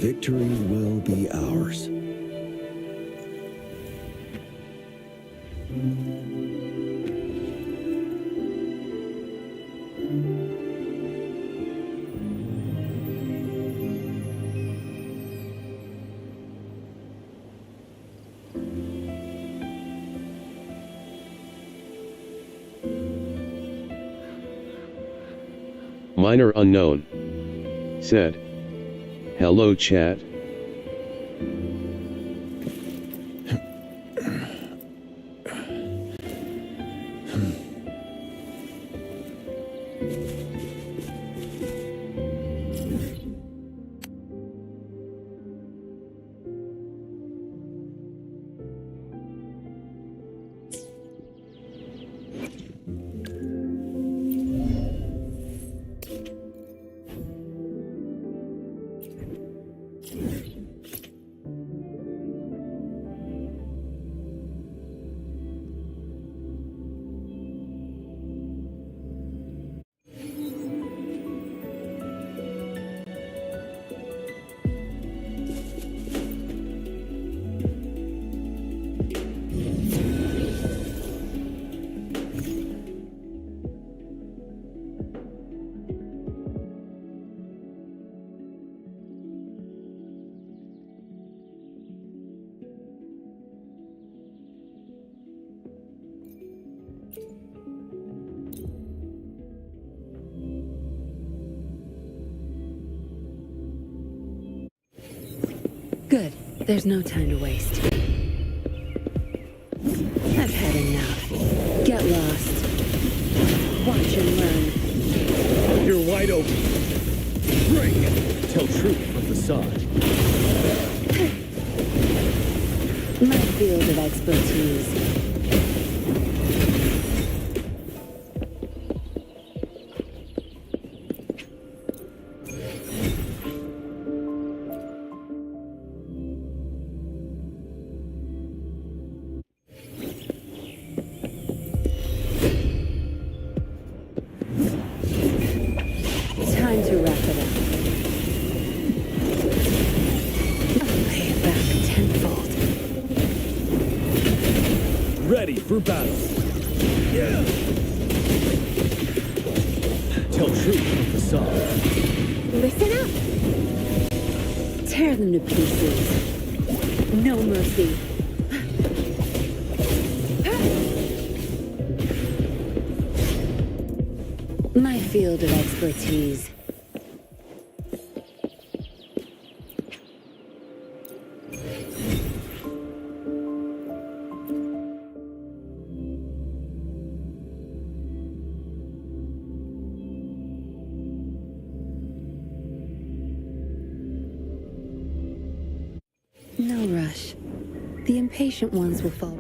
victory will be ours. Minor unknown said, "Hello chat." Good. There's no time to waste. I've had enough. Get lost. Watch and learn. You're wide open. Bring it. Tell truth from facade. My field of expertise. Time to wrap it up. I'll pay it back tenfold. Ready for battle. Yeah. Tell truth from facade. Listen up! Tear them to pieces. No mercy. My field of expertise. No rush. The impatient ones will fall.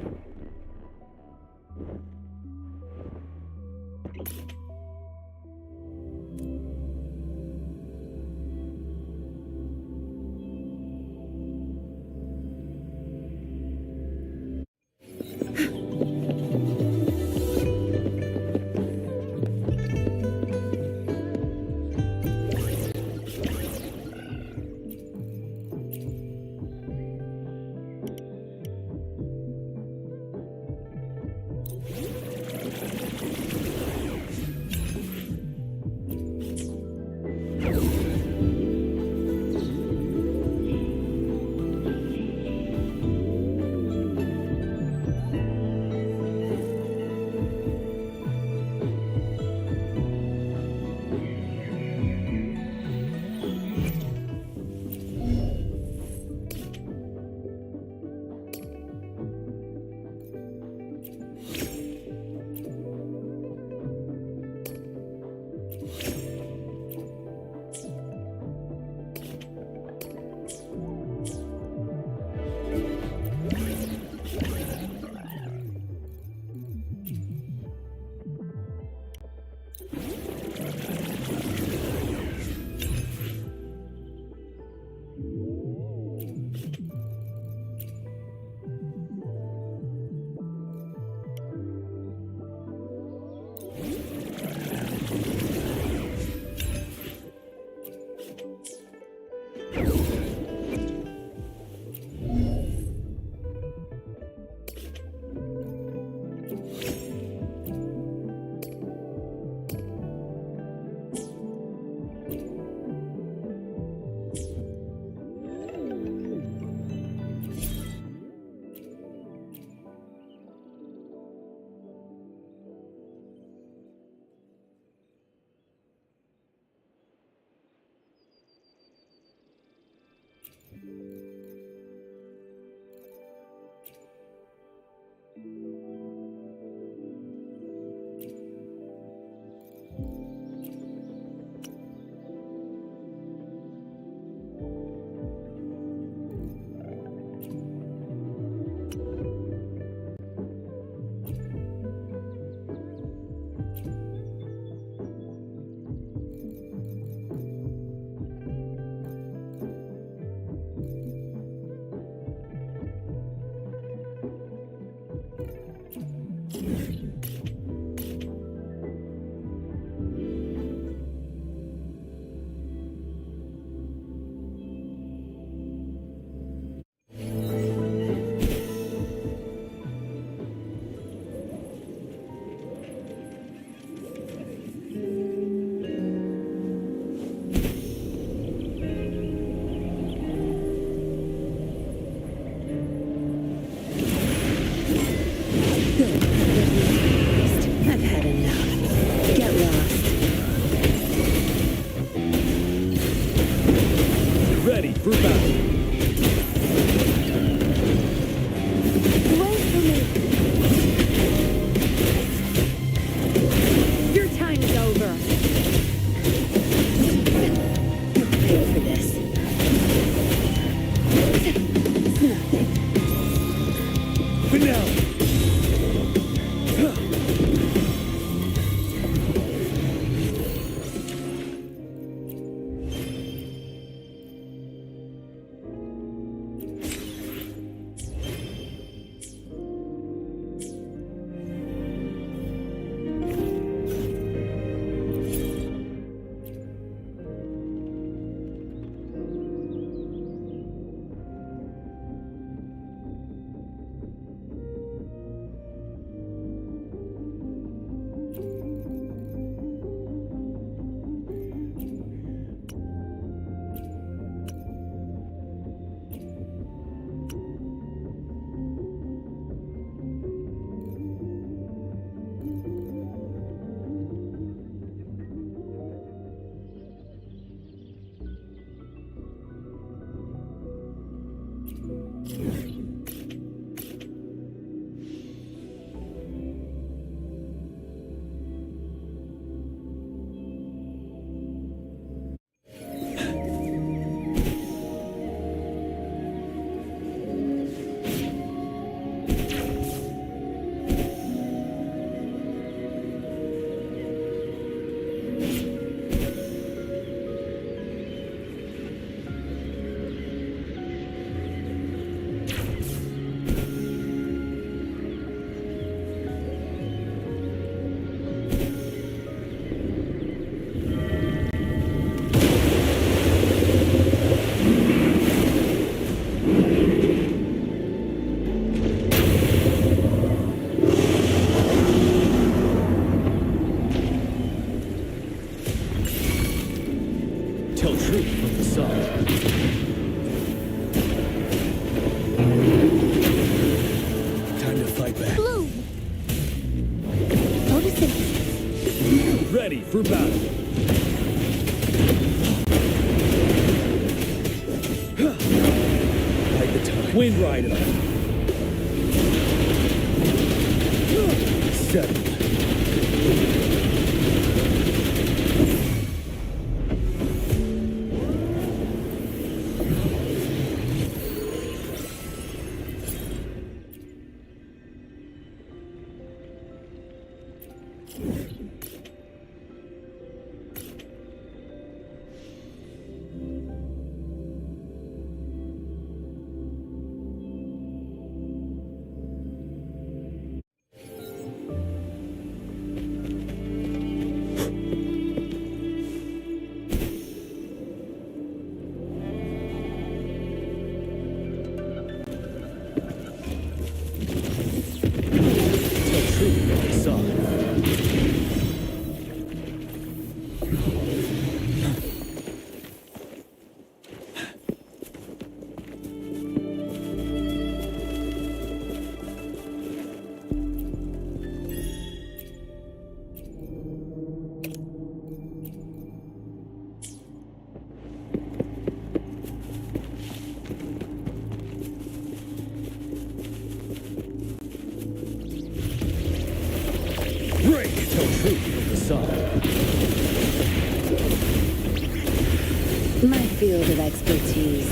I've had enough. Get lost. Ready for battle. Wait for me. Your time is over. You'll pay for this. It's nothing. Finale. Tell truth from facade. Time to fight back. Bloom. Photosynthesis. Ready for battle. Bide the time. Wind Rider. Settle. truth of the sun. My field of expertise.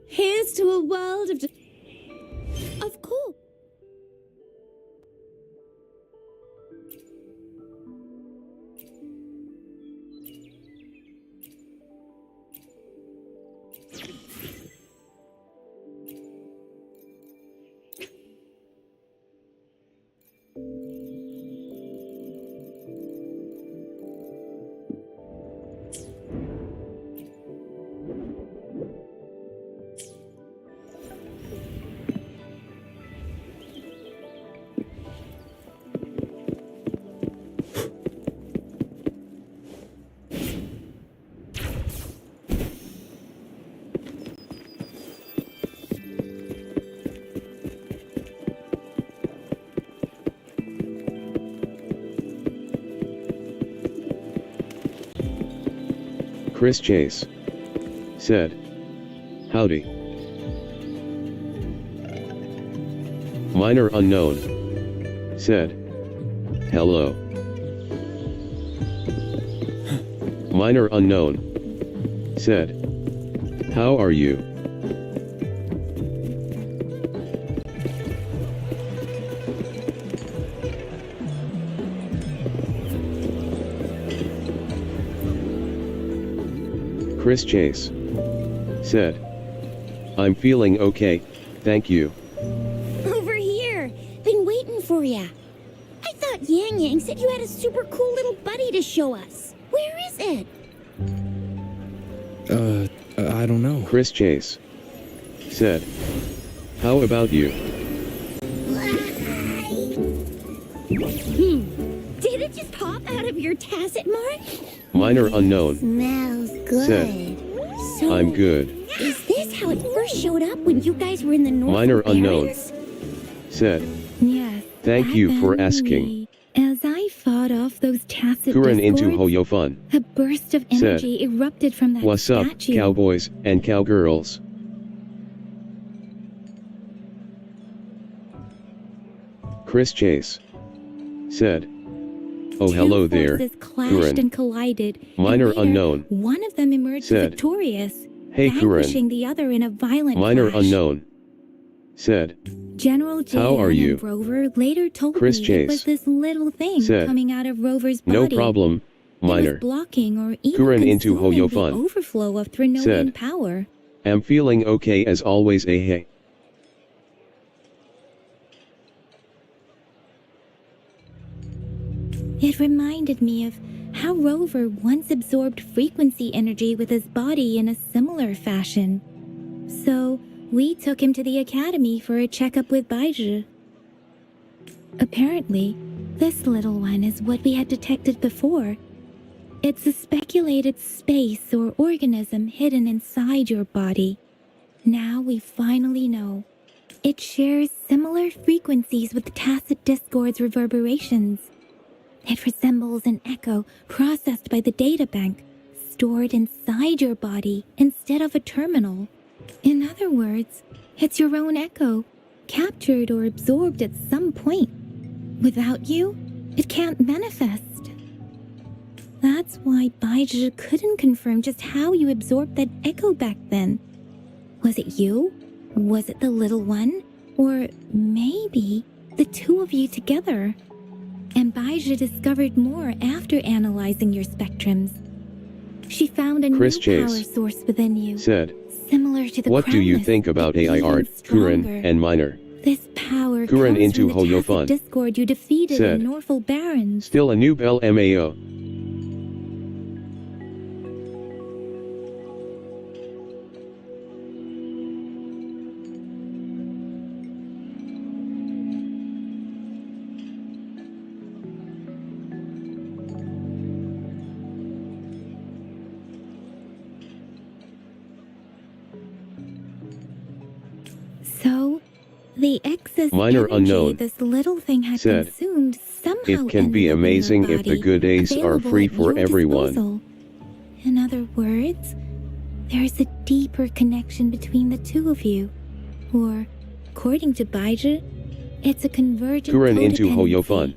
Here's to a world of... Of course. Chris Chase said, "Howdy." Minor Unknown said, "Hello." Minor Unknown said, "How are you?" Chris Chase said, "I'm feeling okay, thank you." Over here. Been waiting for ya. I thought Yang Yang said you had a super cool little buddy to show us. Where is it? I don't know. Chris Chase said, "How about you?" Did it just pop out of your tacit mark? Minor Unknown Smells good. said, So, "I'm good." is this how it first showed up when you guys were in the North? Minor Unknown said, Yes. "Thank that you for memory. asking." As I fought off those tacit Kuren into discords, Hoyofun a burst of said, energy erupted from that "What's up, statue. cowboys and cowgirls?" Chris Chase said, "Oh, hello Two there, forces clashed Kuren." and collided. and Minor later, Unknown One of them emerged said, victorious, "Hey, vanquishing Kuren." the other in a violent Minor clash. Unknown said, General J. "How are you?" and Rover later told Chris me Chase it was this little thing said, coming out of Rover's body. "No problem, It Minor. was blocking or even Kuren into consuming the Hoyofun overflow of Thrinoan said, power. Am feeling okay as always, eh hey." It reminded me of how Rover once absorbed frequency energy with his body in a similar fashion. So, we took him to the academy for a checkup with Baizhi. Apparently, this little one is what we had detected before. It's a speculated space or organism hidden inside your body. Now we finally know. It shares similar frequencies with tacit discord's reverberations. It resembles an echo processed by the data bank, stored inside your body instead of a terminal. In other words, It's your own echo, captured or absorbed at some point. Without you, it can't manifest. That's why Baizhi couldn't confirm just how you absorbed that echo back then. Was it you? Was it the little one? Or maybe the two of you together? And Baizhi discovered more after analyzing your spectrums. She found a Chris new Chase power source within you, said, similar to the what do you crownless, think about but AI even art, stronger. Kuren, and Minor? This power Kuren comes into from the Hoyo Fun. tacit discord you defeated Said, in Norfolk Barrens. Still a noob LMAO. So, the excess Minor energy unknown this little thing had said, consumed somehow it can be ended up in your amazing if the body, good days are available free at for your everyone. disposal. In other words, there's a deeper connection between the two of you. Or, according to Baizhi, it's a convergent Kuren into codependency. Hoyo Fun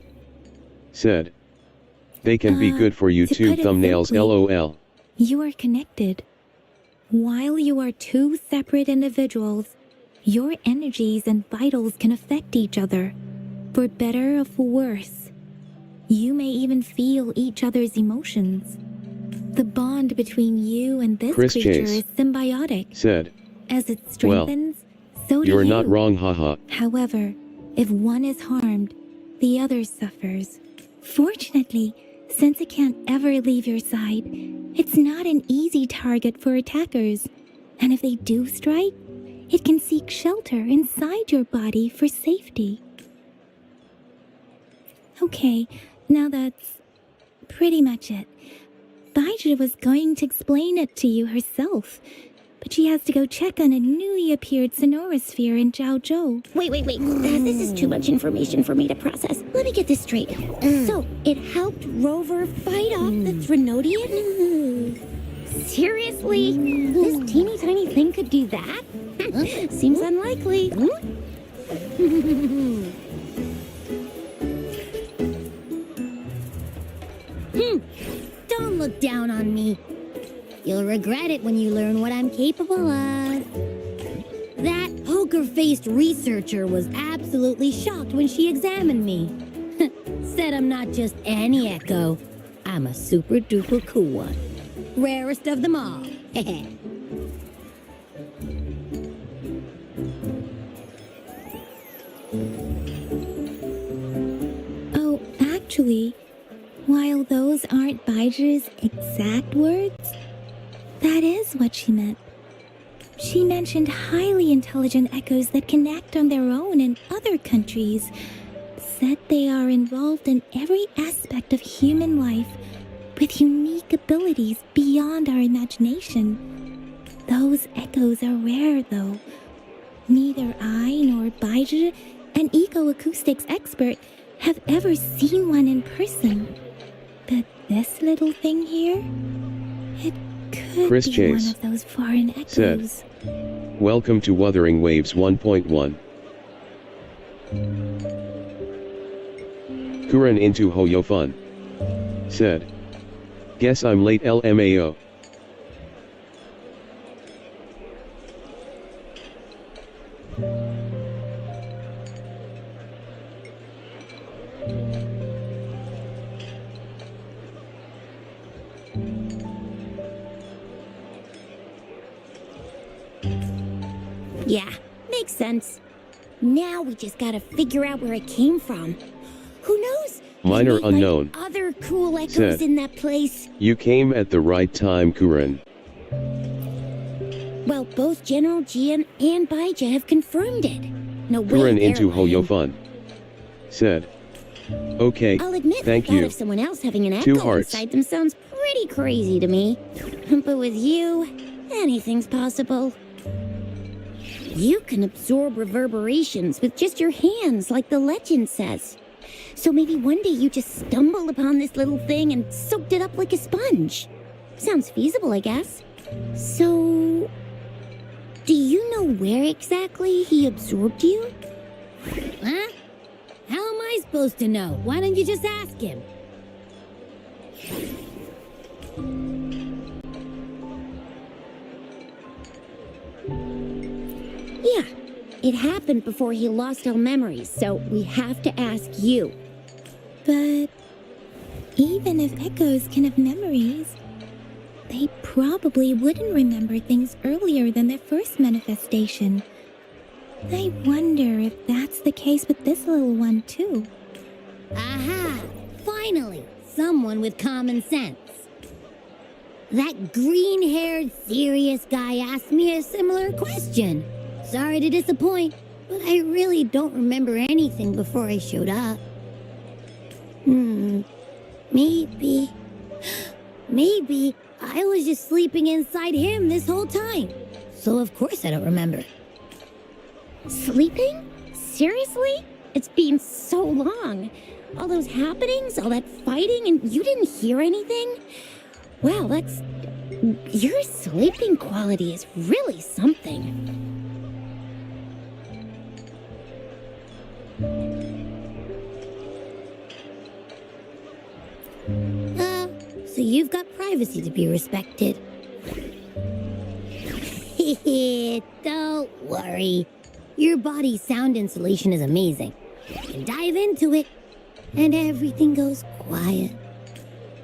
said, they can be good for you to too. put it Thumbnails simply, LOL. You are connected. While you are two separate individuals, your energies and vitals can affect each other, for better or for worse. You may even feel each other's emotions. The bond between you and this Chris creature Chase is symbiotic. said, As it strengthens, so do you're you. not wrong, haha. However, if one is harmed, the other suffers. Fortunately, since it can't ever leave your side, it's not an easy target for attackers. And if they do strike, it can seek shelter inside your body for safety. Okay, now that's pretty much it. Baizhi was going to explain it to you herself, but she has to go check on a newly appeared sonorosphere in Zhaozhou. Wait. This is too much information for me to process. Let me get this straight. So, it helped Rover fight off the Threnodian? Seriously? This teeny tiny thing could do that? Seems unlikely. Don't look down on me. You'll regret it when you learn what I'm capable of. That poker-faced researcher was absolutely shocked when she examined me. Said I'm not just any echo. I'm a super-duper cool one. Rarest of them all. Oh, actually, while those aren't Baizhi's exact words, that is what she meant. She mentioned highly intelligent echoes that can act on their own in other countries. Said they are involved in every aspect of human life with unique abilities beyond our imagination. Those echoes are rare, though. Neither I nor Baizhi, an eco-acoustics expert, have ever seen one in person. But this little thing here, it could Chris be Chase one of those foreign echoes. said, welcome to Wuthering Waves 1.1. Kuren into Hoyo Fun said, guess I'm late LMAO. Yeah, makes sense. Now we just gotta figure out where it came from. Who knows? Minor Maybe, unknown like, other cool echoes said, in that place. you came at the right time, Kuren. Well, both General Jian and Baizhi have confirmed it. No way Kuren they're into lying. Hoyo Fun said, okay, I'll admit thank the thought you. of someone else having an Two echo hearts. inside them sounds pretty crazy to me. But with you, anything's possible. You can absorb reverberations with just your hands, like the legend says. So maybe one day you just stumbled upon this little thing and soaked it up like a sponge. Sounds feasible, I guess. So, do you know where exactly he absorbed you? Huh? How am I supposed to know? Why don't you just ask him? Yeah, it happened before he lost all memories, so we have to ask you. But even if echoes can have memories, they probably wouldn't remember things earlier than their first manifestation. I wonder if that's the case with this little one, too. Aha! Finally, someone with common sense. That green-haired, serious guy asked me a similar question. Sorry to disappoint, but I really don't remember anything before I showed up. Maybe I was just sleeping inside him this whole time. So of course I don't remember. Sleeping? Seriously? It's been so long. All those happenings, all that fighting, and you didn't hear anything? Wow, your sleeping quality is really something. So you've got privacy to be respected. Don't worry. Your body's sound insulation is amazing. You can dive into it, and everything goes quiet.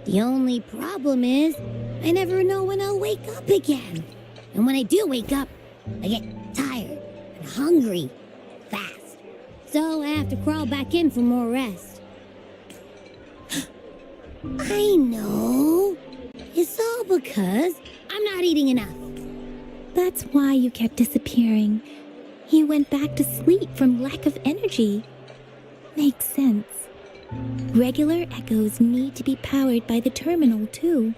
The only problem is, I never know when I'll wake up again. And when I do wake up, I get tired and hungry fast. So I have to crawl back in for more rest. I know. It's all because I'm not eating enough. That's why you kept disappearing. You went back to sleep from lack of energy. Makes sense. Regular echoes need to be powered by the terminal, too.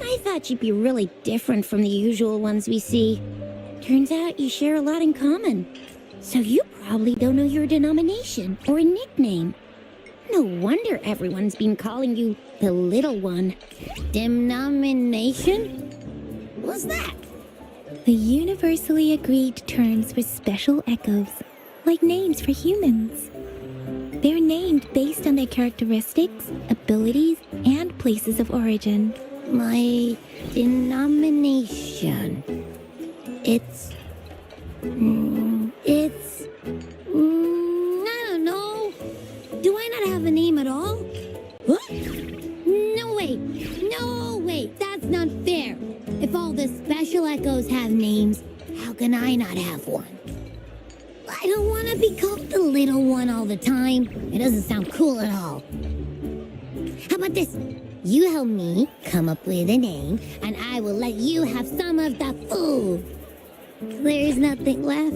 I thought you'd be really different from the usual ones we see. Turns out you share a lot in common. So you probably don't know your denomination or a nickname. No wonder everyone's been calling you the Little One. Denomination? What's that? The universally agreed terms for special echoes, like names for humans. They're named based on their characteristics, abilities, and places of origin. My denomination. I don't know. Do I not have a name at all? What? No way, that's not fair. If all the special echoes have names, how can I not have one? I don't want to be called the Little One all the time. It doesn't sound cool at all. How about this? You help me come up with a name, and I will let you have some of the food. There's nothing left.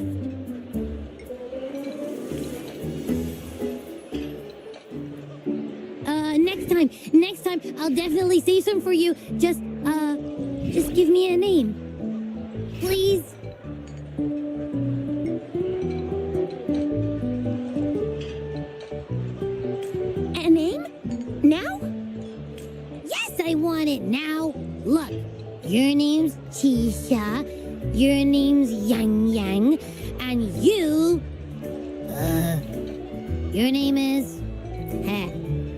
Next time, I'll definitely save some for you. Just give me a name. Please? A name? Now? Yes, I want it now. Look, your name's Tisha, your name's Yang Yang, and your name is...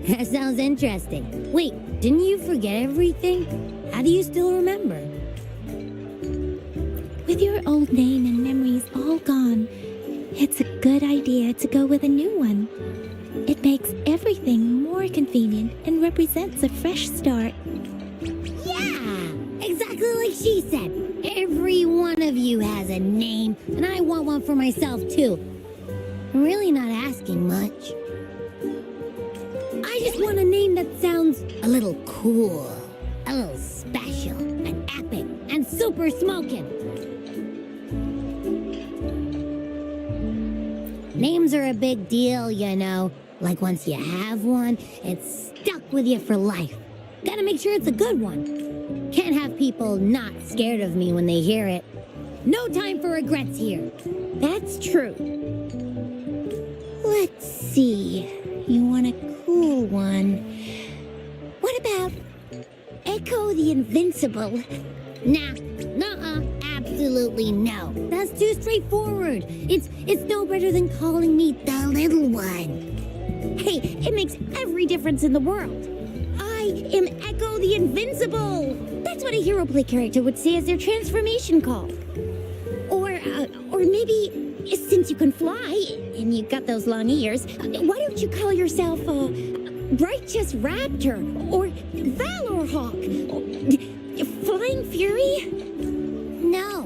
That sounds interesting. Wait, didn't you forget everything? How do you still remember? With your old name and memories all gone, it's a good idea to go with a new one. It makes everything more convenient and represents a fresh start. Yeah, exactly like she said. Every one of you has a name, and I want one for myself too. I'm really not asking much. I just want a name that sounds a little cool, a little special, and epic, and super smoking. Names are a big deal, you know. Like once you have one, it's stuck with you for life. Gotta make sure it's a good one. Can't have people not scared of me when they hear it. No time for regrets here. That's true. Let's see. You want a cool one. What about Echo the Invincible? Nah, nuh-uh, absolutely Absolutely no. That's too straightforward. It's no better than calling me the little one. Hey, it makes every difference in the world. I am Echo the Invincible. That's what a hero play character would say as their transformation call. Or maybe, since you can fly and you've got those long ears, why don't you call yourself Righteous Raptor or Valor Hawk? Or Flying Fury? No.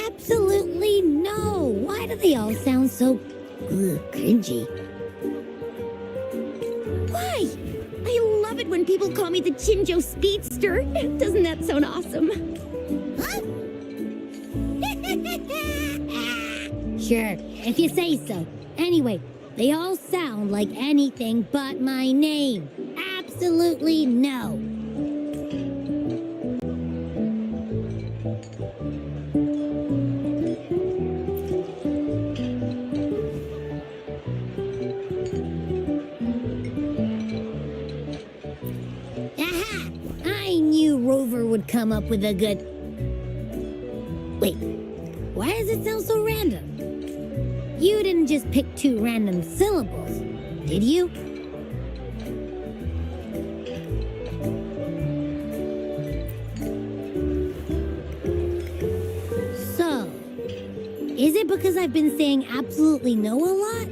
Absolutely no. Why do they all sound so cringy? Why? I love it when people call me the Chinjo Speedster. Doesn't that sound awesome? Huh? Sure, if you say so. Anyway, they all sound like anything but my name. Absolutely no. Aha! I knew Rover would come up with a good... Wait, why does it sound so random? You didn't just pick two random syllables, did you? So, is it because I've been saying absolutely no a lot?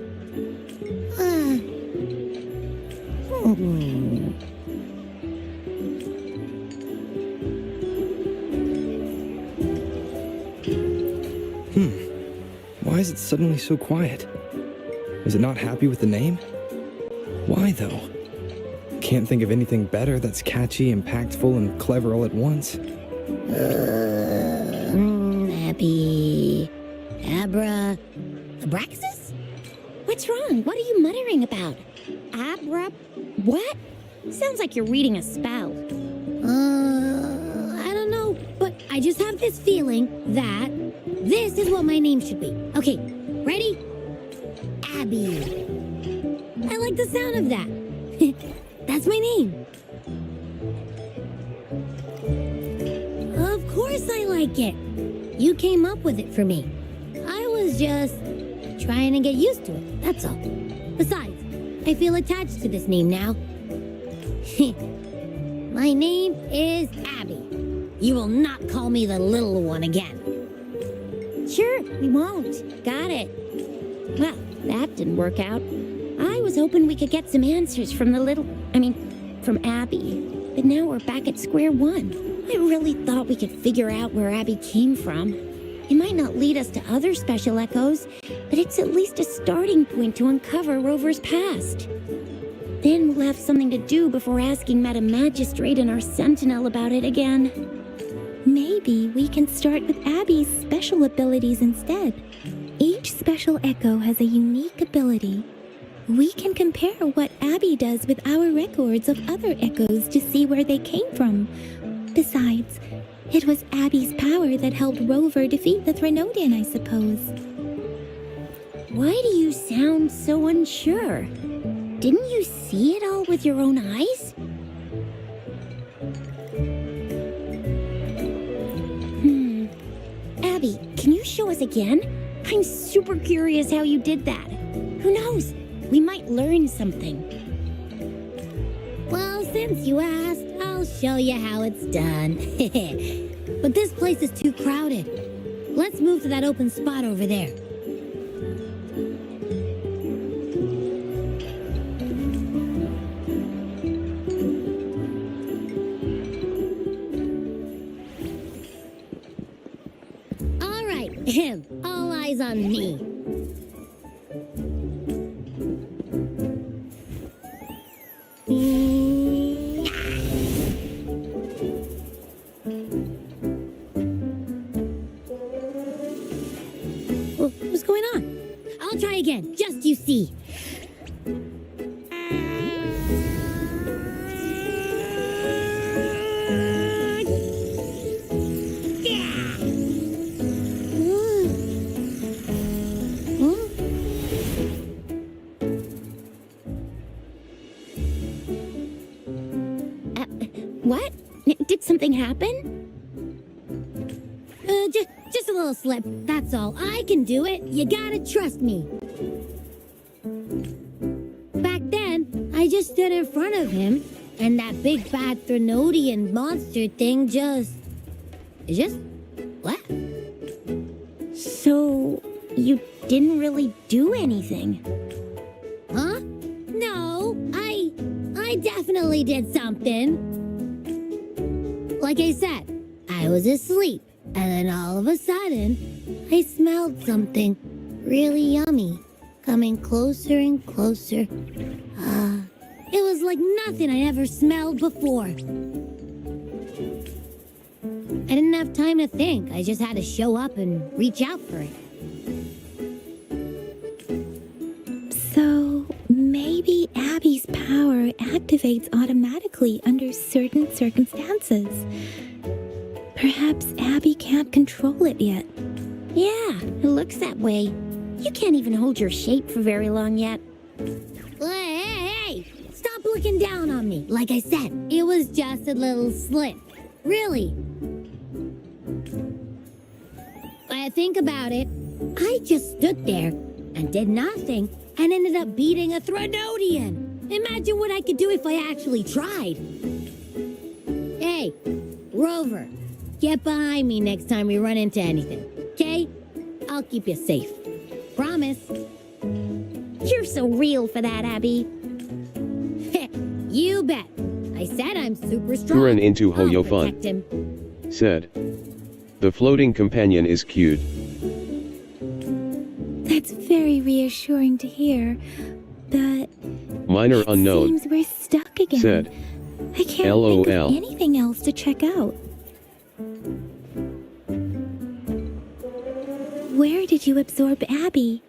Why is it suddenly so quiet? Is it not happy with the name? Why, though? Can't think of anything better that's catchy, impactful, and clever all at once. Happy... Abraxas? What's wrong? What are you muttering about? What? Sounds like you're reading a spell. I don't know, but I just have this feeling that this is what my name should be. Okay, ready? Abby. I like the sound of that. That's my name. Of course I like it. You came up with it for me. I was just trying to get used to it, that's all. Besides, I feel attached to this name now. My name is Abby. You will not call me the little one again. Sure, we won't. Got it. Well, that didn't work out. I was hoping we could get some answers from from Abby. But now we're back at square one. I really thought we could figure out where Abby came from. It might not lead us to other special echoes, but it's at least a starting point to uncover Rover's past. Then we'll have something to do before asking Madam Magistrate and our Sentinel about it again. Maybe we can start with Abby's special abilities instead. Each special echo has a unique ability. We can compare what Abby does with our records of other echoes to see where they came from. Besides, it was Abby's power that helped Rover defeat the Threnodian, I suppose. Why do you sound so unsure? Didn't you see it all with your own eyes? Abby, can you show us again? I'm super curious how you did that. Who knows? We might learn something. Well, since you asked, I'll show you how it's done. But this place is too crowded. Let's move to that open spot over there. All right, all eyes on me. What's going on? I'll try again, just you see. What? Did something happen? Just a little slip, that's all. I can do it. You gotta trust me. Back then, I just stood in front of him, and that big bad Threnodian monster thing just left. So, you didn't really do anything? Huh? No, I definitely did something. Like I said, I was asleep, and then all of a sudden, I smelled something really yummy coming closer and closer. It was like nothing I ever smelled before. I didn't have time to think. I just had to show up and reach out for it. So, maybe Abby's power activates automatically under certain circumstances. Perhaps Abby can't control it yet. Yeah, it looks that way. You can't even hold your shape for very long yet. Hey! Stop looking down on me. Like I said, it was just a little slip. Really. When I think about it, I just stood there and did nothing and ended up beating a Threnodian. Imagine what I could do if I actually tried. Hey, Rover, get behind me next time we run into anything, okay? I'll keep you safe. Promise. You're so real for that, Abby. You bet. I said I'm super strong. Kuren into I'll Hoyofun protect him. said. The floating companion is cute. That's very reassuring to hear, but Minor it unknown seems we're stuck again. said. I can't think LOL. of anything else to check out. Where did you absorb Abby?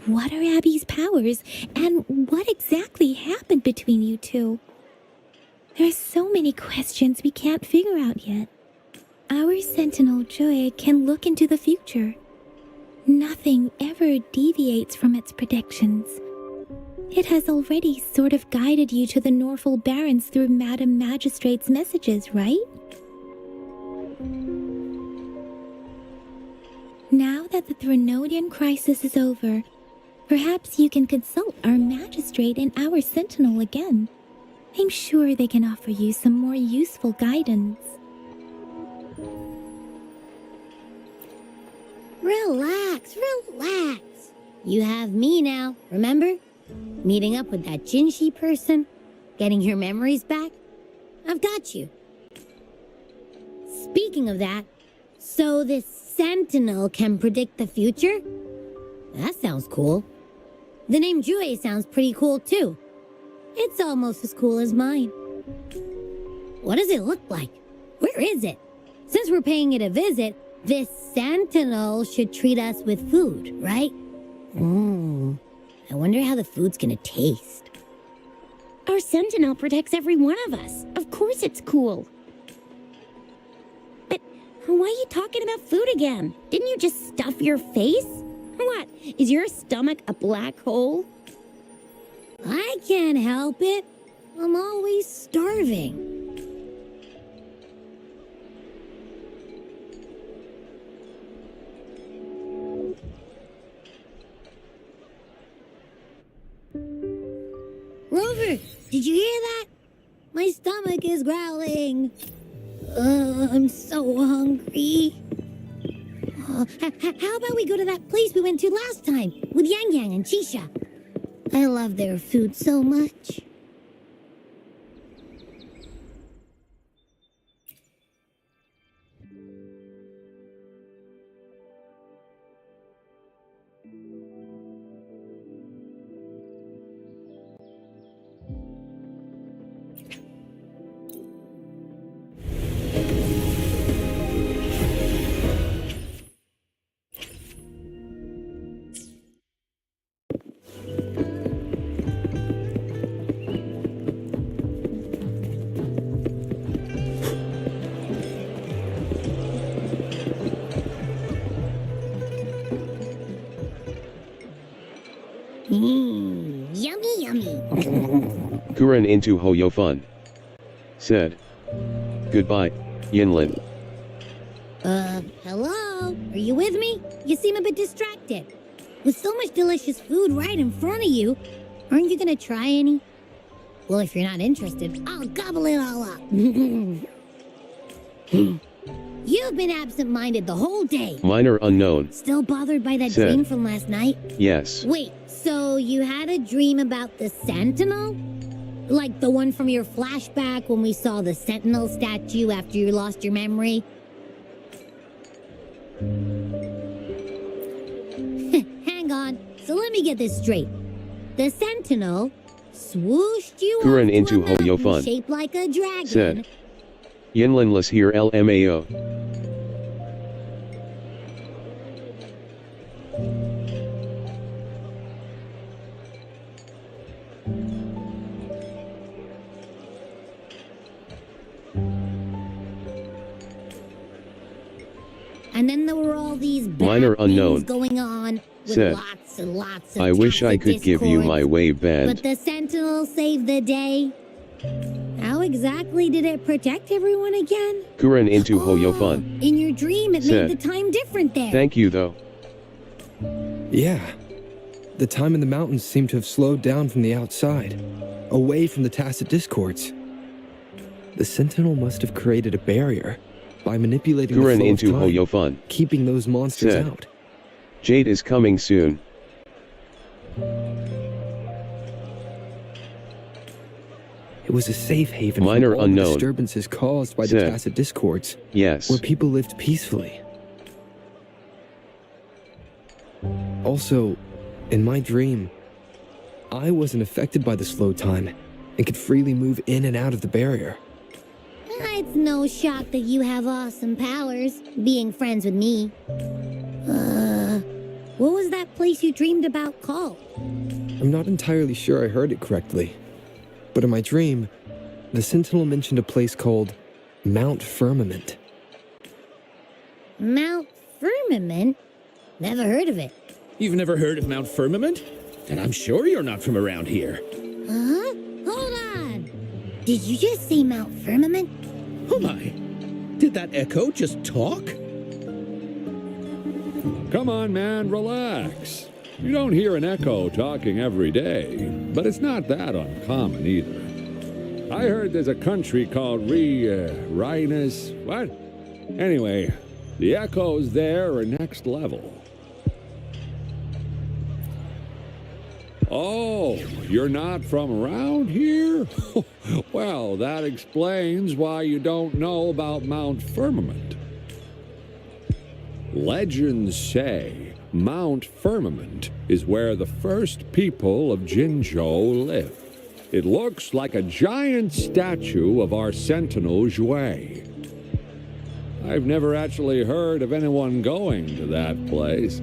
What are Abby's powers, and what exactly happened between you two? There are so many questions we can't figure out yet. Our Sentinel Joy can look into the future. Nothing ever deviates from its predictions. It has already sort of guided you to the Norfolk Barrens through Madam Magistrate's messages, right? Now that the Threnodian crisis is over, perhaps you can consult our Magistrate and our Sentinel again. I'm sure they can offer you some more useful guidance. Relax. You have me now, remember? Meeting up with that Jinshi person, getting your memories back. I've got you. Speaking of that, so this Sentinel can predict the future? That sounds cool. The name Jue sounds pretty cool too. It's almost as cool as mine. What does it look like? Where is it? Since we're paying it a visit, this Sentinel should treat us with food, right? I wonder how the food's gonna taste. Our Sentinel protects every one of us. Of course it's cool. But why are you talking about food again? Didn't you just stuff your face? What? Is your stomach a black hole? I can't help it. I'm always starving. Rover, did you hear that? My stomach is growling. I'm so hungry. How about we go to that place we went to last time with Yang Yang and Chisha? I love their food so much. Yummy, yummy. Kuren into Hoyofun said. Goodbye, Yinlin. Hello? Hello? Are you with me? You seem a bit distracted. With so much delicious food right in front of you, aren't you gonna try any? Well, if you're not interested, I'll gobble it all up. You've been absent-minded the whole day. Minor unknown. Still bothered by that Said. dream from last night? Yes. Wait, so you had a dream about the Sentinel? Like the one from your flashback when we saw the Sentinel statue after you lost your memory? Hang on, so let me get this straight. The Sentinel swooshed you Kuren off to into a mountain Hoyo-fun. shaped like a dragon. Said. Yinlinless here LMAO. And then there were all these bad Minor things unknown. going on with Said. lots and lots of I wish I tacit could give you discord. my wave But band. the Sentinel saved the day. How exactly did it protect everyone again? Kuren into Hoyo-fun. In your dream, it Said. made the time different there. Thank you though. Yeah. The time in the mountains seemed to have slowed down from the outside, away from the tacit discords. The Sentinel must have created a barrier by manipulating the Kuren flow into of time, Hoyo-fun. keeping those monsters Said. out. Jade is coming soon. It was a safe haven Minor from all unknown. the disturbances caused by the Said. tacit discords, Yes. where people lived peacefully. Also, in my dream, I wasn't affected by the slow time and could freely move in and out of the barrier. It's no shock that you have awesome powers, being friends with me. What was that place you dreamed about called? I'm not entirely sure I heard it correctly, but in my dream, the Sentinel mentioned a place called Mount Firmament. Mount Firmament? Never heard of it. You've never heard of Mount Firmament? And I'm sure you're not from around here. Huh? Hold on! Did you just say Mount Firmament? Oh my! Did that echo just talk? Come on, man, relax. You don't hear an echo talking every day, but it's not that uncommon either. I heard there's a country called Rhinus. What? Anyway, the echoes there are next level. Oh, you're not from around here? Well, that explains why you don't know about Mount Firmament. Legends say Mount Firmament is where the first people of Jinzhou lived. It looks like a giant statue of our Sentinel Jue. I've never actually heard of anyone going to that place.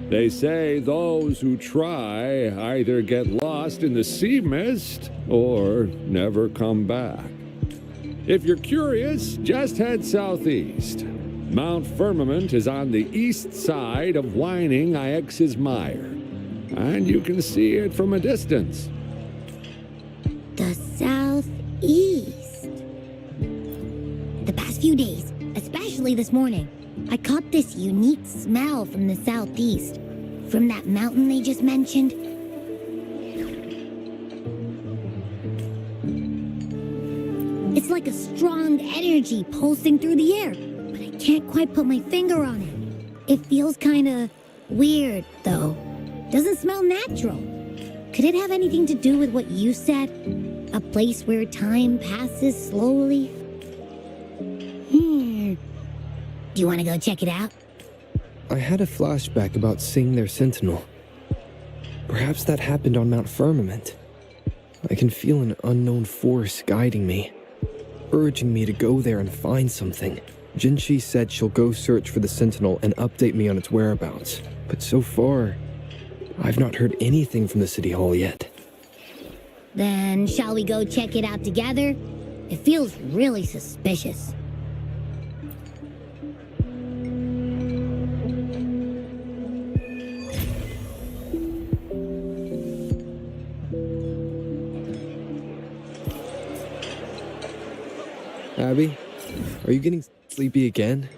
They say those who try either get lost in the sea mist or never come back. If you're curious, just head southeast. Mount Firmament is on the east side of Whining Ix's Mire, and you can see it from a distance. The southeast. The past few days, especially this morning, I caught this unique smell from the southeast, from that mountain they just mentioned. It's like a strong energy pulsing through the air, but I can't quite put my finger on it. It feels kinda weird, though. Doesn't smell natural. Could it have anything to do with what you said? A place where time passes slowly? Do you want to go check it out? I had a flashback about seeing their Sentinel. Perhaps that happened on Mount Firmament. I can feel an unknown force guiding me, urging me to go there and find something. Jinshi said she'll go search for the Sentinel and update me on its whereabouts. But so far, I've not heard anything from the City Hall yet. Then shall we go check it out together? It feels really suspicious. Abby, are you getting sleepy again?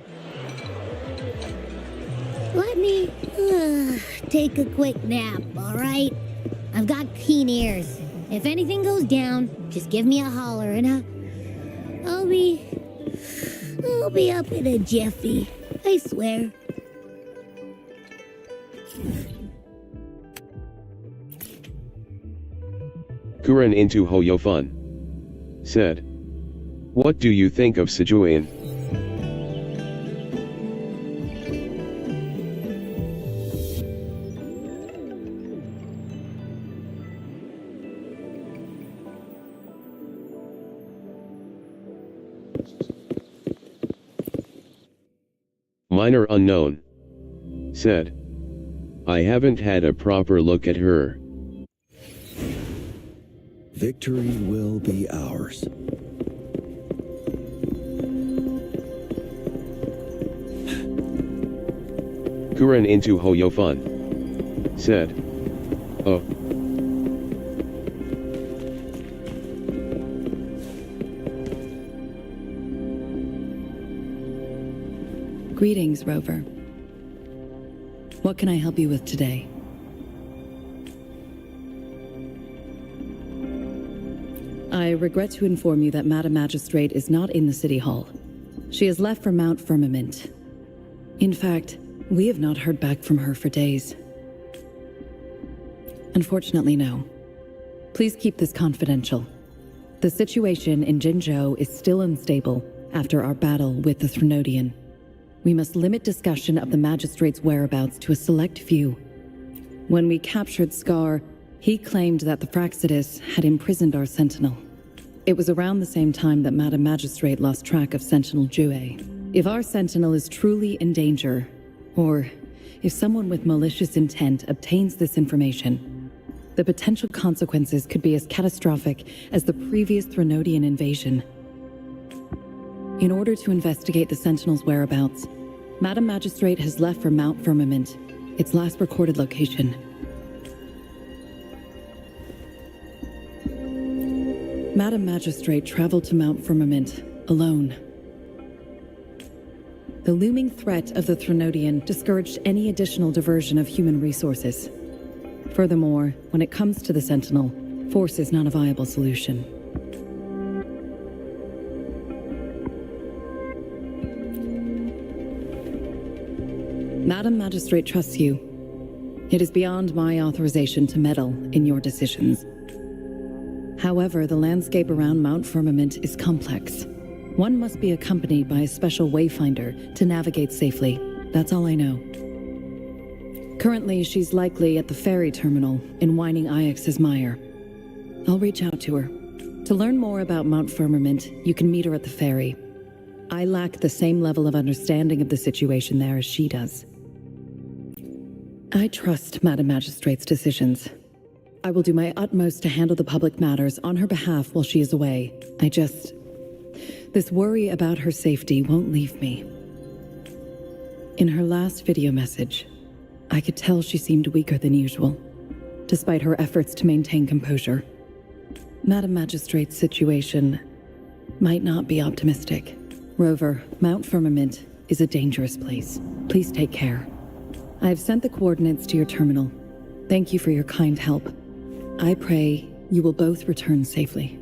Let me take a quick nap, all right? I've got keen ears. If anything goes down, just give me a holler and I'll be up in a jiffy. I swear. Kuren into Hoyofun said, "What do you think of Sijuan?" Minor Unknown said, "I haven't had a proper look at her." Victory will be ours. Kuren into Hoyofun said, "Oh." Greetings, Rover. What can I help you with today? I regret to inform you that Madam Magistrate is not in the City Hall. She has left for Mount Firmament. In fact, we have not heard back from her for days. Unfortunately, no. Please keep this confidential. The situation in Jinzhou is still unstable after our battle with the Threnodian. We must limit discussion of the Magistrate's whereabouts to a select few. When we captured Scar, he claimed that the Fraxidus had imprisoned our Sentinel. It was around the same time that Madam Magistrate lost track of Sentinel Jue. If our Sentinel is truly in danger, or if someone with malicious intent obtains this information, the potential consequences could be as catastrophic as the previous Threnodian invasion. In order to investigate the Sentinel's whereabouts, Madam Magistrate has left for Mount Firmament, its last recorded location. Madam Magistrate traveled to Mount Firmament alone. The looming threat of the Threnodian discouraged any additional diversion of human resources. Furthermore, when it comes to the Sentinel, force is not a viable solution. Madam Magistrate trusts you. It is beyond my authorization to meddle in your decisions. However, the landscape around Mount Firmament is complex. One must be accompanied by a special wayfinder to navigate safely. That's all I know. Currently, she's likely at the ferry terminal in Whining Ix's Mire. I'll reach out to her. To learn more about Mount Firmament, you can meet her at the ferry. I lack the same level of understanding of the situation there as she does. I trust Madam Magistrate's decisions. I will do my utmost to handle the public matters on her behalf while she is away. This worry about her safety won't leave me. In her last video message, I could tell she seemed weaker than usual, despite her efforts to maintain composure. Madam Magistrate's situation might not be optimistic. Rover, Mount Firmament is a dangerous place. Please take care. I have sent the coordinates to your terminal. Thank you for your kind help. I pray you will both return safely.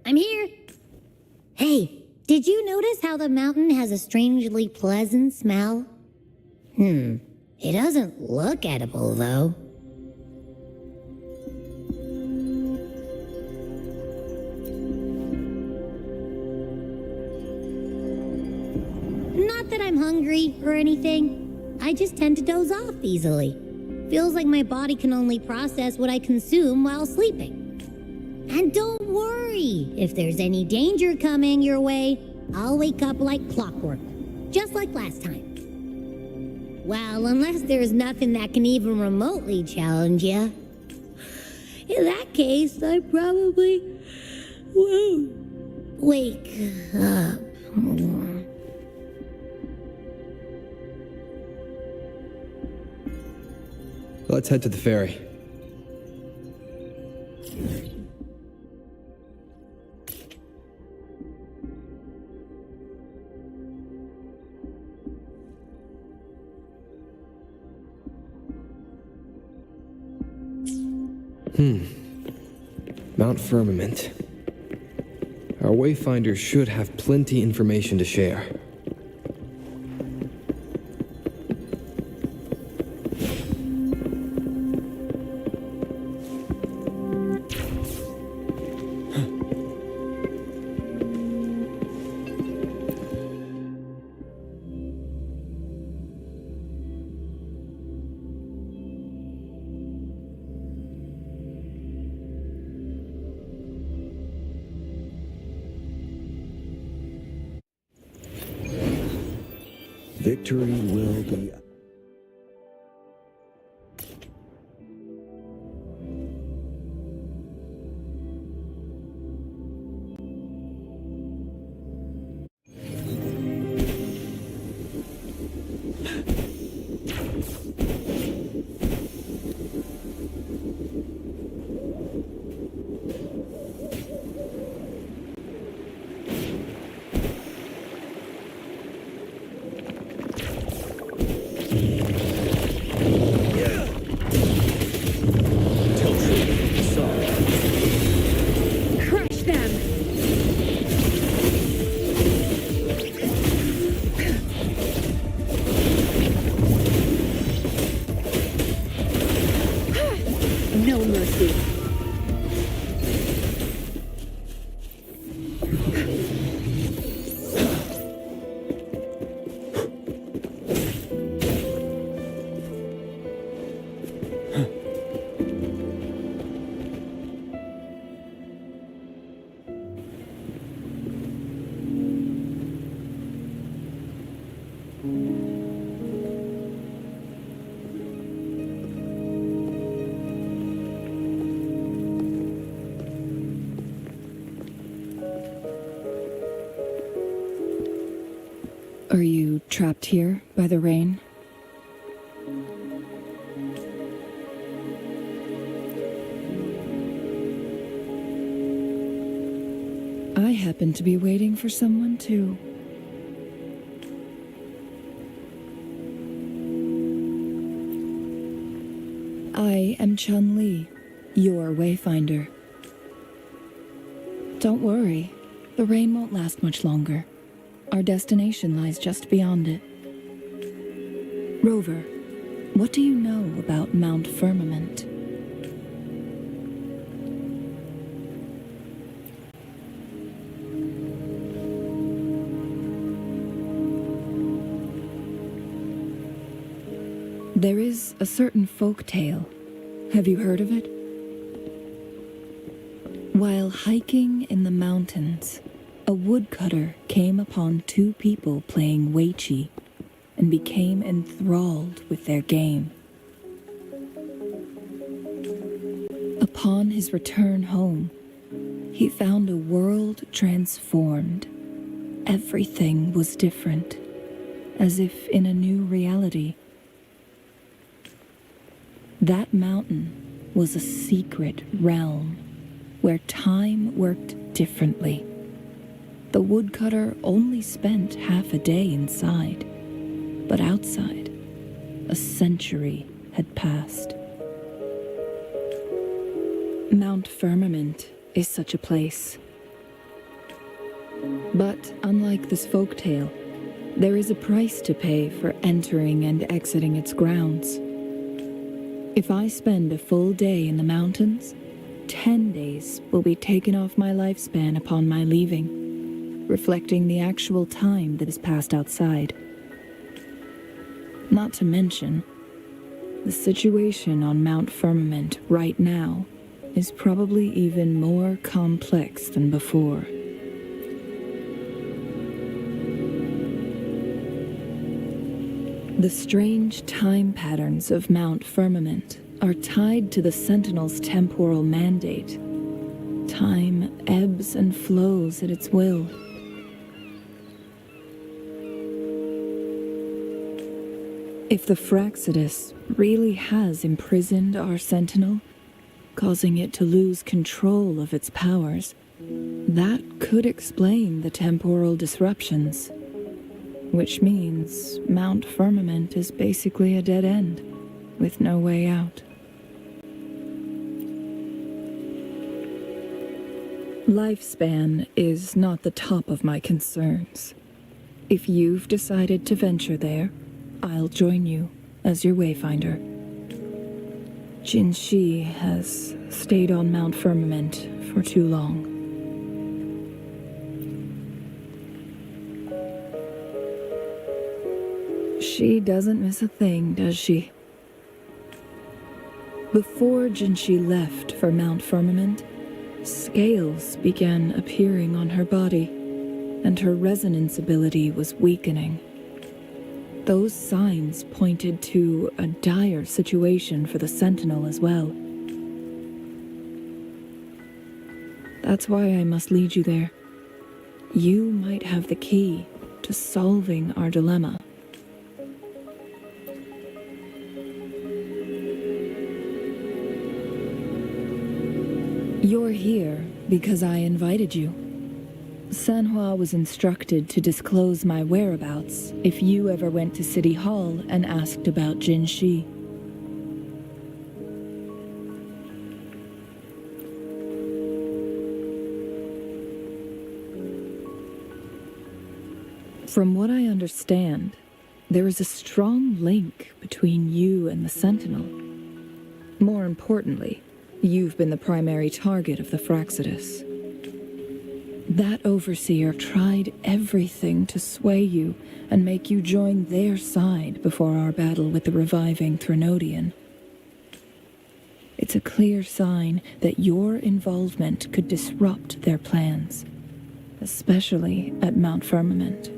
I'm here. Hey, did you notice how the mountain has a strangely pleasant smell? It doesn't look edible, though. Not that I'm hungry or anything. I just tend to doze off easily. Feels like my body can only process what I consume while sleeping. And don't worry, if there's any danger coming your way, I'll wake up like clockwork, just like last time. Well, unless there's nothing that can even remotely challenge you. In that case, I probably won't wake up. Let's head to the ferry. Mount Firmament. Our Wayfinder should have plenty information to share. Victory will be... Tell truth from facade. Crush them! No mercy. Are you trapped here by the rain? I happen to be waiting for someone too. I am Chun-Li, your Wayfinder. Don't worry, the rain won't last much longer. Our destination lies just beyond it. Rover, what do you know about Mount Firmament? There is a certain folk tale. Have you heard of it? While hiking in the mountains, a woodcutter came upon two people playing weiqi and became enthralled with their game. Upon his return home, he found a world transformed. Everything was different, as if in a new reality. That mountain was a secret realm where time worked differently. The woodcutter only spent half a day inside, but outside, a century had passed. Mount Firmament is such a place. But unlike this folktale, there is a price to pay for entering and exiting its grounds. If I spend a full day in the mountains, 10 days will be taken off my lifespan upon my leaving, reflecting the actual time that is passed outside. Not to mention, the situation on Mount Firmament right now is probably even more complex than before. The strange time patterns of Mount Firmament are tied to the Sentinel's temporal mandate. Time ebbs and flows at its will. If the Fraxidus really has imprisoned our Sentinel, causing it to lose control of its powers, that could explain the temporal disruptions. Which means Mount Firmament is basically a dead end, with no way out. Lifespan is not the top of my concerns. If you've decided to venture there, I'll join you as your wayfinder. Jinshi has stayed on Mount Firmament for too long. She doesn't miss a thing, does she? Before Jinshi left for Mount Firmament, scales began appearing on her body, and her resonance ability was weakening. Those signs pointed to a dire situation for the Sentinel as well. That's why I must lead you there. You might have the key to solving our dilemma. You're here because I invited you. Sanhua was instructed to disclose my whereabouts if you ever went to City Hall and asked about Jinshi. From what I understand, there is a strong link between you and the Sentinel. More importantly, you've been the primary target of the Fraxidus. That overseer tried everything to sway you and make you join their side before our battle with the reviving Threnodian. It's a clear sign that your involvement could disrupt their plans, especially at Mount Firmament.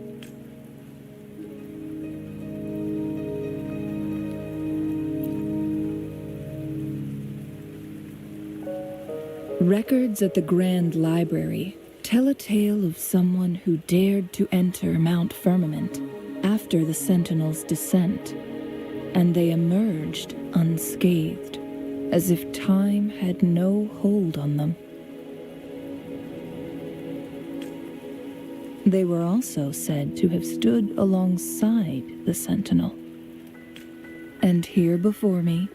Records at the Grand Library tell a tale of someone who dared to enter Mount Firmament after the Sentinel's descent, and they emerged unscathed, as if time had no hold on them. They were also said to have stood alongside the Sentinel. And here before me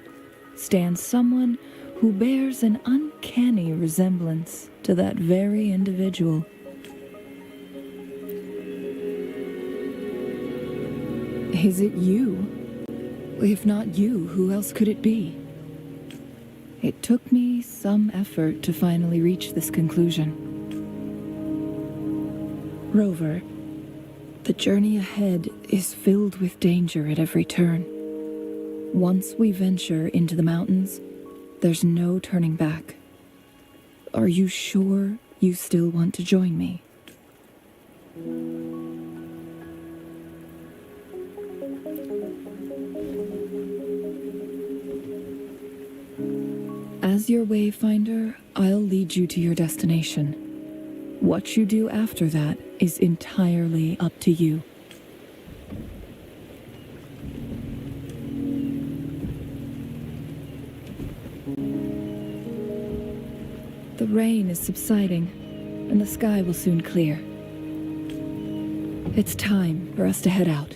stands someone who bears an uncanny resemblance to that very individual. Is it you? If not you, who else could it be? It took me some effort to finally reach this conclusion. Rover, the journey ahead is filled with danger at every turn. Once we venture into the mountains, there's no turning back. Are you sure you still want to join me? As your wayfinder, I'll lead you to your destination. What you do after that is entirely up to you. The rain is subsiding, and the sky will soon clear. It's time for us to head out.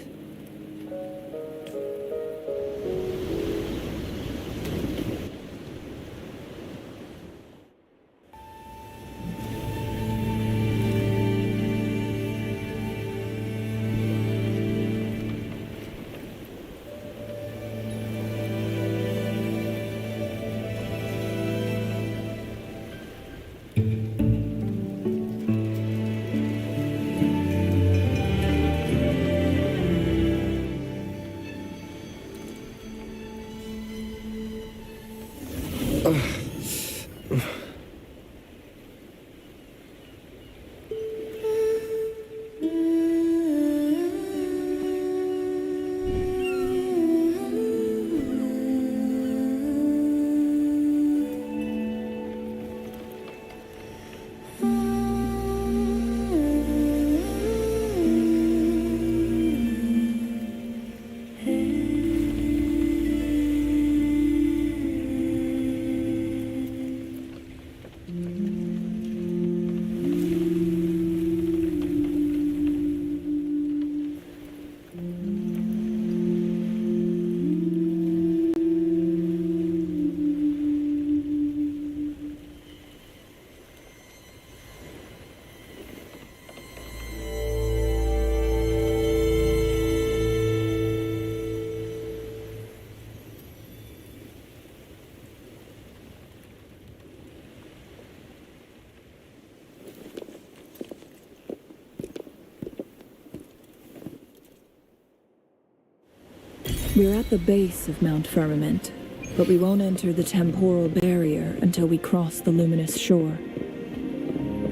We're at the base of Mount Firmament, but we won't enter the temporal barrier until we cross the luminous shore.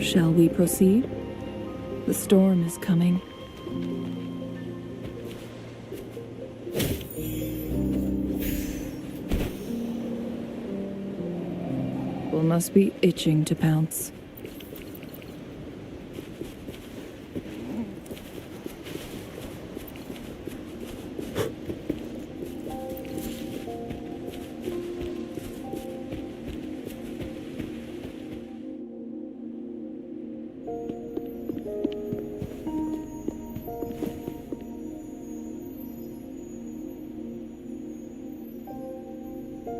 Shall we proceed? The storm is coming. People must be itching to pounce.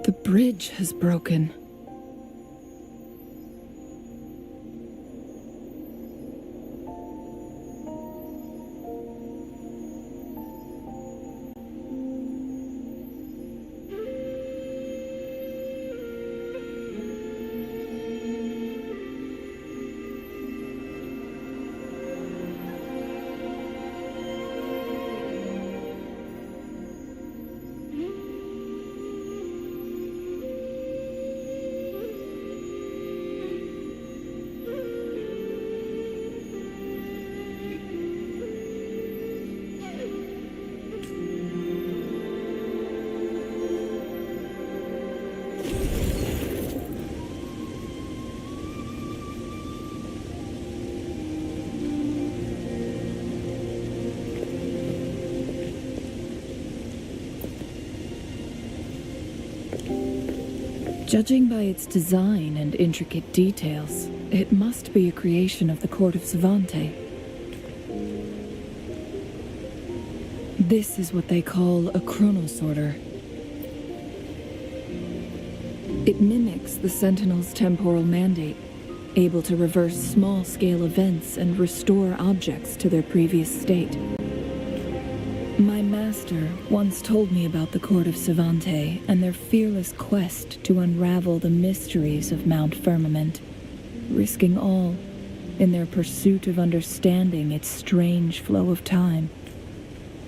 The bridge has broken. Judging by its design and intricate details, it must be a creation of the court of Savante. This is what they call a chronosorter. It mimics the Sentinel's temporal mandate, able to reverse small-scale events and restore objects to their previous state. My master once told me about the court of Savante and their fearless quest to unravel the mysteries of Mount Firmament, risking all in their pursuit of understanding its strange flow of time.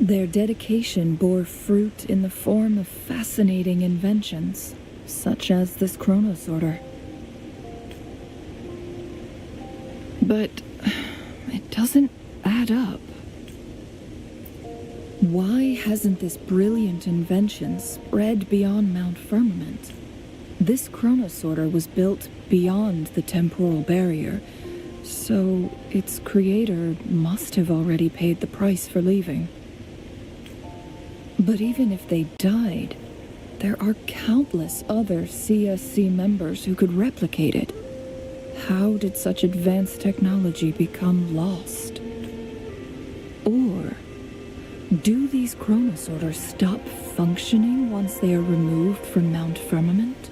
Their dedication bore fruit in the form of fascinating inventions, such as this chronosorter. But it doesn't add up. Why hasn't this brilliant invention spread beyond Mount Firmament? This chronosorter was built beyond the temporal barrier, so its creator must have already paid the price for leaving. But even if they died, there are countless other CSC members who could replicate it. How did such advanced technology become lost? Or do these chronosorters stop functioning once they are removed from Mount Firmament?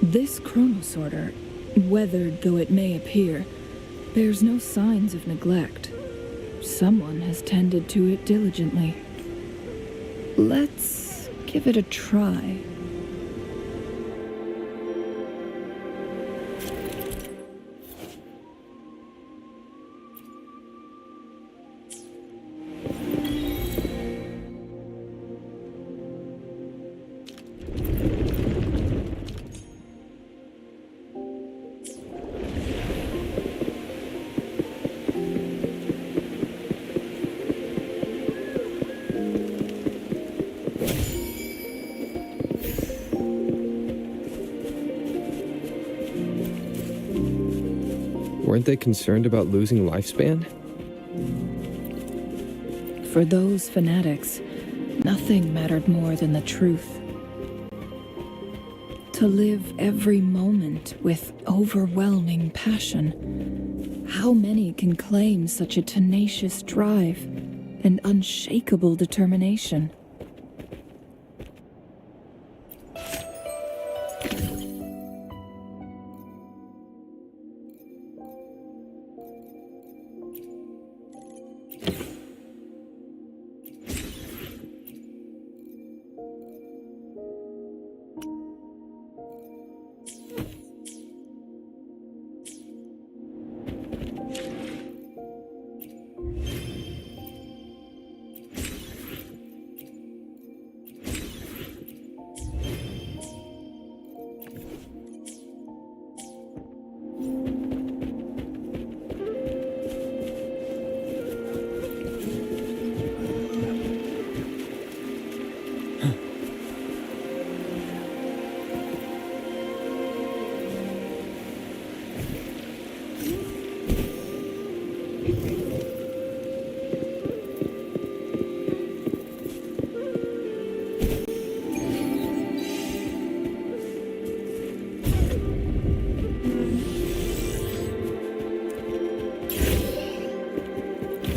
This chronosorter, weathered though it may appear, bears no signs of neglect. Someone has tended to it diligently. Let's give it a try. Weren't they concerned about losing lifespan? For those fanatics, nothing mattered more than the truth. To live every moment with overwhelming passion. How many can claim such a tenacious drive and unshakable determination?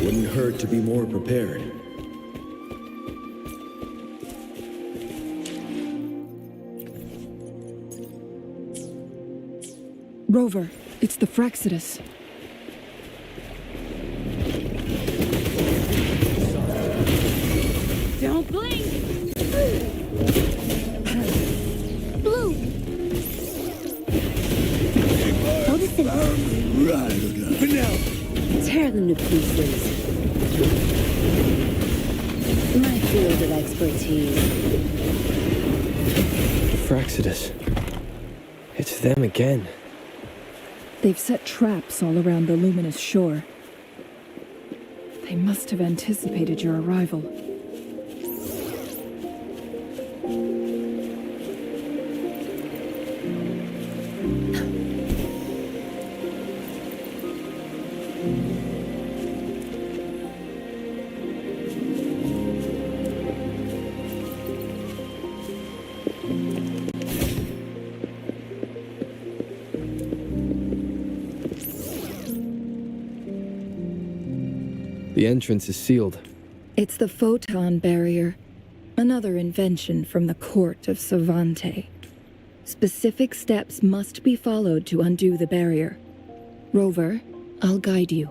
Wouldn't hurt to be more prepared. Rover, it's the Fraccidus. Don't blink! Blue! Notice it. Tear them to pieces. My field of expertise. Fraccidus. It's them again. They've set traps all around the luminous shore. They must have anticipated your arrival. The entrance is sealed. It's the photon barrier, another invention from the court of Savante. Specific steps must be followed to undo the barrier. Rover, I'll guide you.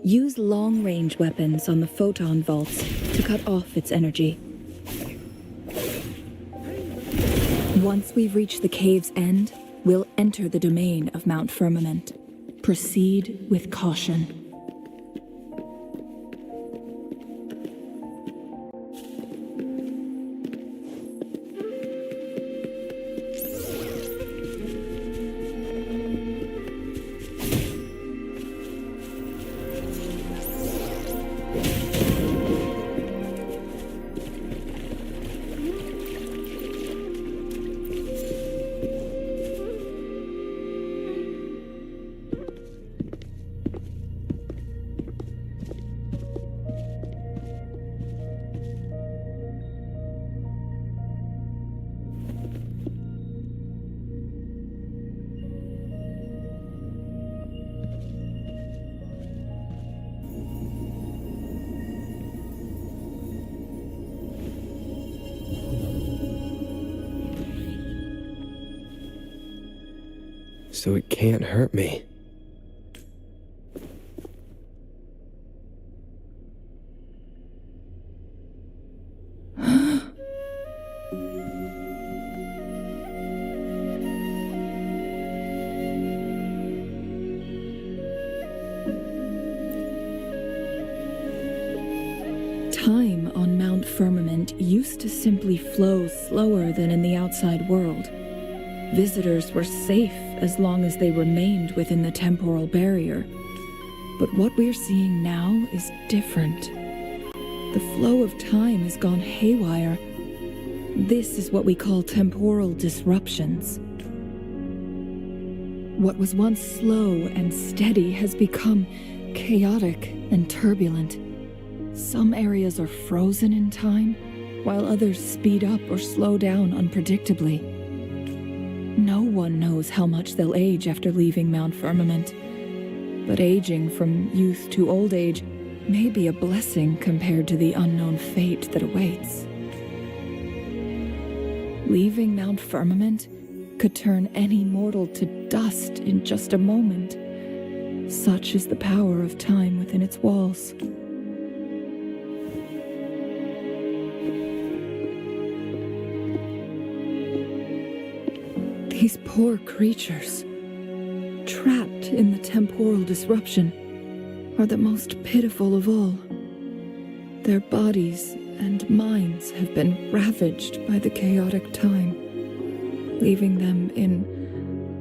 Use long-range weapons on the photon vaults to cut off its energy. Once we've reached the cave's end, we'll enter the domain of Mount Firmament. Proceed with caution. So it can't hurt me. Time on Mount Firmament used to simply flow slower than in the outside world. Visitors were safe as long as they remained within the temporal barrier. But what we're seeing now is different. The flow of time has gone haywire. This is what we call temporal disruptions. What was once slow and steady has become chaotic and turbulent. Some areas are frozen in time, while others speed up or slow down unpredictably. No one knows how much they'll age after leaving Mount Firmament, but aging from youth to old age may be a blessing compared to the unknown fate that awaits. Leaving Mount Firmament could turn any mortal to dust in just a moment. Such is the power of time within its walls. These poor creatures, trapped in the temporal disruption, are the most pitiful of all. Their bodies and minds have been ravaged by the chaotic time, leaving them in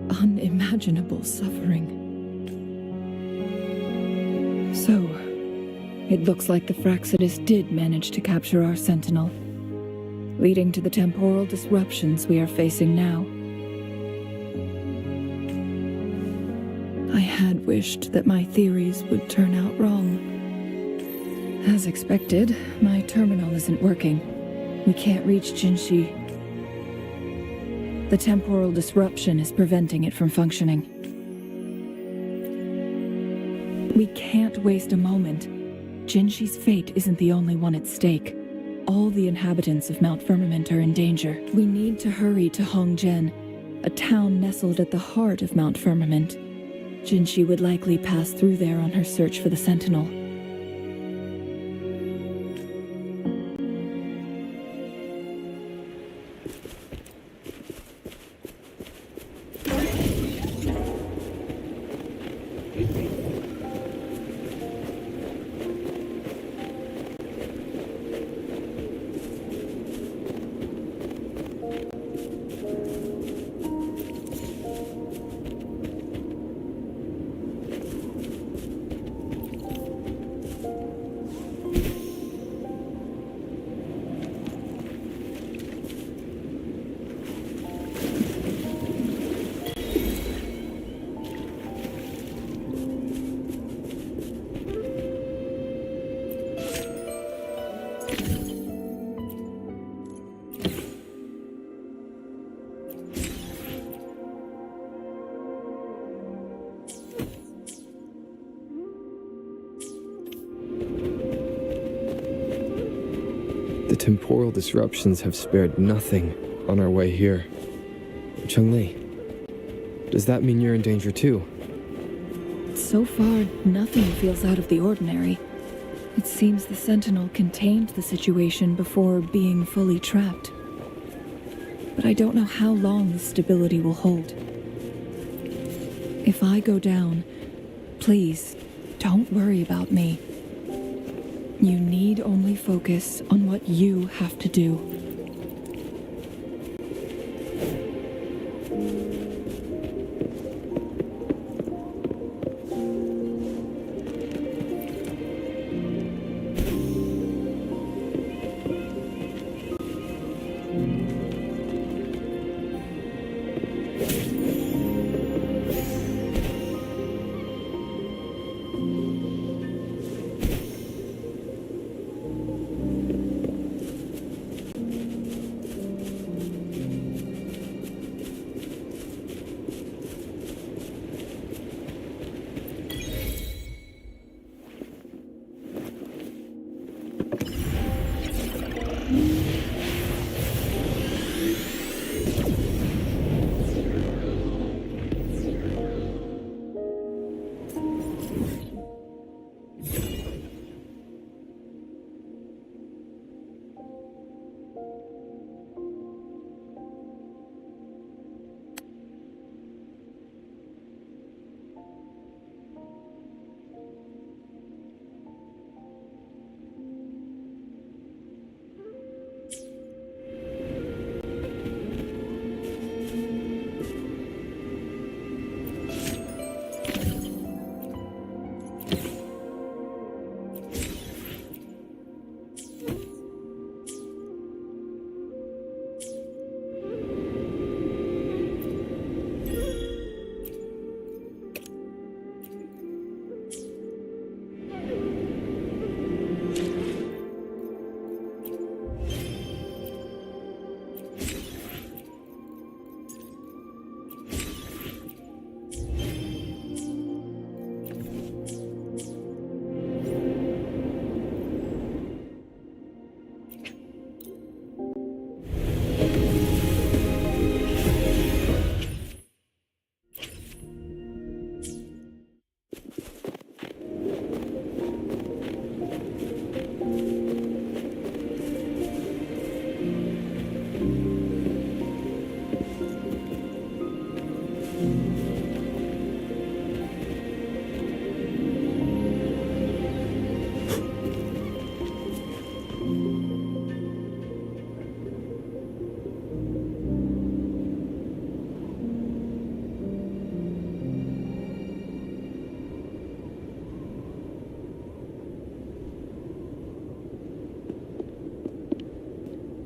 unimaginable suffering. So, it looks like the Fraccidus did manage to capture our sentinel, leading to the temporal disruptions we are facing now. I had wished that my theories would turn out wrong. As expected, my terminal isn't working. We can't reach Jinshi. The temporal disruption is preventing it from functioning. We can't waste a moment. Jinshi's fate isn't the only one at stake. All the inhabitants of Mount Firmament are in danger. We need to hurry to Hongjian, a town nestled at the heart of Mount Firmament. Jinshi would likely pass through there on her search for the Sentinel. The temporal disruptions have spared nothing on our way here. Cheng-Li, does that mean you're in danger too? So far, nothing feels out of the ordinary. It seems the Sentinel contained the situation before being fully trapped. But I don't know how long this stability will hold. If I go down, please, don't worry about me. You need only focus on what you have to do.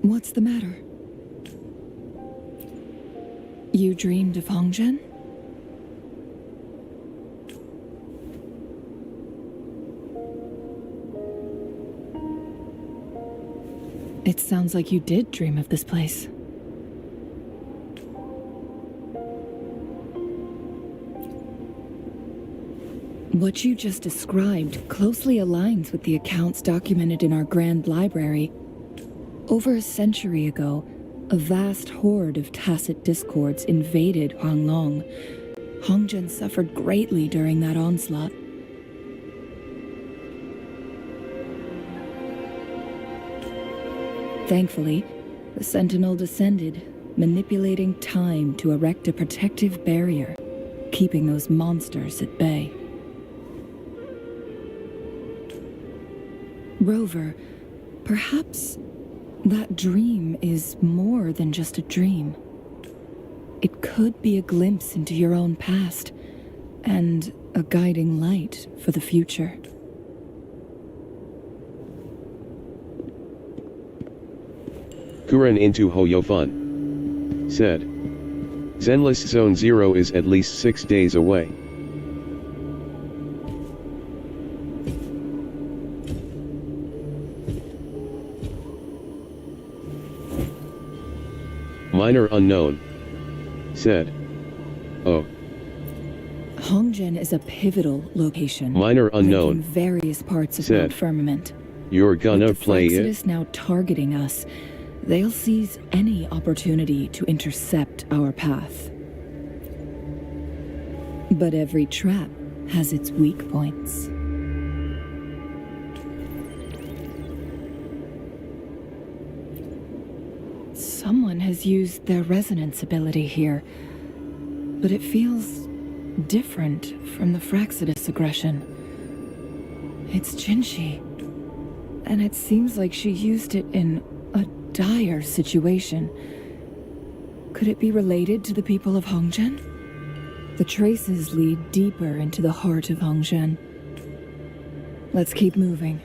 What's the matter? You dreamed of Hongjian? It sounds like you did dream of this place. What you just described closely aligns with the accounts documented in our Grand Library. Over a century ago, a vast horde of tacit discords invaded Huanglong. Hongzhen suffered greatly during that onslaught. Thankfully, the Sentinel descended, manipulating time to erect a protective barrier, keeping those monsters at bay. Rover, perhaps that dream is more than just a dream. It could be a glimpse into your own past, and a guiding light for the future. Kuren into Hoyofun said. Zenless Zone 0 is at least 6 days away. Minor unknown said. Oh. Hongzhen is a pivotal location. Minor unknown linking various parts of said. Mount Firmament. You're gonna With the play Frexodus it? now targeting us, they'll seize any opportunity to intercept our path. But every trap has its weak points. Someone has used their resonance ability here, but it feels different from the Frexodus aggression. It's Jinshi, and it seems like she used it in a dire situation. Could it be related to the people of Hongzhen? The traces lead deeper into the heart of Hongzhen. Let's keep moving.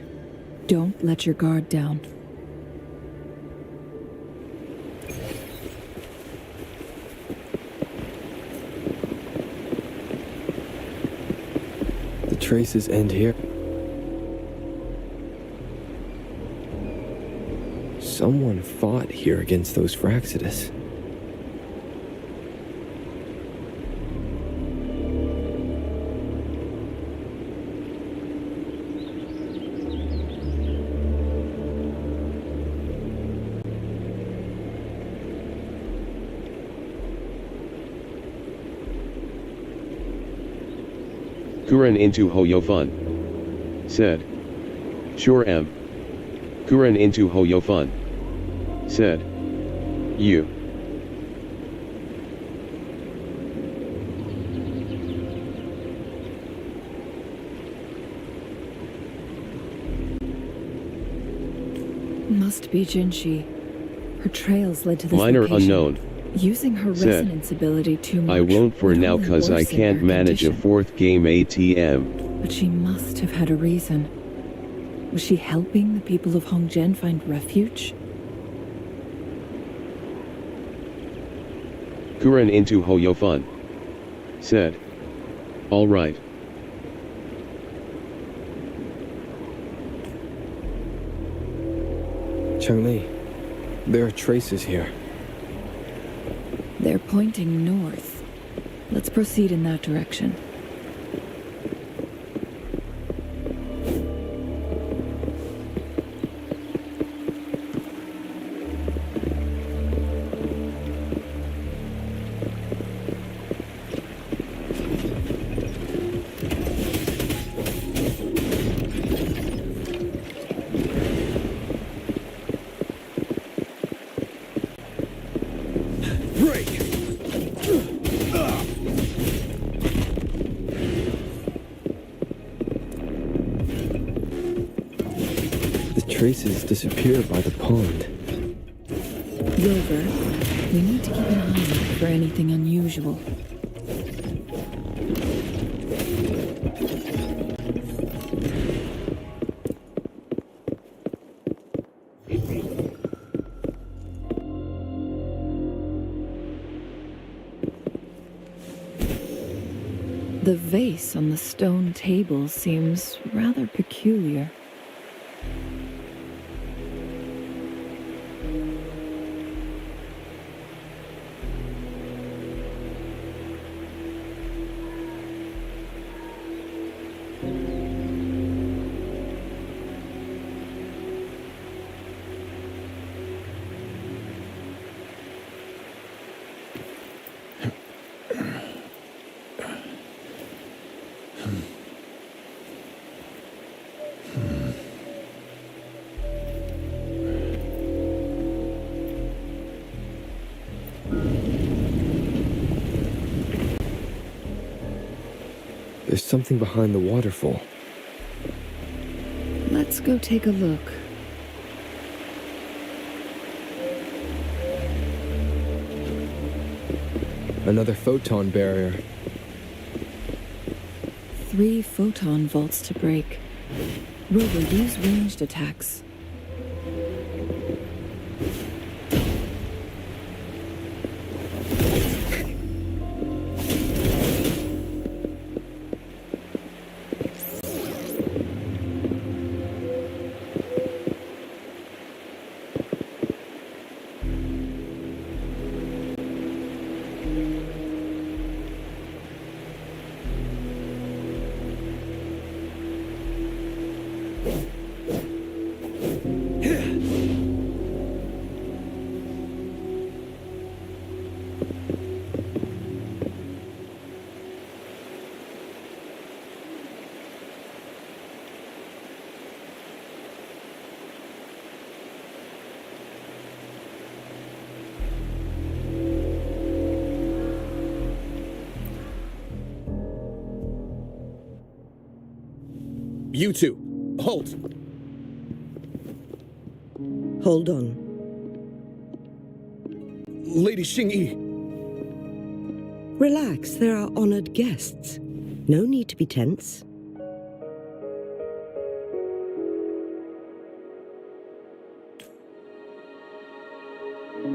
Don't let your guard down. The traces end here. Someone fought here against those Frexodus. Kuren into Hoyofun said. Sure am. Kuren into Hoyofun said. You. Must be Jinshi. Her trails led to this Minor location. unknown Using her said. resonance ability too much. I won't for would now only cause I worsen can't her manage a condition. 4th game ATM. But she must have had a reason. Was she helping the people of Hongzhen find refuge? Kuren into Hoyofun said. All right. Changli, there are traces here. They're pointing north. Let's proceed in that direction. Traces disappear by the pond. Rover, we need to keep an eye out for anything unusual. The vase on the stone table seems rather peculiar. There's something behind the waterfall. Let's go take a look. Another photon barrier. 3 photon vaults to break. Rover, use ranged attacks. You two, halt! Hold on. Lady Xingyi. Relax, there are honored guests. No need to be tense.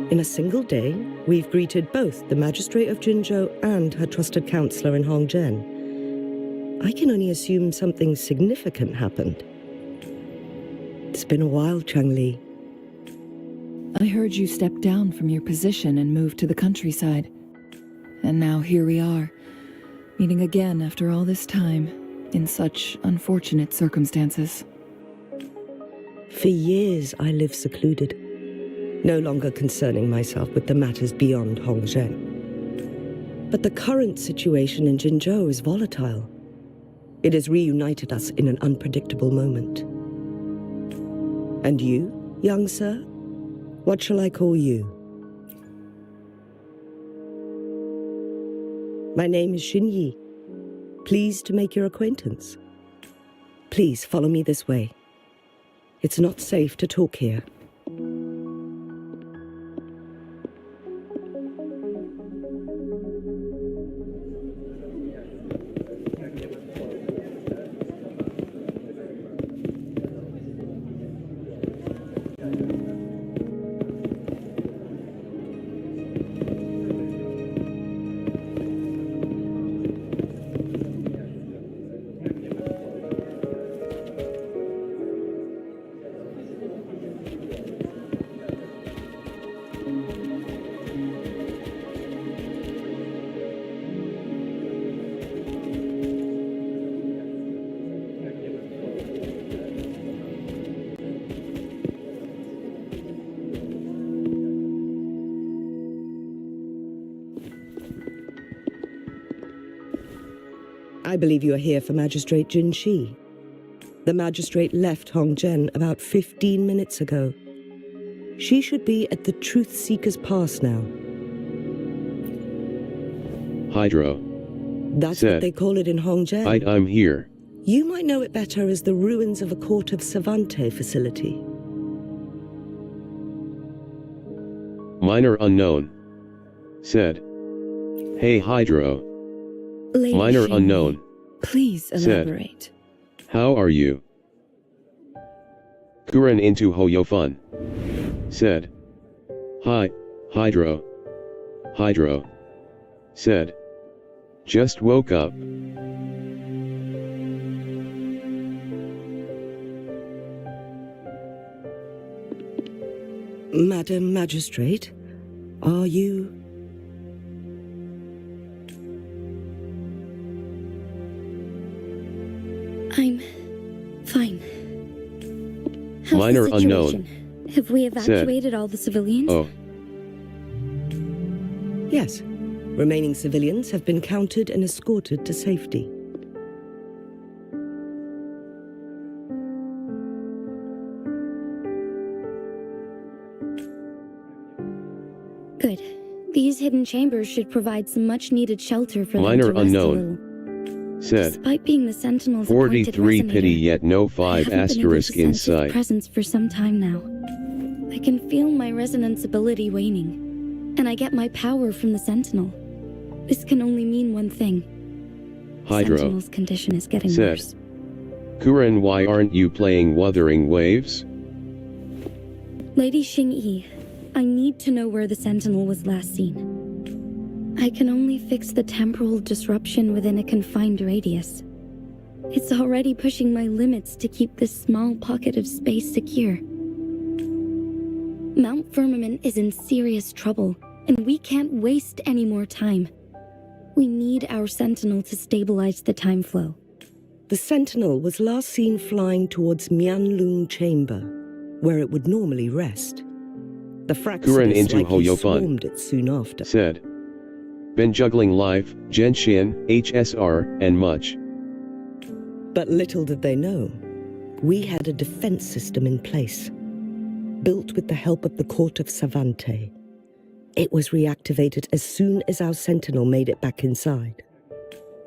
In a single day, we've greeted both the Magistrate of Jinzhou and her trusted counselor in Hongzhen. I can only assume something significant happened. It's been a while, Changli. I heard you stepped down from your position and moved to the countryside. And now here we are, meeting again after all this time, in such unfortunate circumstances. For years, I lived secluded, no longer concerning myself with the matters beyond Hongzhen. But the current situation in Jinzhou is volatile. It has reunited us in an unpredictable moment. And you, young sir? What shall I call you? My name is Xingyi. Pleased to make your acquaintance. Please follow me this way. It's not safe to talk here. I believe you are here for Magistrate Jin Shi. The magistrate left Hongzhen about 15 minutes ago. She should be at the Truth Seeker's Pass now. Hydro. That's what they call it in Hongzhen. I'm here. You might know it better as the ruins of a Court of Savante facility. Minor unknown. Said. Hey Hydro. Lady Minor Xingyi, unknown. Please elaborate. Said. How are you? Kuren into Hoyofun. Said. Hi, Hydro. Hydro. Said. Just woke up. Madam Magistrate, are you... I'm fine. How's Minor the situation? unknown. Have we evacuated all the civilians? Oh. Yes. Remaining civilians have been counted and escorted to safety. Good. These hidden chambers should provide some much-needed shelter for Minor them to rest a unknown. little. said. Despite being the Sentinel's appointed 43 pity resonator, yet no I 5 haven't been able to asterisk in sense his sight. presence for some time now. I can feel my resonance ability waning, and I get my power from the Sentinel. This can only mean one thing. Hydro Sentinel's condition is getting said. worse. Kuren, why aren't you playing Wuthering Waves? Lady Xingyi, I need to know where the Sentinel was last seen. I can only fix the temporal disruption within a confined radius. It's already pushing my limits to keep this small pocket of space secure. Mount Firmament is in serious trouble, and we can't waste any more time. We need our Sentinel to stabilize the time flow. The Sentinel was last seen flying towards Mianlung Chamber, where it would normally rest. The Kuren Fraxidus into likely Hoyofun swarmed it soon after. said. Been juggling life, Genshin, HSR, and much. But little did they know, we had a defense system in place, built with the help of the court of Savante. It was reactivated as soon as our Sentinel made it back inside.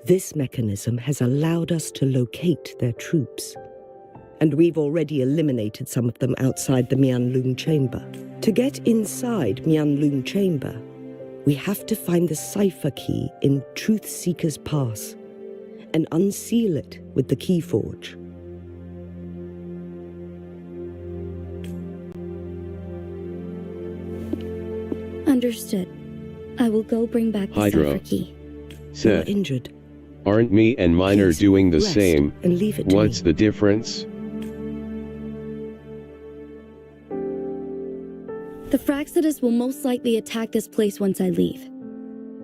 This mechanism has allowed us to locate their troops, and we've already eliminated some of them outside the Mianlung Chamber. To get inside Mianlung Chamber, we have to find the cipher key in Truth Seeker's Pass and unseal it with the Keyforge. Understood. I will go bring back the Hydro cipher key. said. You're injured. Aren't me and Minor Please, doing the rest same? and leave it to What's me. the difference? The Fraxidus will most likely attack this place once I leave.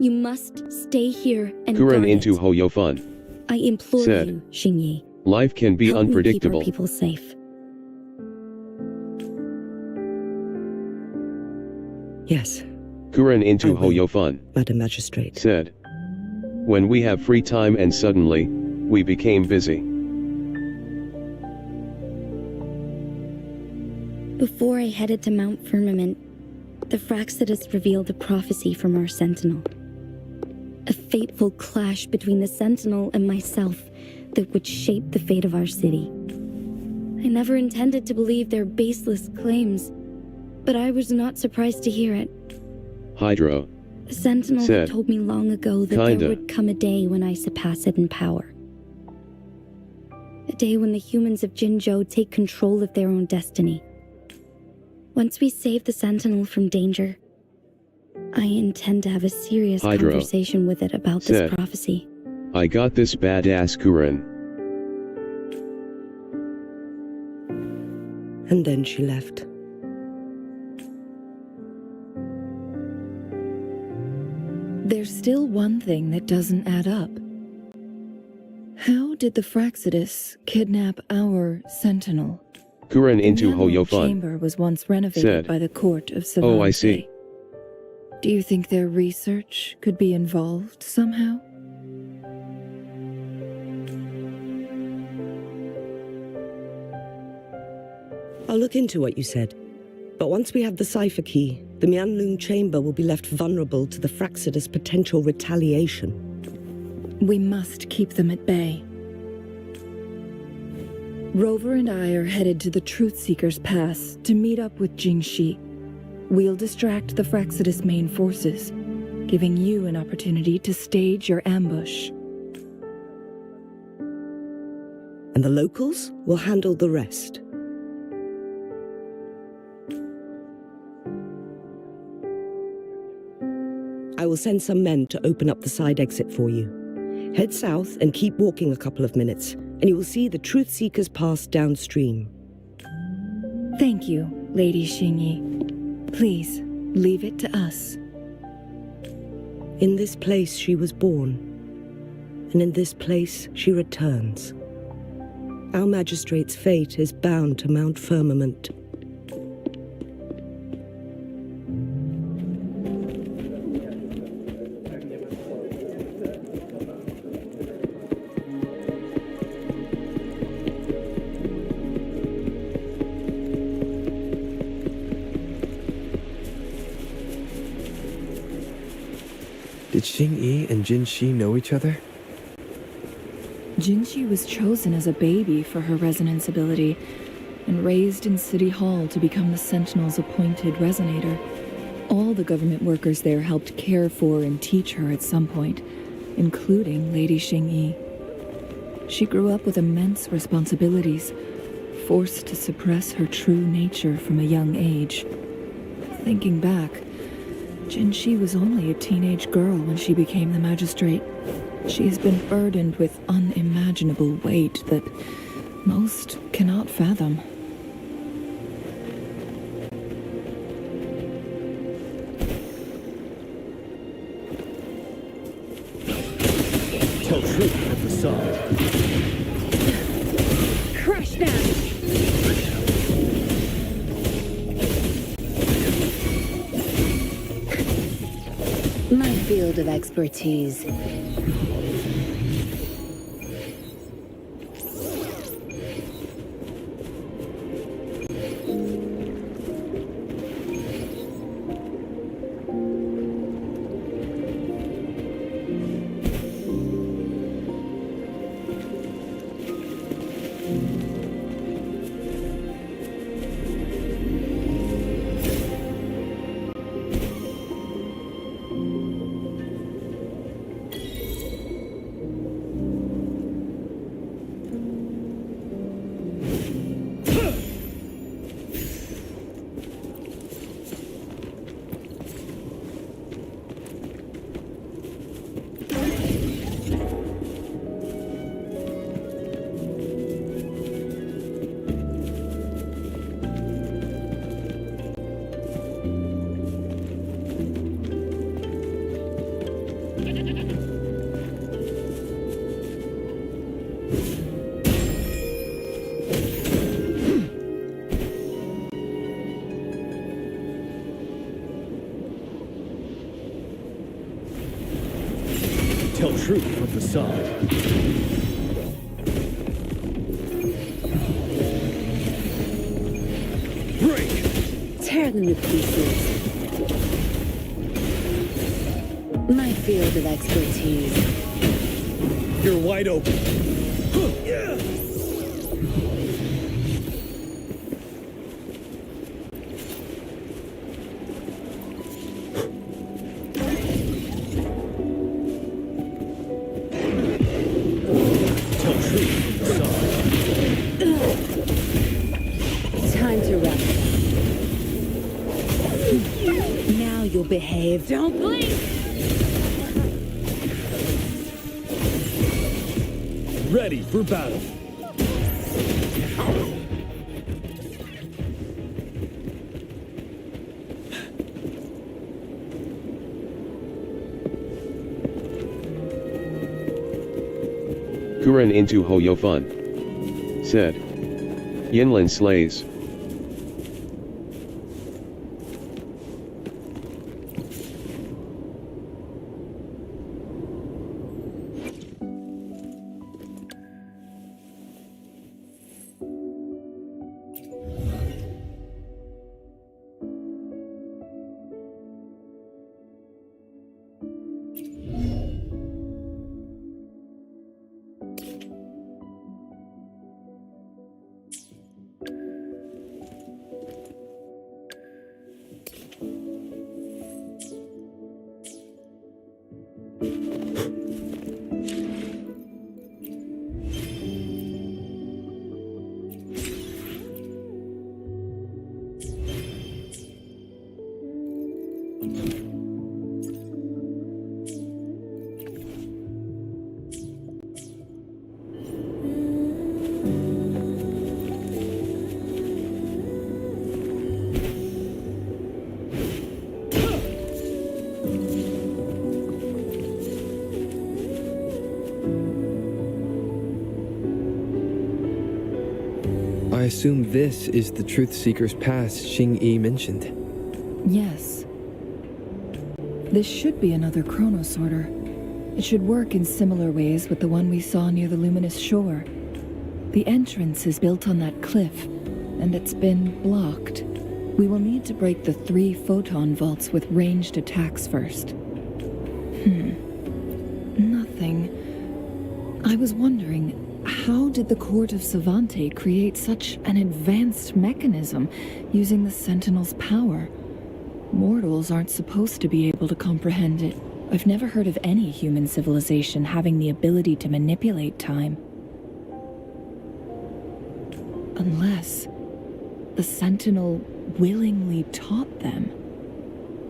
You must stay here and Kuren guard into it. Hoyofun I implore said. you, Xingyi. Life can be Help me unpredictable. keep our people safe. Yes, Kuren into I will. Hoyofun Madam Magistrate. said. When we have free time and suddenly, we became busy. Before I headed to Mount Firmament, the Fraxidus revealed a prophecy from our Sentinel. A fateful clash between the Sentinel and myself that would shape the fate of our city. I never intended to believe their baseless claims, but I was not surprised to hear it. Hydro The Sentinel said, had told me long ago that Kinda. there would come a day when I surpass it in power. A day when the humans of Jinzhou take control of their own destiny. Once we save the Sentinel from danger, I intend to have a serious Hydro conversation with it about said, this prophecy. I got this badass Kuren. And then she left. There's still one thing that doesn't add up. How did the Fraxidus kidnap our Sentinel? Kuren into The Mianlung Hoyofun chamber was once renovated said, by the court of Savante. Oh, I see. Do you think their research could be involved somehow? I'll look into what you said. But once we have the cipher key, the Mianlung Chamber will be left vulnerable to the Fraxidus' potential retaliation. We must keep them at bay. Rover and I are headed to the Truth Seeker's Pass to meet up with Jingxi. We'll distract the Fraxidus main forces, giving you an opportunity to stage your ambush. And the locals will handle the rest. I will send some men to open up the side exit for you. Head south and keep walking a couple of minutes, and you will see the Truth Seeker's Pass downstream. Thank you, Lady Xingyi. Please, leave it to us. In this place she was born, and in this place she returns. Our magistrate's fate is bound to Mount Firmament. Did Xingyi and Jinxi know each other? Jinchi was chosen as a baby for her resonance ability and raised in City Hall to become the Sentinel's appointed resonator. All the government workers there helped care for and teach her at some point, including Lady Xingyi. She grew up with immense responsibilities, forced to suppress her true nature from a young age. Thinking back, Jinchi was only a teenage girl when she became the magistrate. She has been burdened with unimaginable weight that most cannot fathom. Tell truth from facade. Crush them! My field of expertise. Tell truth from facade. Break! Tear them to pieces. My field of expertise. You're wide open. Time to rest. Now you'll behave. Don't blink! Ready for battle. Kuren into Hoyofun. Said. Yinlin slays. I assume this is the Truth Seeker's Pass Xingyi mentioned. Yes. This should be another chronosorter. It should work in similar ways with the one we saw near the luminous shore. The entrance is built on that cliff, and it's been blocked. We will need to break the 3 photon vaults with ranged attacks first. Nothing. I was wondering, how did the Court of Savante create such an advanced mechanism using the Sentinel's power? Mortals aren't supposed to be able to comprehend it. I've never heard of any human civilization having the ability to manipulate time. Unless the Sentinel willingly taught them.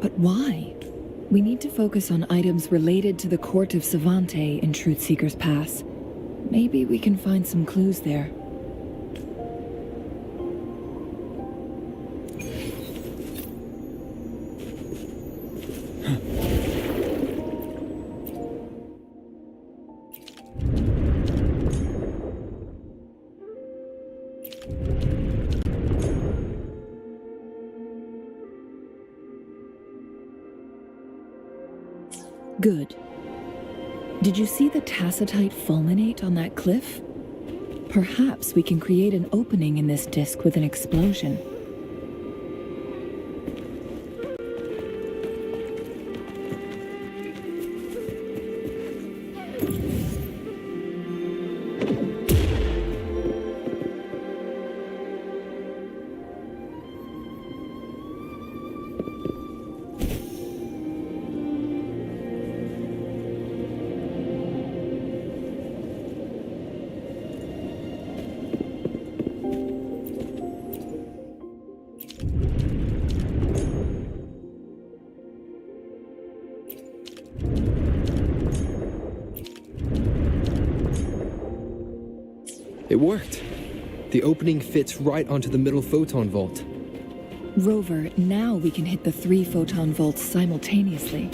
But why? We need to focus on items related to the Court of Savante in Truthseeker's Pass. Maybe we can find some clues there. Good. Did you see the tacitite fulminate on that cliff? Perhaps we can create an opening in this disk with an explosion. It worked. The opening fits right onto the middle photon vault. Rover, now we can hit the 3 photon vaults simultaneously.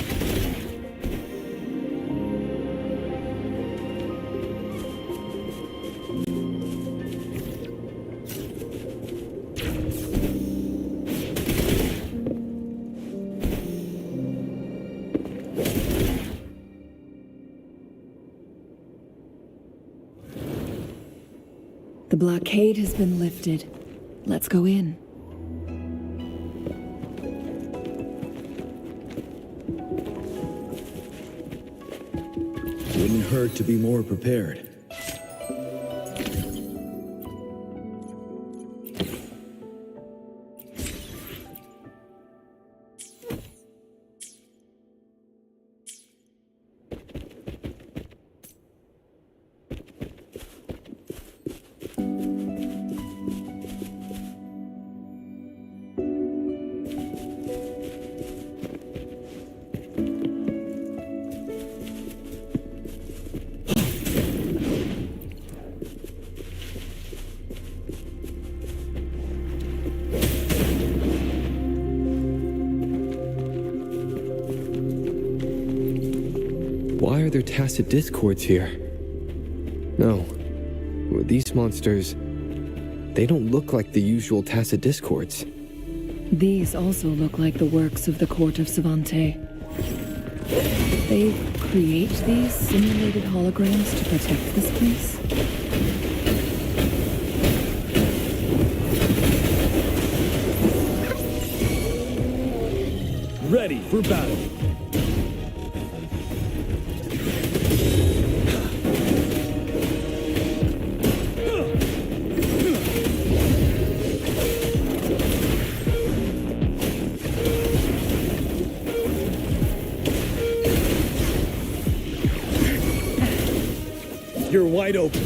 The blockade has been lifted. Let's go in. Wouldn't hurt to be more prepared. Why are there tacit discords here? No. These monsters, they don't look like the usual tacit discords. These also look like the works of the Court of Savante. They create these simulated holograms to protect this place? Ready for battle. You're wide open.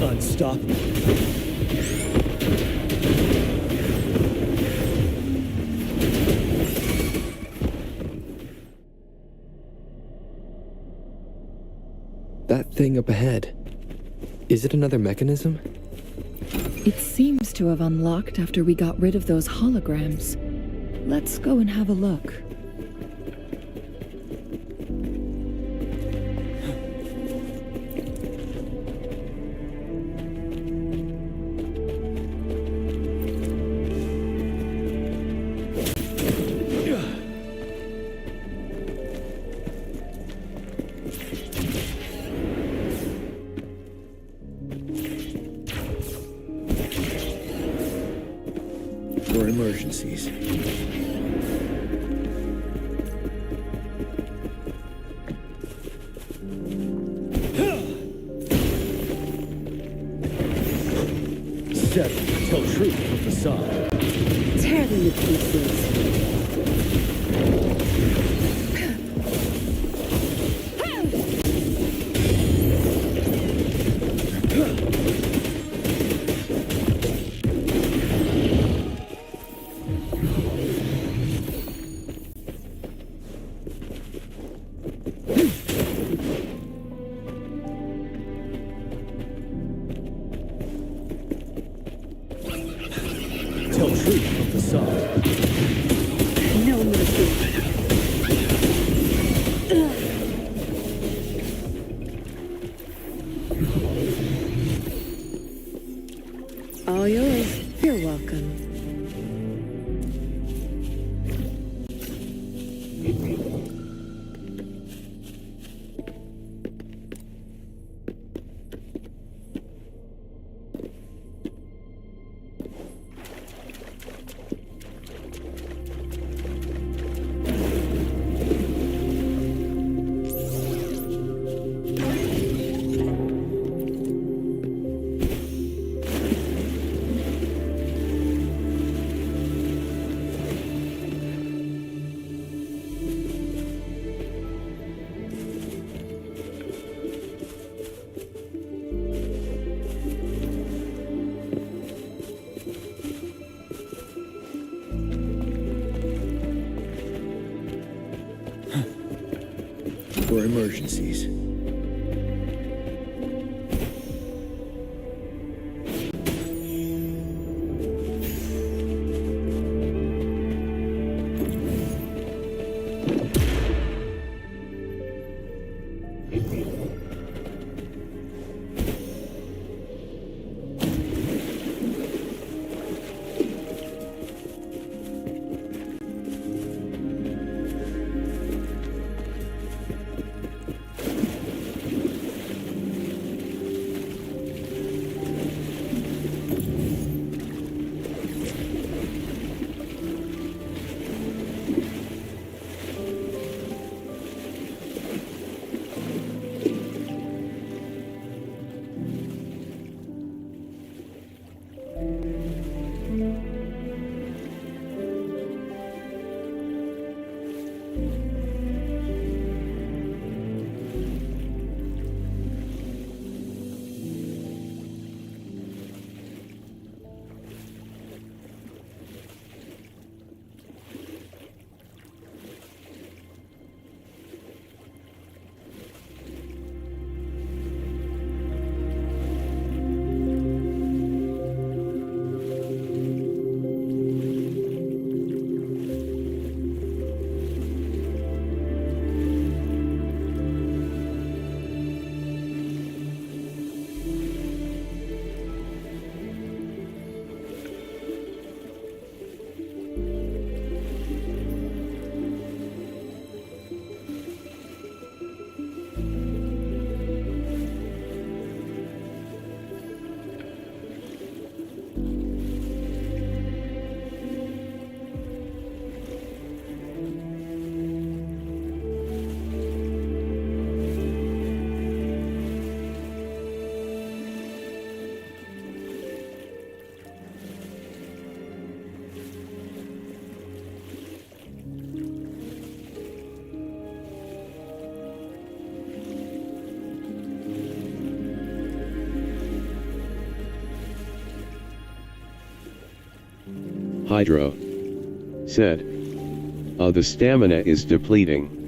Unstoppable. That thing up ahead, is it another mechanism? It seems to have unlocked after we got rid of those holograms. Let's go and have a look. For emergencies. truth from the side. Tear them to pieces. Tell truth from the side. No mercy. All yours. You're welcome. For emergencies. Hydro said. The stamina is depleting.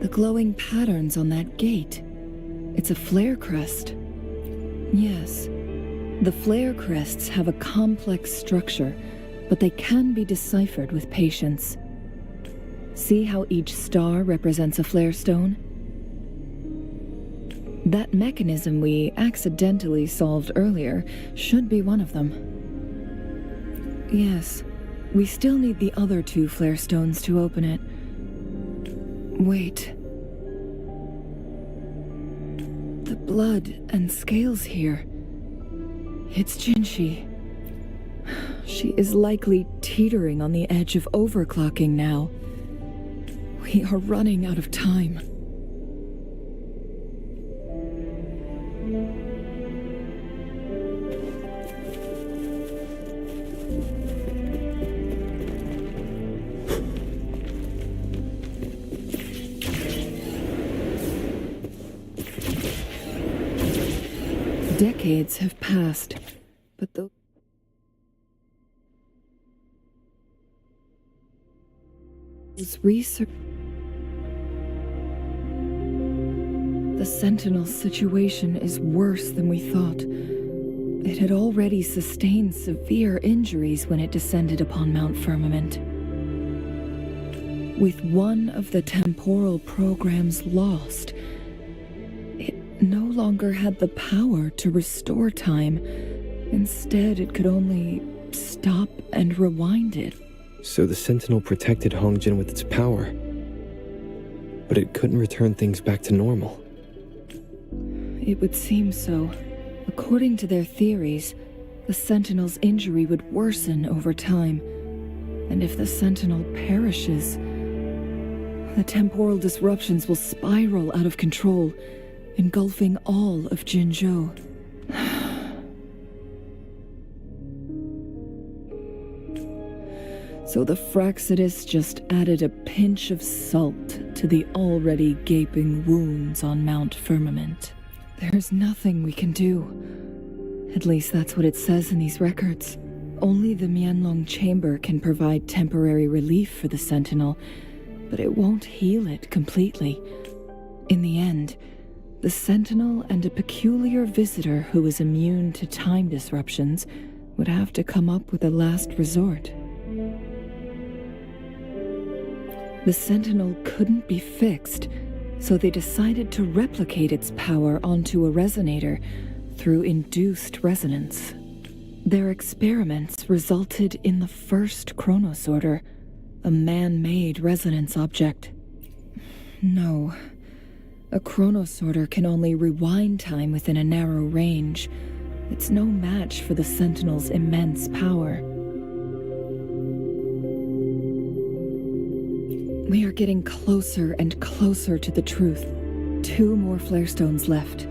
The glowing patterns on that gate. It's a flare crest. Yes, the flare crests have a complex structure, but they can be deciphered with patience. See how each star represents a flare stone? That mechanism we accidentally solved earlier should be one of them. Yes, we still need the other 2 flare stones to open it. Wait. The blood and scales here. It's Jinshi. She is likely teetering on the edge of overclocking now. We are running out of time. Decades have passed, but those research... The Sentinel's situation is worse than we thought. It had already sustained severe injuries when it descended upon Mount Firmament. With one of the temporal programs lost, it no longer had the power to restore time. Instead, it could only stop and rewind it. So the Sentinel protected Hongjin with its power, but it couldn't return things back to normal. It would seem so. According to their theories, the Sentinel's injury would worsen over time. And if the Sentinel perishes, the temporal disruptions will spiral out of control, engulfing all of Jinzhou. So the Fraxidus just added a pinch of salt to the already gaping wounds on Mount Firmament. There's nothing we can do. At least that's what it says in these records. Only the Mianlong Chamber can provide temporary relief for the Sentinel, but it won't heal it completely. In the end, the Sentinel and a peculiar visitor who is immune to time disruptions would have to come up with a last resort. The Sentinel couldn't be fixed, so they decided to replicate its power onto a resonator through induced resonance. Their experiments resulted in the first chronosorter, a man-made resonance object. No, a chronosorter can only rewind time within a narrow range. It's no match for the Sentinel's immense power. We are getting closer and closer to the truth. 2 more flare stones left.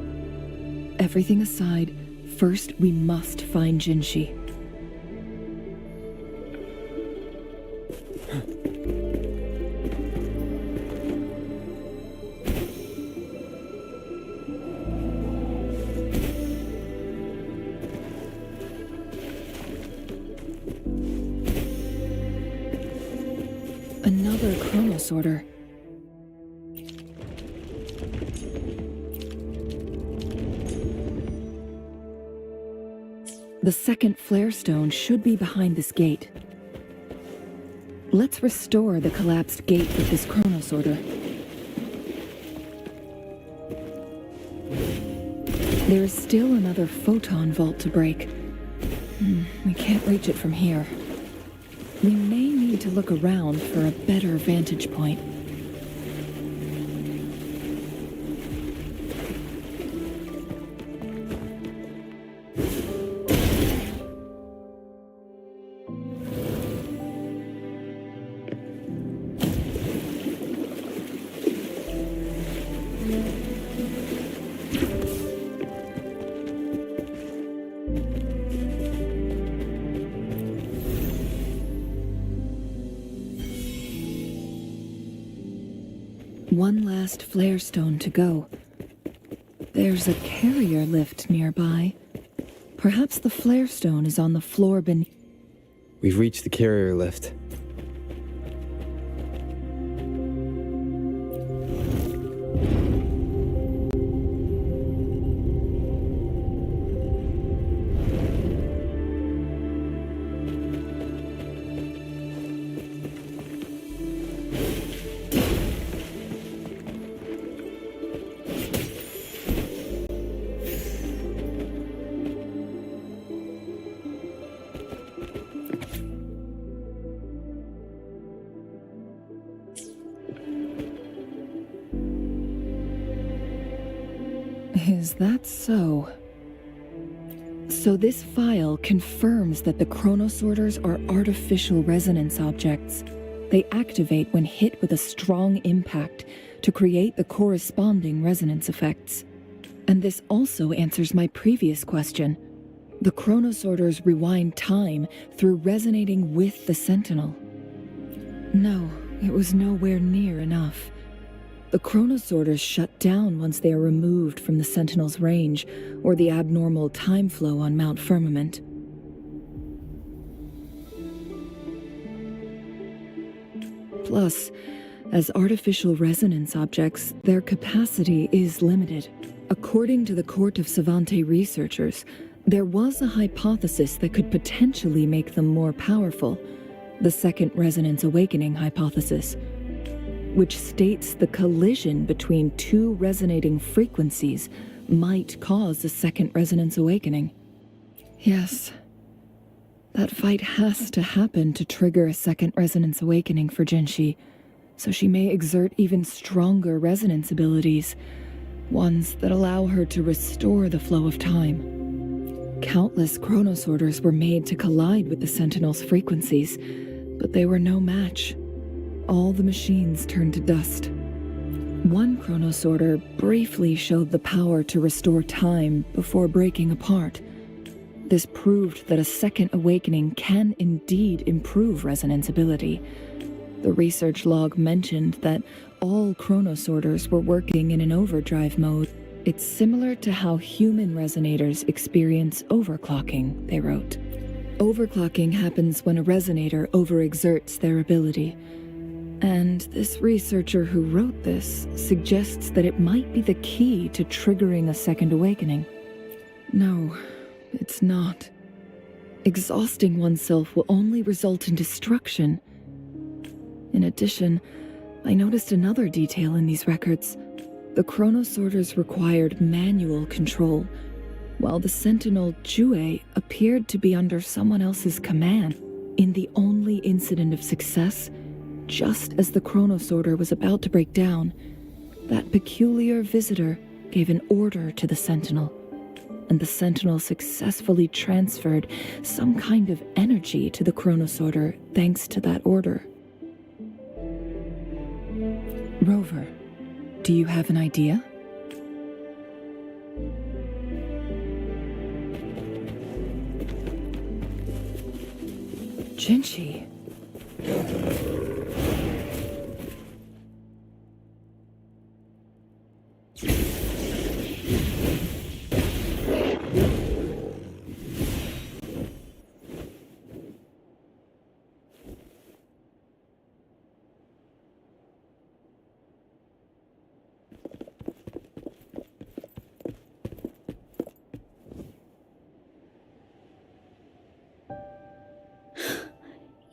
Everything aside, first we must find Jinshi. Another chronosorter. The second flare stone should be behind this gate. Let's restore the collapsed gate with this chronosorter. There is still another photon vault to break. We can't reach it from here. We may need to look around for a better vantage point. One last flare stone to go. There's a carrier lift nearby. Perhaps the flare stone is on the floor beneath. We've reached the carrier lift. Is that so? So this file confirms that the chronosorters are artificial resonance objects. They activate when hit with a strong impact to create the corresponding resonance effects. And this also answers my previous question. The chronosorters rewind time through resonating with the Sentinel. No, it was nowhere near enough. The chronosorters shut down once they are removed from the Sentinel's range or the abnormal time flow on Mount Firmament. Plus, as artificial resonance objects, their capacity is limited. According to the Court of Savante researchers, there was a hypothesis that could potentially make them more powerful, the Second Resonance Awakening hypothesis, which states the collision between two resonating frequencies might cause a Second Resonance Awakening. Yes, that fight has to happen to trigger a Second Resonance Awakening for Jinshi, so she may exert even stronger resonance abilities, ones that allow her to restore the flow of time. Countless chronosorters were made to collide with the Sentinel's frequencies, but they were no match. All the machines turned to dust. One chronosorter briefly showed the power to restore time before breaking apart. This proved that a second awakening can indeed improve resonance ability. The research log mentioned that all chronosorters were working in an overdrive mode. It's similar to how human resonators experience overclocking, they wrote. Overclocking happens when a resonator overexerts their ability. And this researcher who wrote this suggests that it might be the key to triggering a second awakening. No, it's not. Exhausting oneself will only result in destruction. In addition, I noticed another detail in these records. The chronosorters required manual control, while the Sentinel Jue appeared to be under someone else's command. In the only incident of success, just as the chronosorter was about to break down, that peculiar visitor gave an order to the Sentinel, and the Sentinel successfully transferred some kind of energy to the chronosorter thanks to that order. Rover, do you have an idea? Jinshi.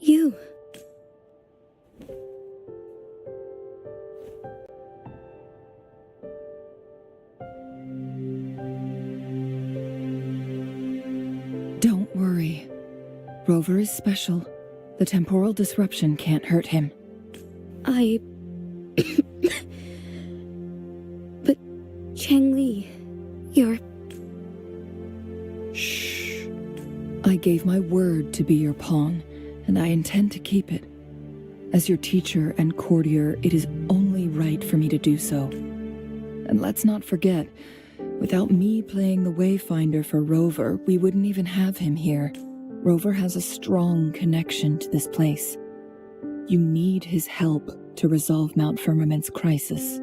You. Don't worry. Rover is special. The temporal disruption can't hurt him. But Changli, you're... Shh. I gave my word to be your pawn, and I intend to keep it. As your teacher and courtier, it is only right for me to do so. And let's not forget, without me playing the Wayfinder for Rover, we wouldn't even have him here. Rover has a strong connection to this place. You need his help to resolve Mount Firmament's crisis.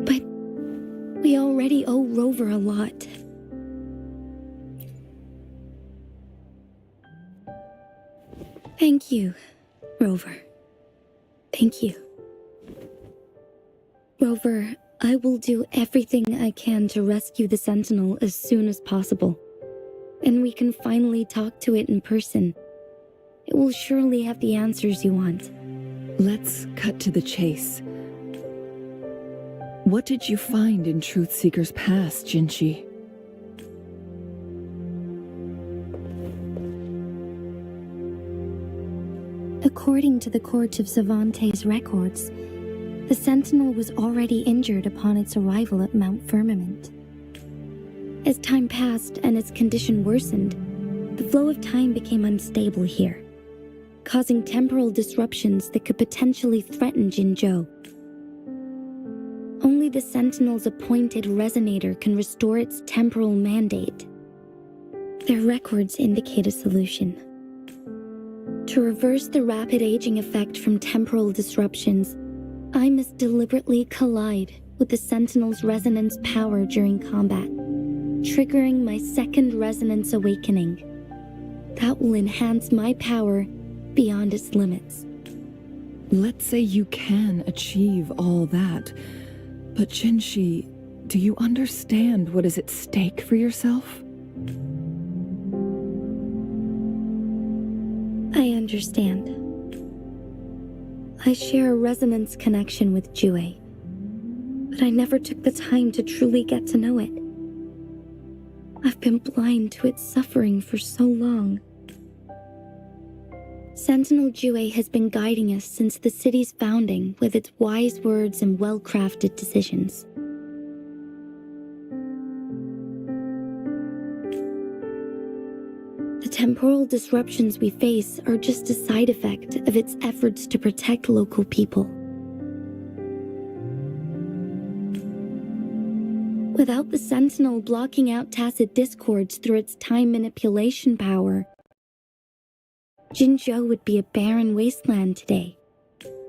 But we already owe Rover a lot. Thank you, Rover. Thank you. Rover, I will do everything I can to rescue the Sentinel as soon as possible. And we can finally talk to it in person. It will surely have the answers you want. Let's cut to the chase. What did you find in Truthseeker's past, Jinshi? According to the Court of Savante's records, The Sentinel was already injured upon its arrival at Mount Firmament. As time passed and its condition worsened, the flow of time became unstable here, causing temporal disruptions that could potentially threaten Jinzhou. Only the Sentinel's appointed resonator can restore its temporal mandate. Their records indicate a solution. To reverse the rapid aging effect from temporal disruptions, I must deliberately collide with the Sentinel's resonance power during combat, triggering my second resonance awakening. That will enhance my power beyond its limits. Let's say you can achieve all that, but Jinshi, do you understand what is at stake for yourself? I understand. I share a resonance connection with Jue, but I never took the time to truly get to know it. I've been blind to its suffering for so long. Sentinel Jue has been guiding us since the city's founding with its wise words and well-crafted decisions. The temporal disruptions we face are just a side effect of its efforts to protect local people. Without the Sentinel blocking out tacit discords through its time manipulation power, Jinzhou would be a barren wasteland today.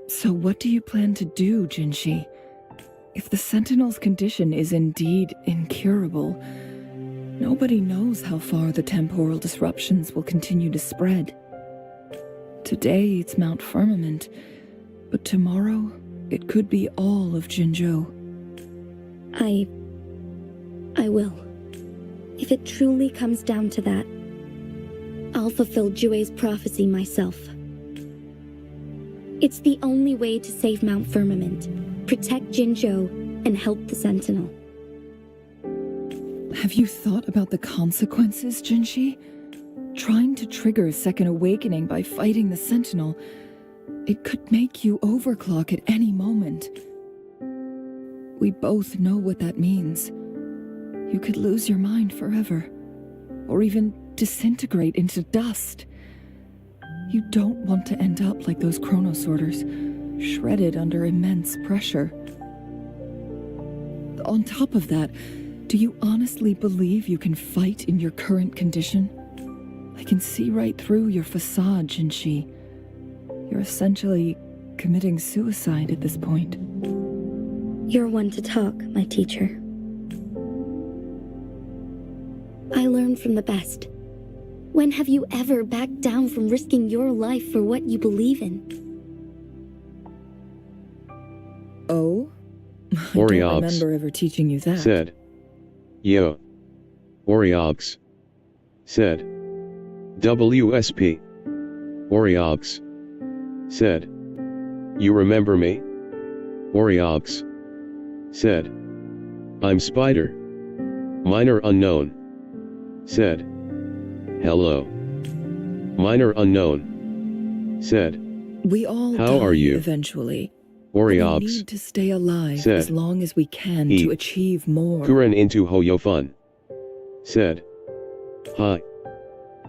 So what do you plan to do, Jinshi? If the Sentinel's condition is indeed incurable, nobody knows how far the temporal disruptions will continue to spread. Today it's Mount Firmament, but tomorrow it could be all of Jinzhou. I will. If it truly comes down to that, I'll fulfill Jue's prophecy myself. It's the only way to save Mount Firmament, protect Jinzhou, and help the Sentinel. Have you thought about the consequences, Jinshi? Trying to trigger a second awakening by fighting the Sentinel, it could make you overclock at any moment. We both know what that means. You could lose your mind forever, or even disintegrate into dust. You don't want to end up like those chronosorters, shredded under immense pressure. On top of that, do you honestly believe you can fight in your current condition? I can see right through your facade, Jinshi. You're essentially committing suicide at this point. You're one to talk, my teacher. I learn from the best. When have you ever backed down from risking your life for what you believe in? Oh? I Oriox don't remember ever teaching you that. Said. Yo. Oriox. Said. WSP. Oriox. Said. You remember me? Oriox. Said. I'm Spider. Minor unknown. Said. Hello. Minor unknown. Said. We all How die are you? Eventually. Oriox. We need to stay alive Said. as long as we can He. to achieve more. Kuren into Hoyofun. Said. Hi.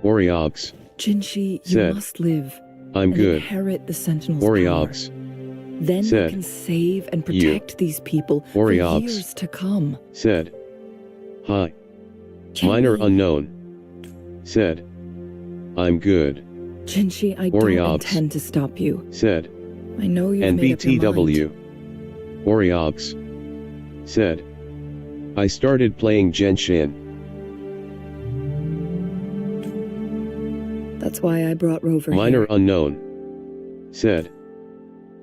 Oriox. Jinshi, you Said. must live. I'm and good. Inherit the Sentinel's Oriox. power. Then Said. you can save and You. protect these people Oriox. for years to come. Said. Hi. Can Minor we- unknown. Said. I'm good. Jinshi, I Oriox. don't intend to stop you. Said. I know you've made up your NBTW. mind. Oriox. Said. I started playing Genshin. That's why I brought Rover Minor here. unknown. Said.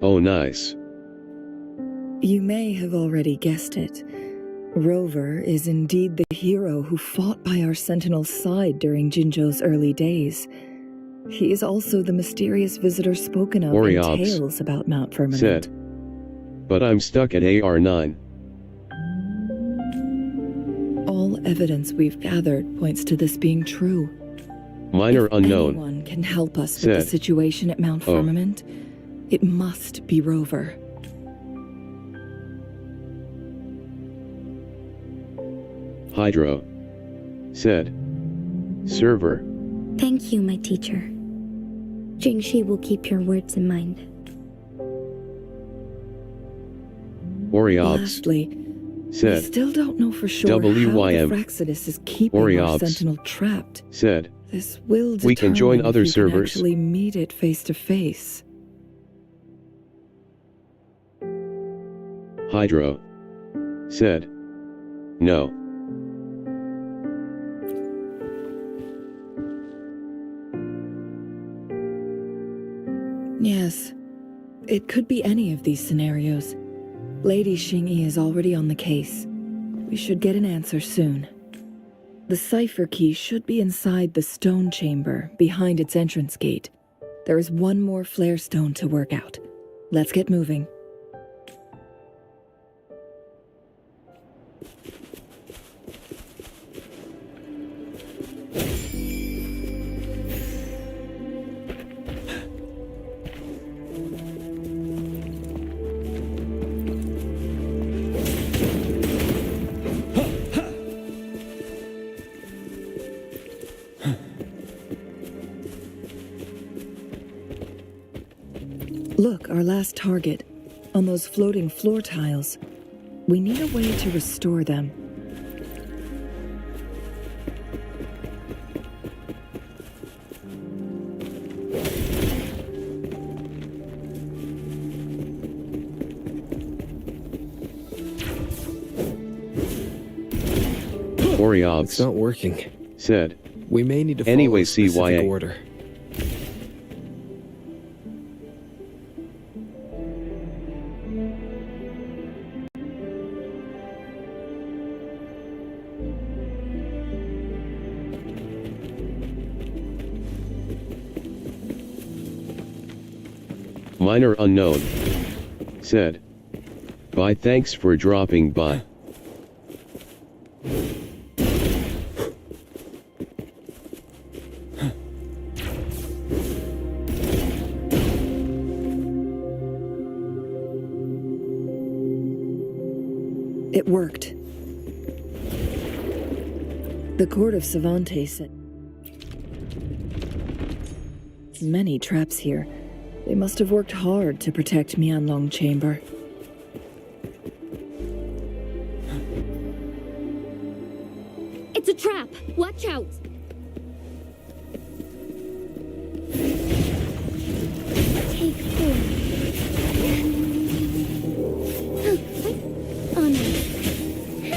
Oh nice. You may have already guessed it. Rover is indeed the hero who fought by our Sentinel's side during Jinzhou's early days. He is also the mysterious visitor spoken of in Oriox. tales about Mount Firmament. Said. But I'm stuck at AR9. All evidence we've gathered points to this being true. Minor If unknown. anyone can help us with Said. the situation at Mount Oh. Firmament, it must be Rover. Hydro said. Server. Thank you, my teacher. Jingshi will keep your words in mind. Oriobs Lastly, said. we still don't know for sure how the WYM. Fraxidus is keeping our Oriobs Sentinel trapped. said. This will determine We can join other if you can servers. actually meet it face to face. Hydro said. No. Yes, it could be any of these scenarios. Lady Xingyi is already on the case. We should get an answer soon. The cipher key should be inside the stone chamber, behind its entrance gate. There is one more flare stone to work out. Let's get moving. Look, our last target. On those floating floor tiles. We need a way to restore them. Oriobs It's not working. said. We may need to follow Anyway, a specific CYA. order. Minor unknown said. Bye, thanks for dropping by. It worked. The Court of Savantes said many traps here. They must have worked hard to protect Mianlong Chamber. It's a trap! Watch out! Take 4. Oh no.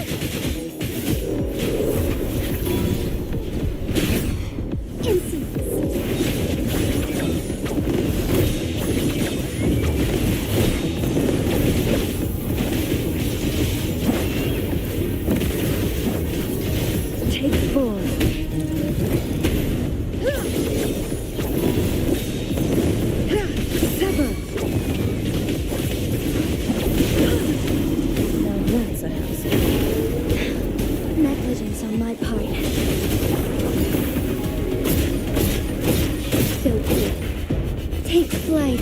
Take 4. Sever. Now that's a house. Negligence on my part. So quick. Take flight.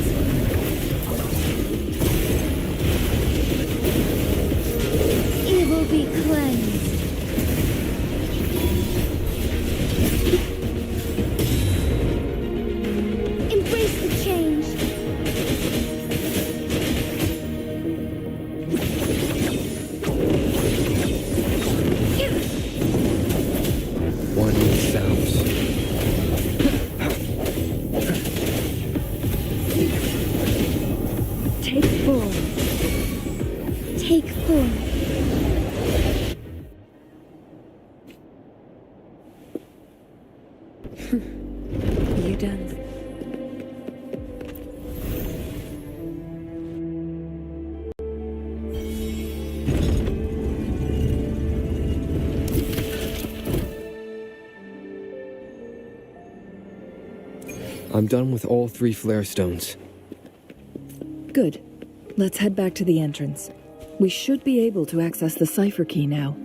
Evil be cleansed. Embrace the change. One sounds. Take 4. Take 4. You done? I'm done with all 3 flare stones. Good. Let's head back to the entrance. We should be able to access the cipher key now.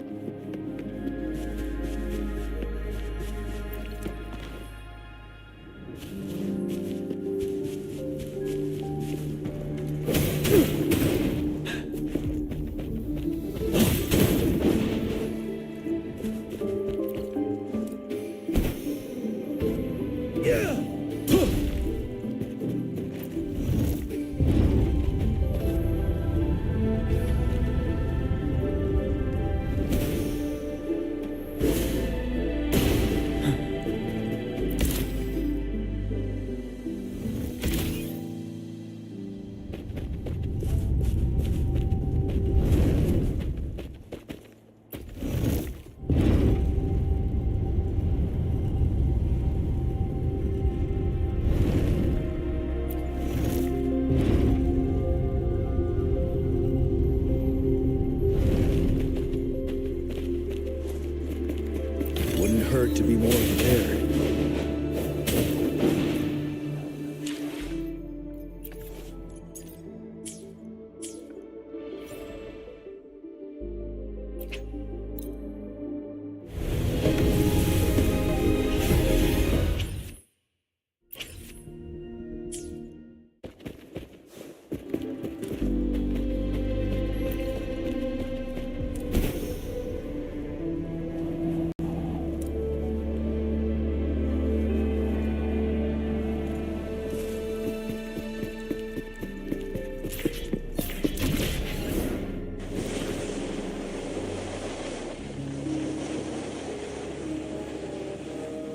Wouldn't hurt to be more prepared.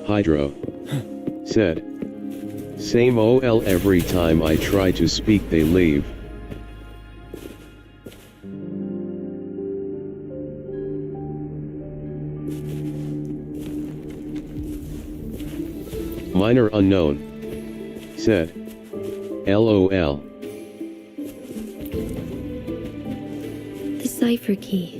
Hydro said. Same ol every time I try to speak they leave. Minor unknown said. LOL. The cipher key.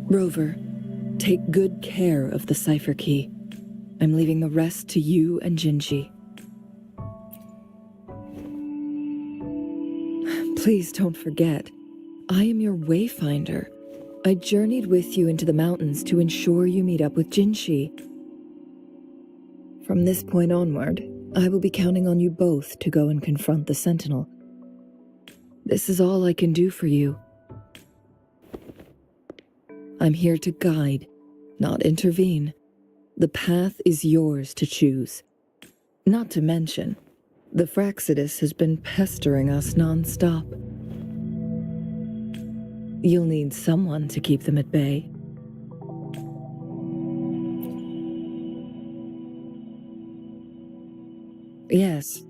Rover, take good care of the cipher key. I'm leaving the rest to you and Jinji. Please don't forget, I am your wayfinder. I journeyed with you into the mountains to ensure you meet up with Jinshi. From this point onward, I will be counting on you both to go and confront the Sentinel. This is all I can do for you. I'm here to guide, not intervene. The path is yours to choose. Not to mention, the Fraxidus has been pestering us non-stop. You'll need someone to keep them at bay. Yes,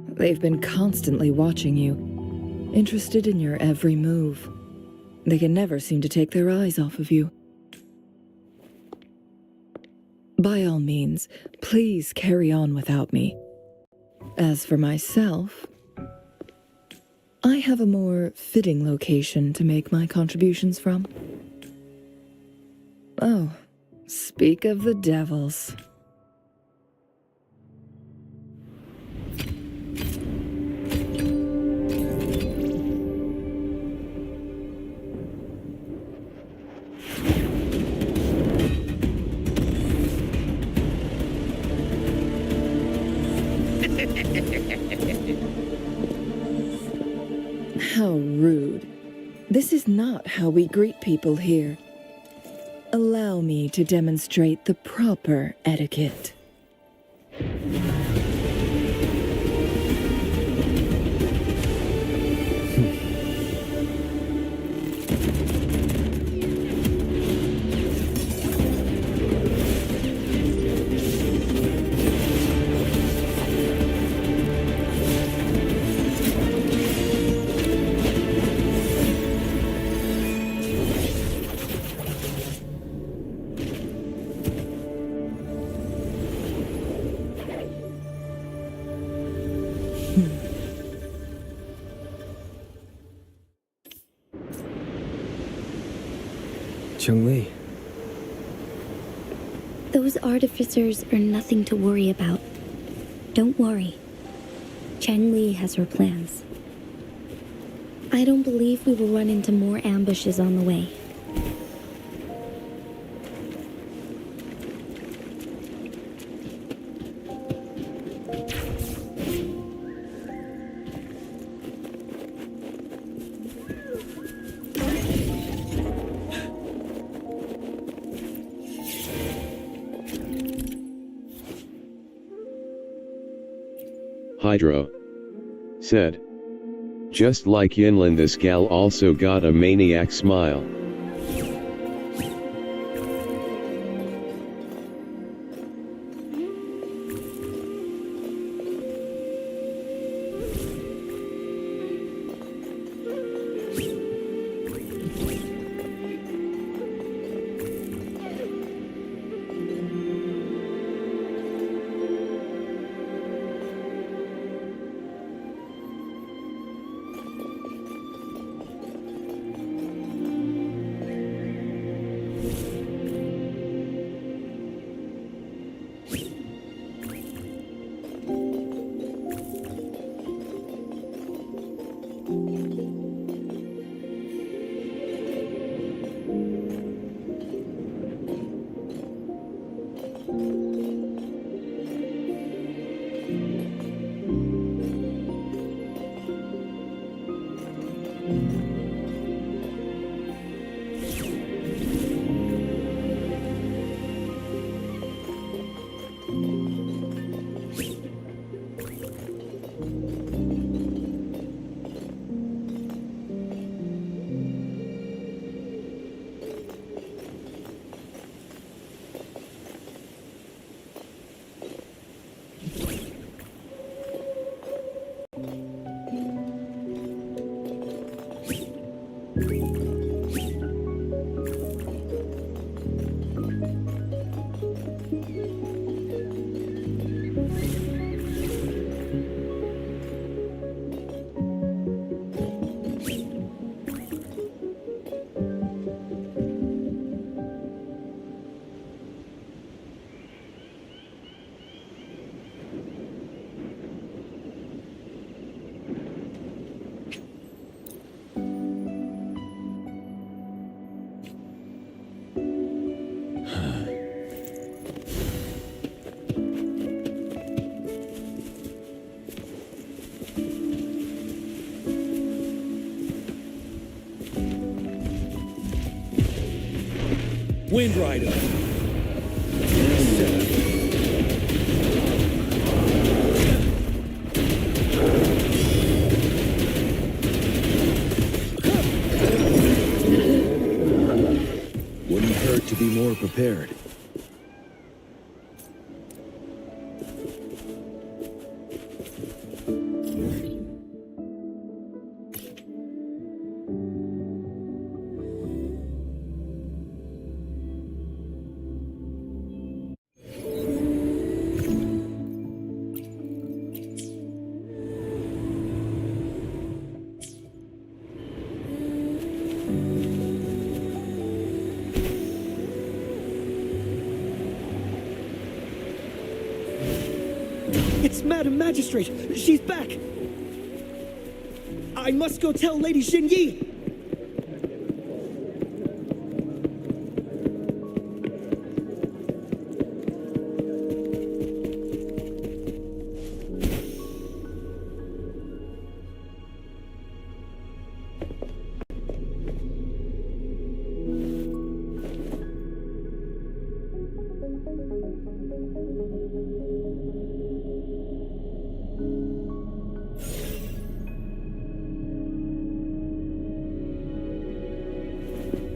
they've been constantly watching you, interested in your every move. They can never seem to take their eyes off of you. By all means, please carry on without me. As for myself, I have a more fitting location to make my contributions from. Oh, speak of the devils. How rude. This is not how we greet people here. Allow me to demonstrate the proper etiquette. Chun-Li. Those artificers are nothing to worry about. Don't worry. Chang-Li has her plans. I don't believe we will run into more ambushes on the way. Hydro said. Just like Yinlin, this gal also got a maniac smile. Wind Rider. Wouldn't hurt to be more prepared. It's Madam Magistrate! She's back! I must go tell Lady Xinyi!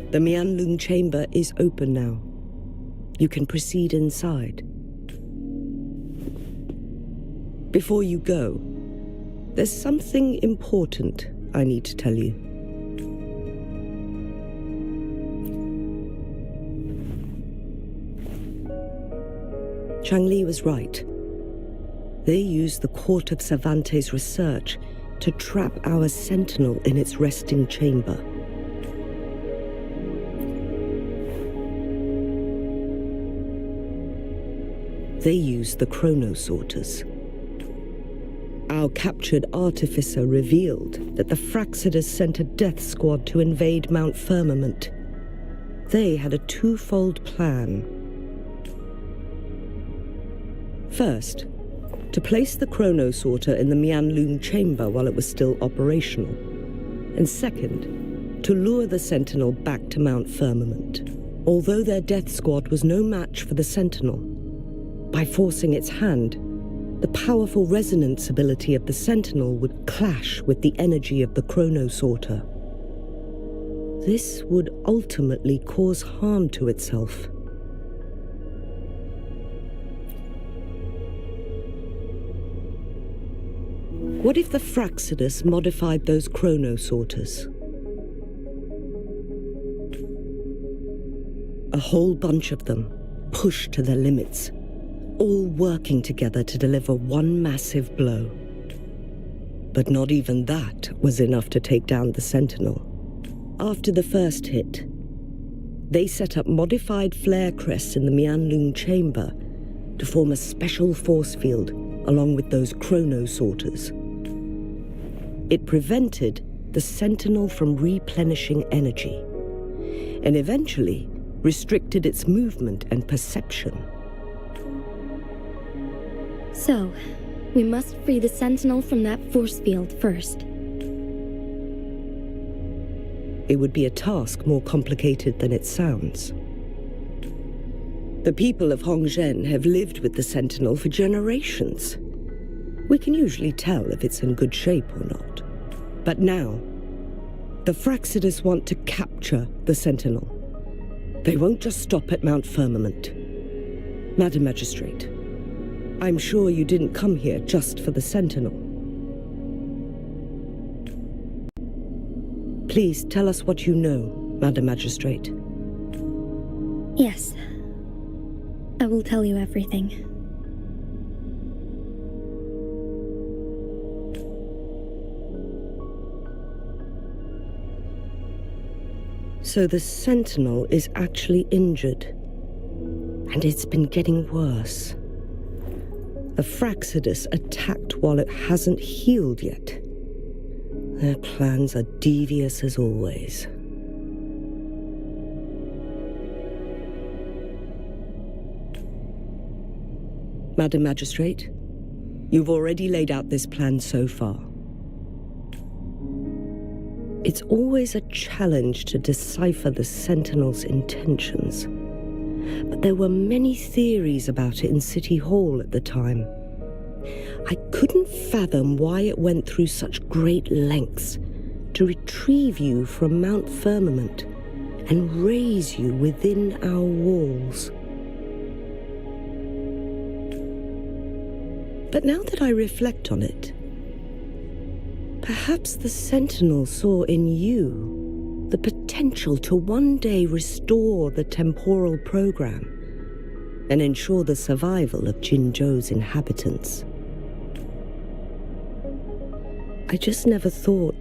The Mianlung chamber is open now. You can proceed inside. Before you go, there's something important I need to tell you. Changli was right. They used the Court of Cervantes' research to trap our sentinel in its resting chamber. They used the chronosorters. Our captured artificer revealed that the Fraxidus sent a death squad to invade Mount Firmament. They had a twofold plan. First, to place the chronosorter in the Mianlung chamber while it was still operational. And second, to lure the Sentinel back to Mount Firmament. Although their death squad was no match for the Sentinel, by forcing its hand, the powerful resonance ability of the Sentinel would clash with the energy of the Chronosorter. This would ultimately cause harm to itself. What if the Fraxidus modified those Chronosorters? A whole bunch of them, pushed to their limits, all working together to deliver one massive blow. But not even that was enough to take down the Sentinel. After the first hit, they set up modified flare crests in the Mianlun chamber to form a special force field along with those Chronosorters. It prevented the Sentinel from replenishing energy, and eventually restricted its movement and perception. So, we must free the Sentinel from that force field first. It would be a task more complicated than it sounds. The people of Hongzhen have lived with the Sentinel for generations. We can usually tell if it's in good shape or not. But now, the Fraxidus want to capture the Sentinel. They won't just stop at Mount Firmament. Madam Magistrate, I'm sure you didn't come here just for the Sentinel. Please tell us what you know, Madam Magistrate. Yes. I will tell you everything. So the Sentinel is actually injured, and it's been getting worse. The Fraxidus attacked while it hasn't healed yet. Their plans are devious as always. Madam Magistrate, you've already laid out this plan so far. It's always a challenge to decipher the Sentinel's intentions, but there were many theories about it in City Hall at the time. I couldn't fathom why it went through such great lengths to retrieve you from Mount Firmament and raise you within our walls. But now that I reflect on it, perhaps the Sentinel saw in you the potential to one day restore the temporal program and ensure the survival of Jinzhou's inhabitants. I just never thought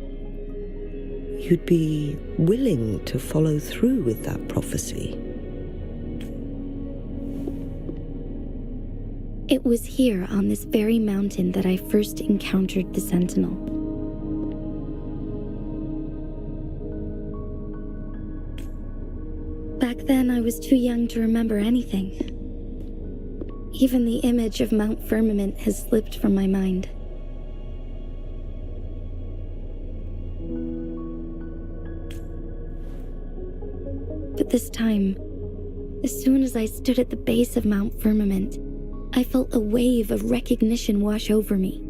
you'd be willing to follow through with that prophecy. It was here on this very mountain that I first encountered the Sentinel. Back then, I was too young to remember anything. Even the image of Mount Firmament has slipped from my mind. But this time, as soon as I stood at the base of Mount Firmament, I felt a wave of recognition wash over me.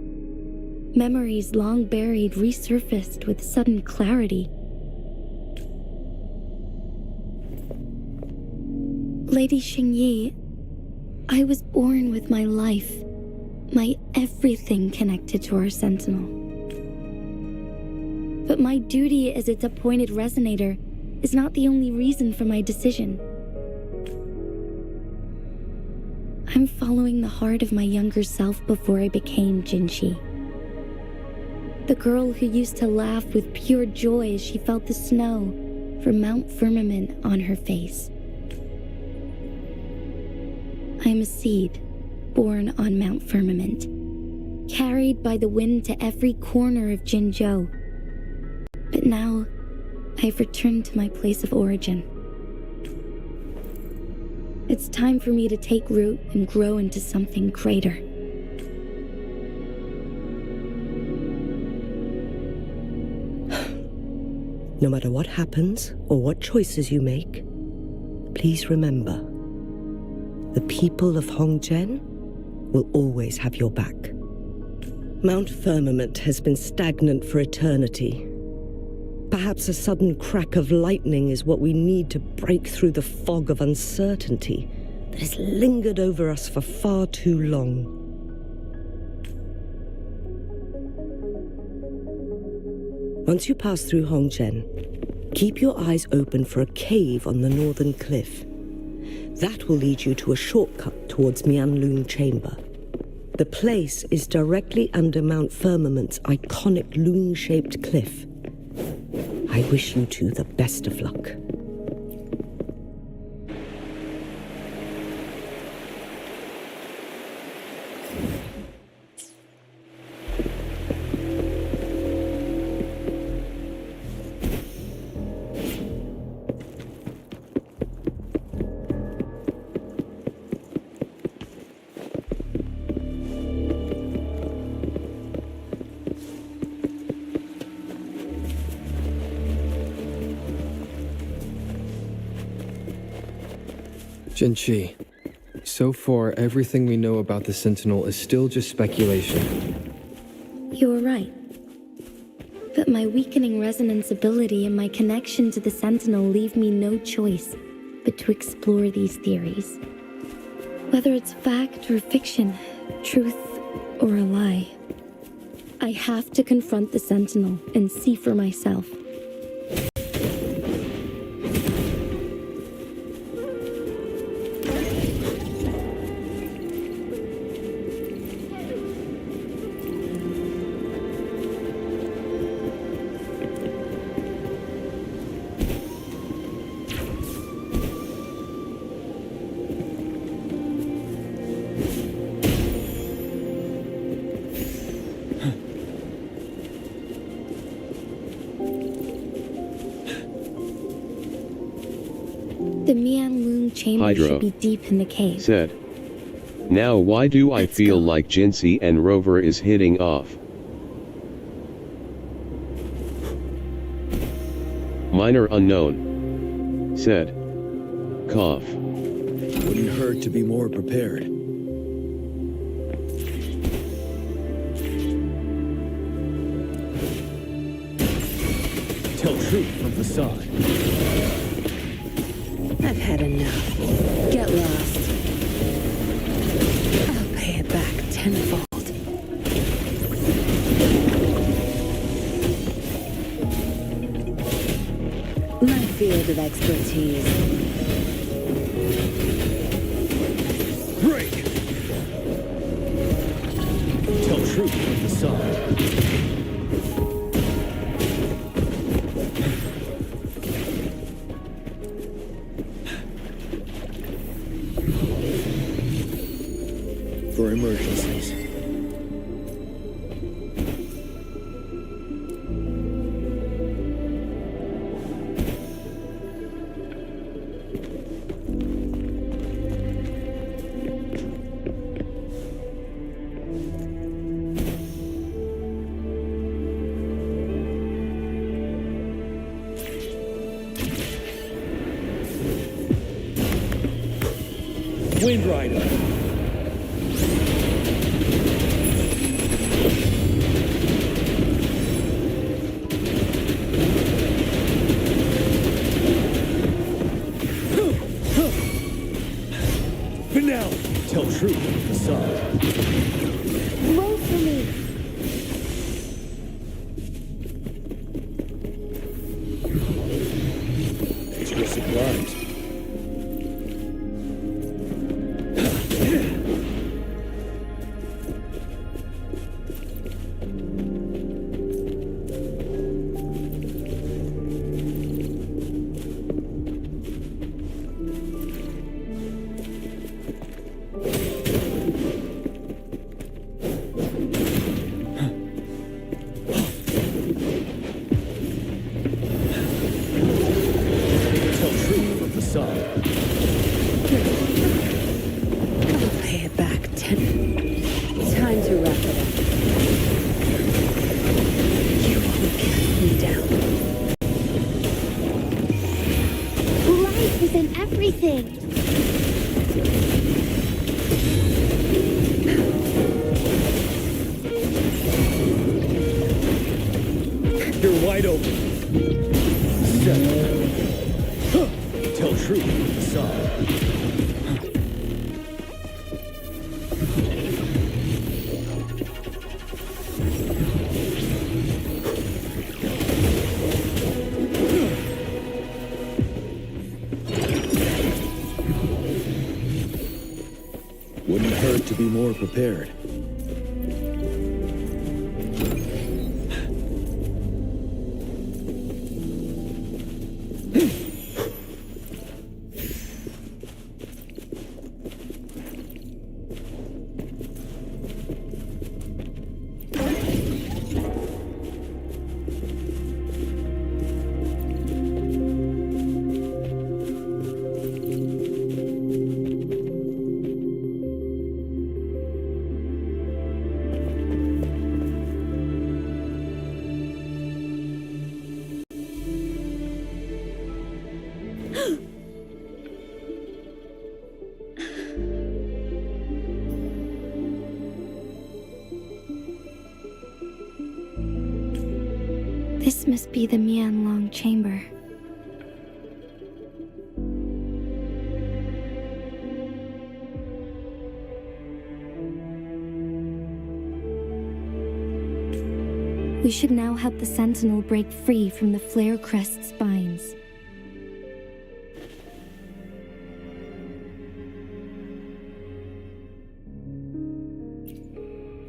Memories long buried resurfaced with sudden clarity. Lady Xingyi, I was born with my life, my everything connected to our Sentinel. But my duty as its appointed resonator is not the only reason for my decision. I'm following the heart of my younger self before I became Jinxi. The girl who used to laugh with pure joy as she felt the snow from Mount Firmament on her face. I am a seed born on Mount Firmament, carried by the wind to every corner of Jinzhou. But now, I've returned to my place of origin. It's time for me to take root and grow into something greater. No matter what happens or what choices you make, please remember, the people of Hongzhen will always have your back. Mount Firmament has been stagnant for eternity. Perhaps a sudden crack of lightning is what we need to break through the fog of uncertainty that has lingered over us for far too long. Once you pass through Hongzhen, keep your eyes open for a cave on the northern cliff. That will lead you to a shortcut towards Mianlun Chamber. The place is directly under Mount Firmament's iconic loon-shaped cliff. I wish you two the best of luck. Jinchi, so far everything we know about the Sentinel is still just speculation. You were right. But my weakening resonance ability and my connection to the Sentinel leave me no choice but to explore these theories. Whether it's fact or fiction, truth or a lie, I have to confront the Sentinel and see for myself. The Mianlun Chamber Hydro should be deep in the cave. Said. Now why do I feel like Jincy and Rover is hitting off? Minor unknown. Said. Cough. Wouldn't hurt to be more prepared. Tell truth from facade. I've had enough. Get lost. I'll pay it back tenfold. My field of expertise. Break! Tell truth from facade. For emergencies. Wind Rider. Finale. Tell truth from facade. Roll for me. Extra supplies. You're wide open. Settle. Huh. Tell truth with the facade. Wouldn't hurt to be more prepared. This must be the Mianlong chamber. We should now help the Sentinel break free from the Flare Crest spines.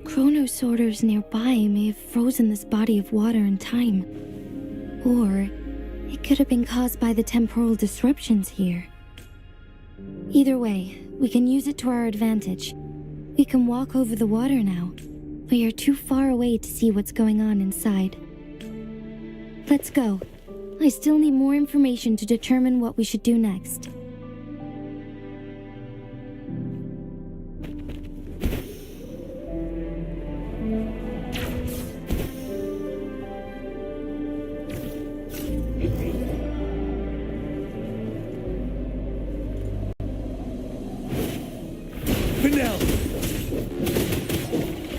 Chronosorters nearby may have frozen this body of water in time. Or it could have been caused by the temporal disruptions here. Either way, we can use it to our advantage. We can walk over the water now. We are too far away to see what's going on inside. Let's go. I still need more information to determine what we should do next.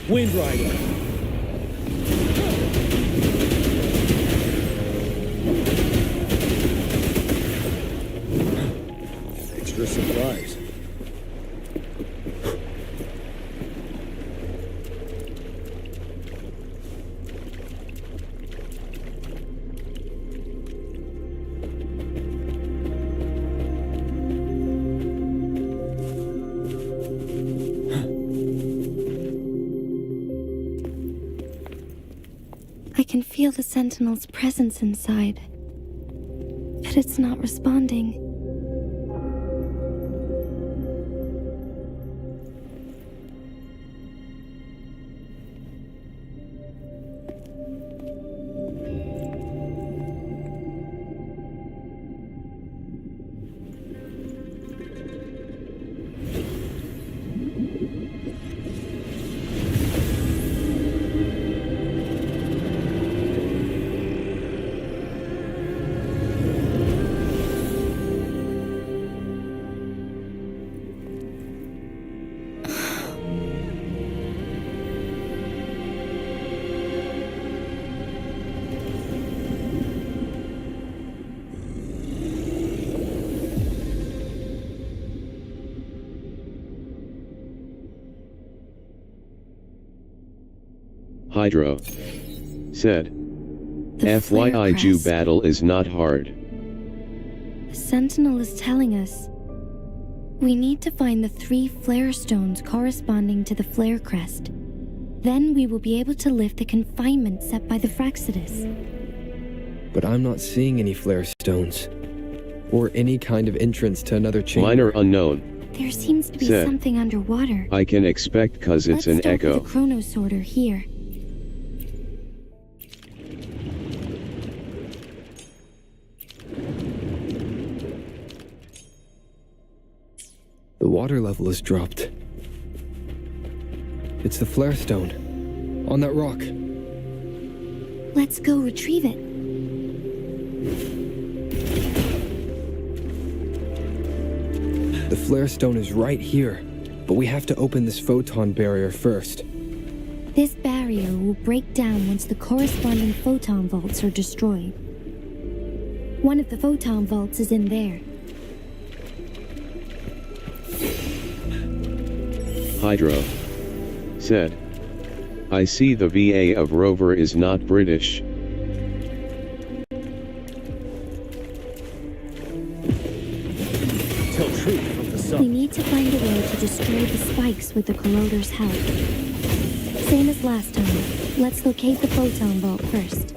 Wind Rider. Extra supplies. I can feel the Sentinel's presence inside, but it's not responding. Hydro said, The FYI flare Jew crest. battle is not hard. The Sentinel is telling us we need to find the 3 flare stones corresponding to the flare crest. Then we will be able to lift the confinement set by the Fraxidus. But I'm not seeing any flare stones. Or any kind of entrance to another chamber. Minor unknown. There seems to be Said. something underwater. I can expect cause it's Let's an start echo. with the Chronosorter here. The water level has dropped. It's the flare stone. On that rock. Let's go retrieve it. The flare stone is right here, but we have to open this photon barrier first. This barrier will break down once the corresponding photon vaults are destroyed. One of the photon vaults is in there. Hydro said, I see the VA of Rover is not British. Tell truth from the sun. We need to find a way to destroy the spikes with the corroder's help. Same as last time. Let's locate the photon vault first.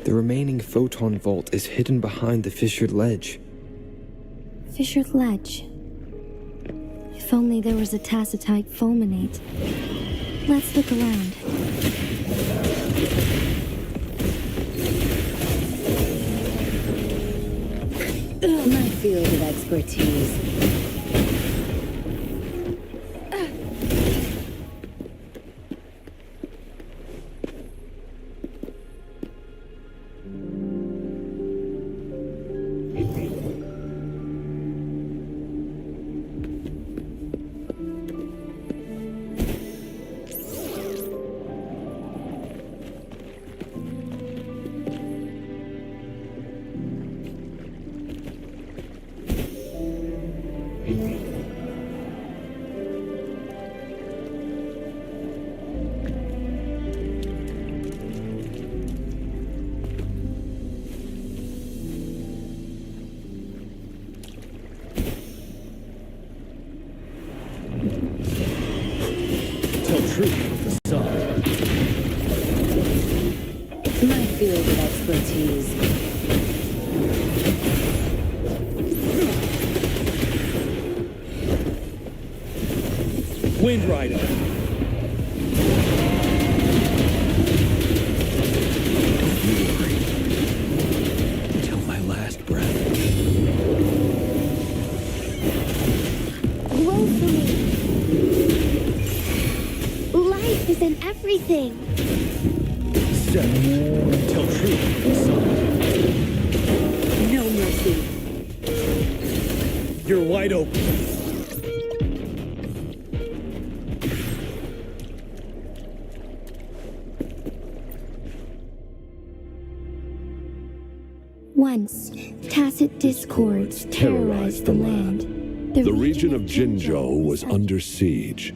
The remaining photon vault is hidden behind the fissured ledge. Fissured ledge. If only there was a tacitite fulminate. Let's look around. My field of expertise. My field of expertise. Wind Rider. Don't you worry. Till my last breath. Roll for me. Life is in everything. Tell truth from the sun. No mercy. You're wide open. Once, tacit discords terrorized the land. The region of Jinzhou was under siege.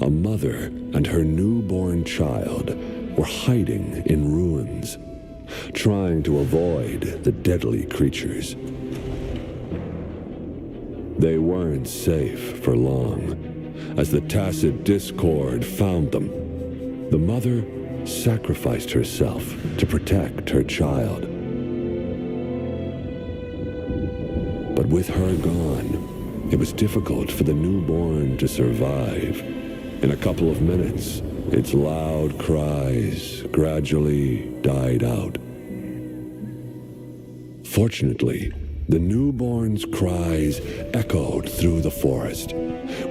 A mother and her newborn child were hiding in ruins, trying to avoid the deadly creatures. They weren't safe for long, as the tacit discord found them. The mother sacrificed herself to protect her child. But with her gone, it was difficult for the newborn to survive. In a couple of minutes, its loud cries gradually died out. Fortunately, the newborn's cries echoed through the forest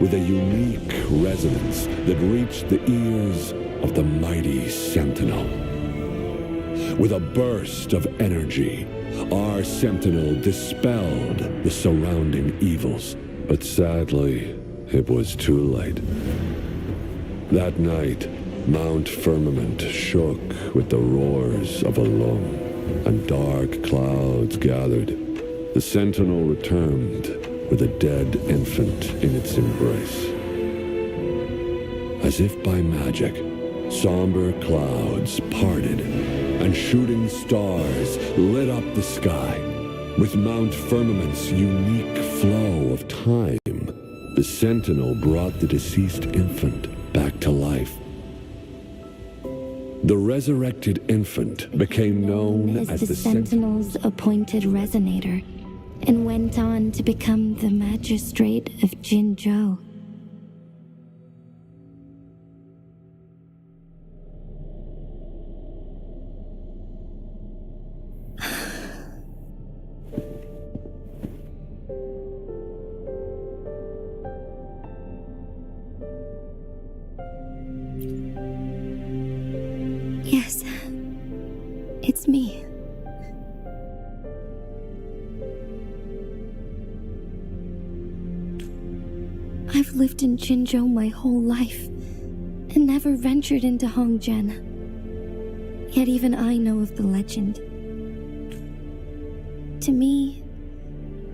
with a unique resonance that reached the ears of the mighty sentinel. With a burst of energy, our sentinel dispelled the surrounding evils, but sadly, it was too late. That night, Mount Firmament shook with the roars of a lung, and dark clouds gathered. The sentinel returned with a dead infant in its embrace. As if by magic, somber clouds parted, and shooting stars lit up the sky. With Mount Firmament's unique flow of time, the sentinel brought the deceased infant back to life. The resurrected infant became known as the Sentinel's appointed resonator, and went on to become the magistrate of Jinzhou. Yes, it's me. I've lived in Jinzhou my whole life and never ventured into Hongzhen. Yet even I know of the legend. To me,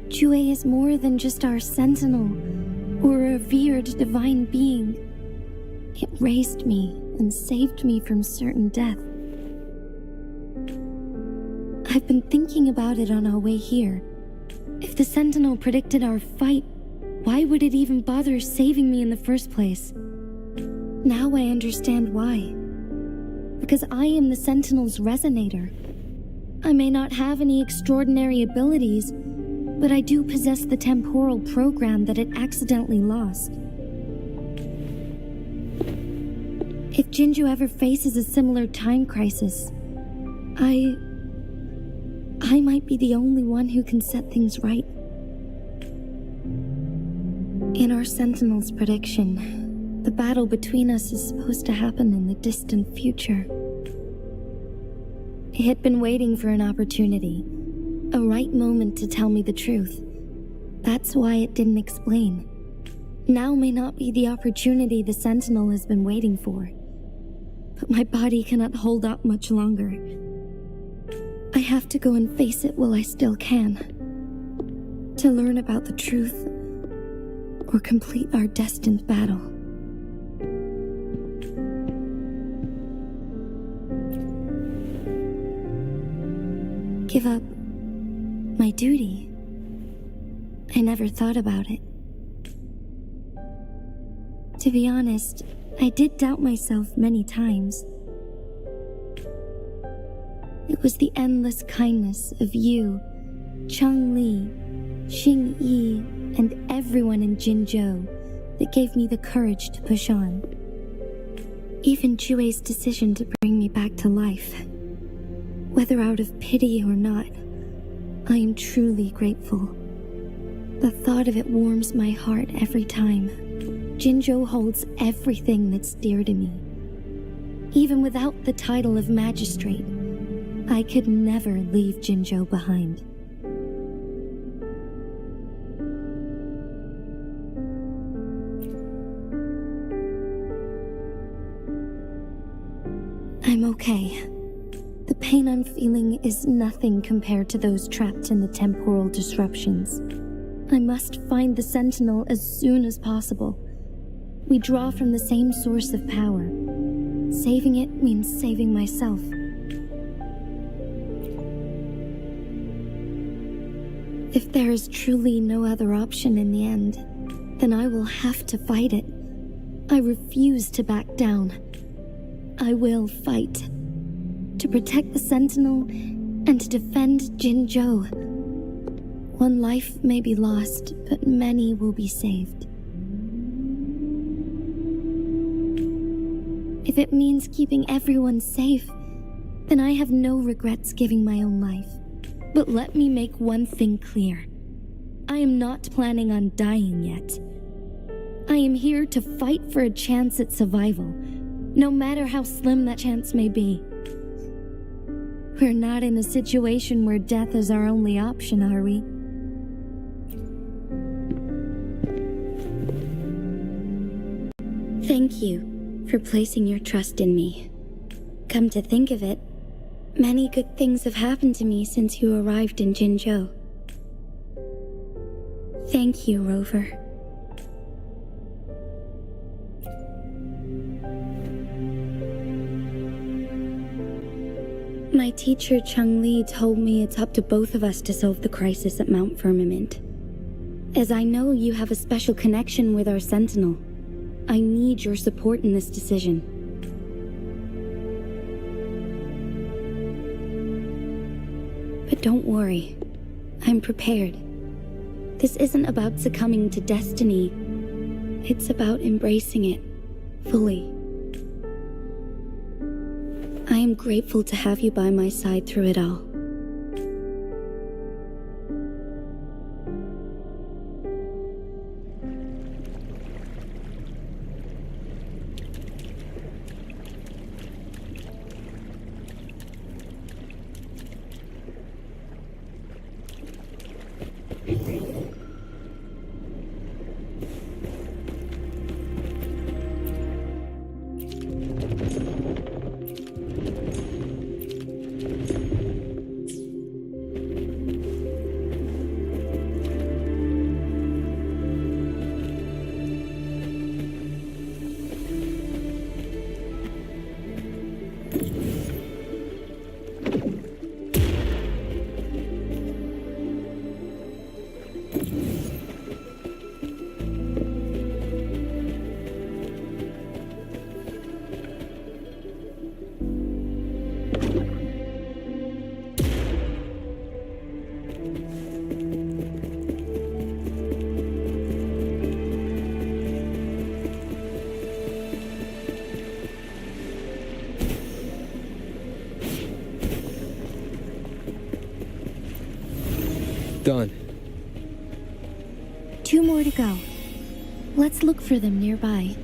Jue is more than just our sentinel or a revered divine being. It raised me and saved me from certain death. I've been thinking about it on our way here. If the sentinel predicted our fight, why would it even bother saving me in the first place? Now I understand why. Because I am the sentinel's resonator. I may not have any extraordinary abilities, but I do possess the temporal program that it accidentally lost. If Jinzhou ever faces a similar time crisis, I might be the only one who can set things right. In our Sentinel's prediction, the battle between us is supposed to happen in the distant future. It had been waiting for an opportunity, a right moment to tell me the truth. That's why it didn't explain. Now may not be the opportunity the Sentinel has been waiting for. But my body cannot hold up much longer. I have to go and face it while I still can. To learn about the truth, or complete our destined battle. Give up my duty? I never thought about it. To be honest, I did doubt myself many times. It was the endless kindness of you, Changli, Xingyi, and everyone in Jinzhou that gave me the courage to push on. Even Jue's decision to bring me back to life. Whether out of pity or not, I am truly grateful. The thought of it warms my heart every time. Jinzhou holds everything that's dear to me. Even without the title of magistrate, I could never leave Jinzhou behind. I'm okay. The pain I'm feeling is nothing compared to those trapped in the temporal disruptions. I must find the Sentinel as soon as possible. We draw from the same source of power. Saving it means saving myself. If there is truly no other option in the end, then I will have to fight it. I refuse to back down. I will fight. To protect the Sentinel and to defend Jinzhou. One life may be lost, but many will be saved. If it means keeping everyone safe, then I have no regrets giving my own life. But let me make one thing clear. I am not planning on dying yet. I am here to fight for a chance at survival, no matter how slim that chance may be. We're not in a situation where death is our only option, are we? Thank you for placing your trust in me. Come to think of it, many good things have happened to me since you arrived in Jinzhou. Thank you, Rover. My teacher Changli told me it's up to both of us to solve the crisis at Mount Firmament. As I know you have a special connection with our Sentinel, I need your support in this decision. But don't worry, I'm prepared. This isn't about succumbing to destiny. It's about embracing it fully. I am grateful to have you by my side through it all. Done. 2 more to go. Let's look for them nearby.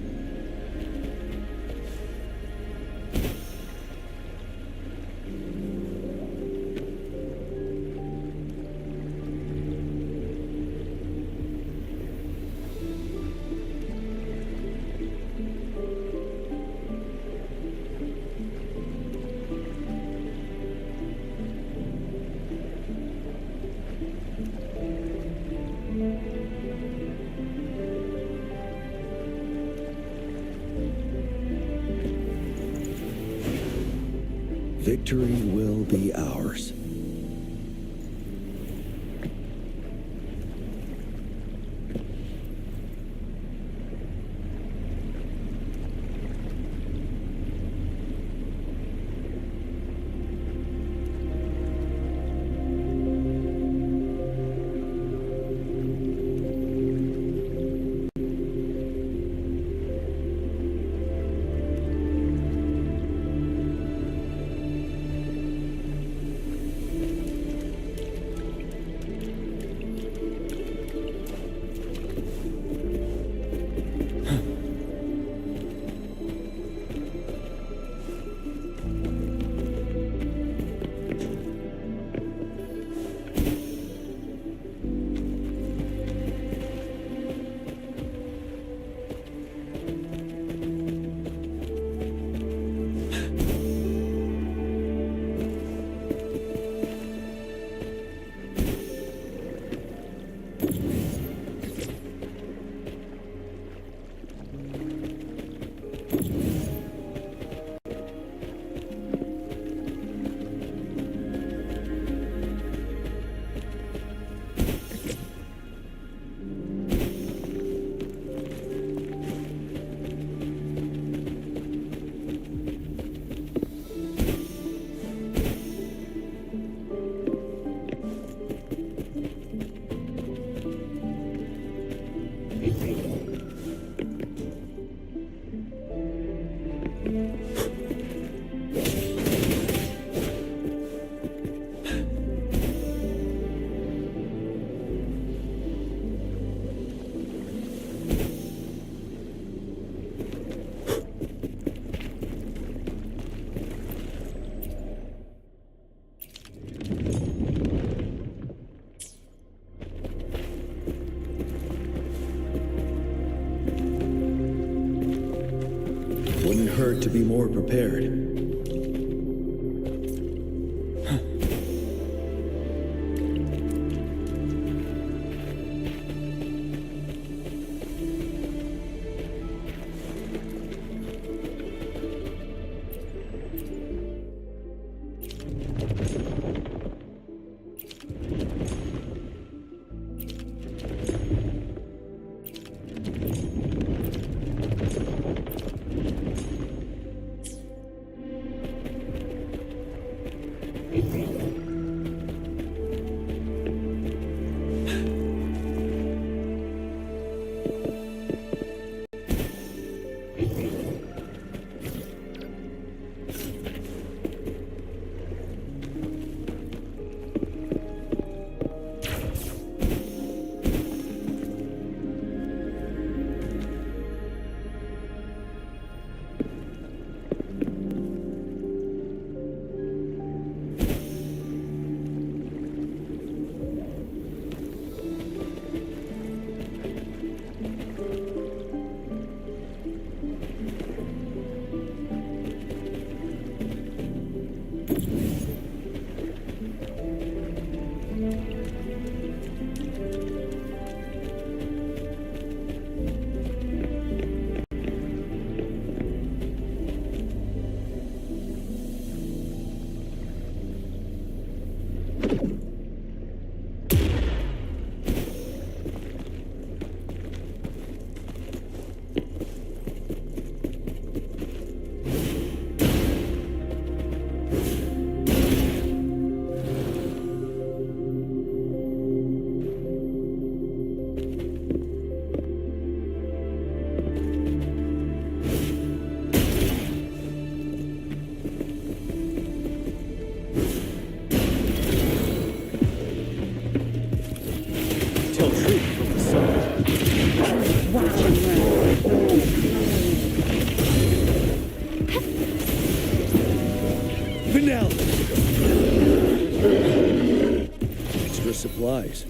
Victory will be ours. Wouldn't hurt to be more prepared. now! Extra supplies.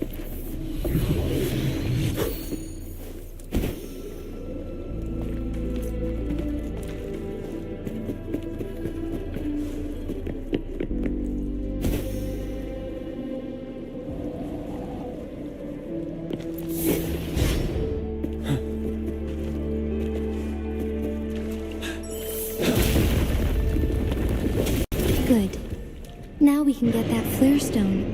Good. Now we can get that flare stone.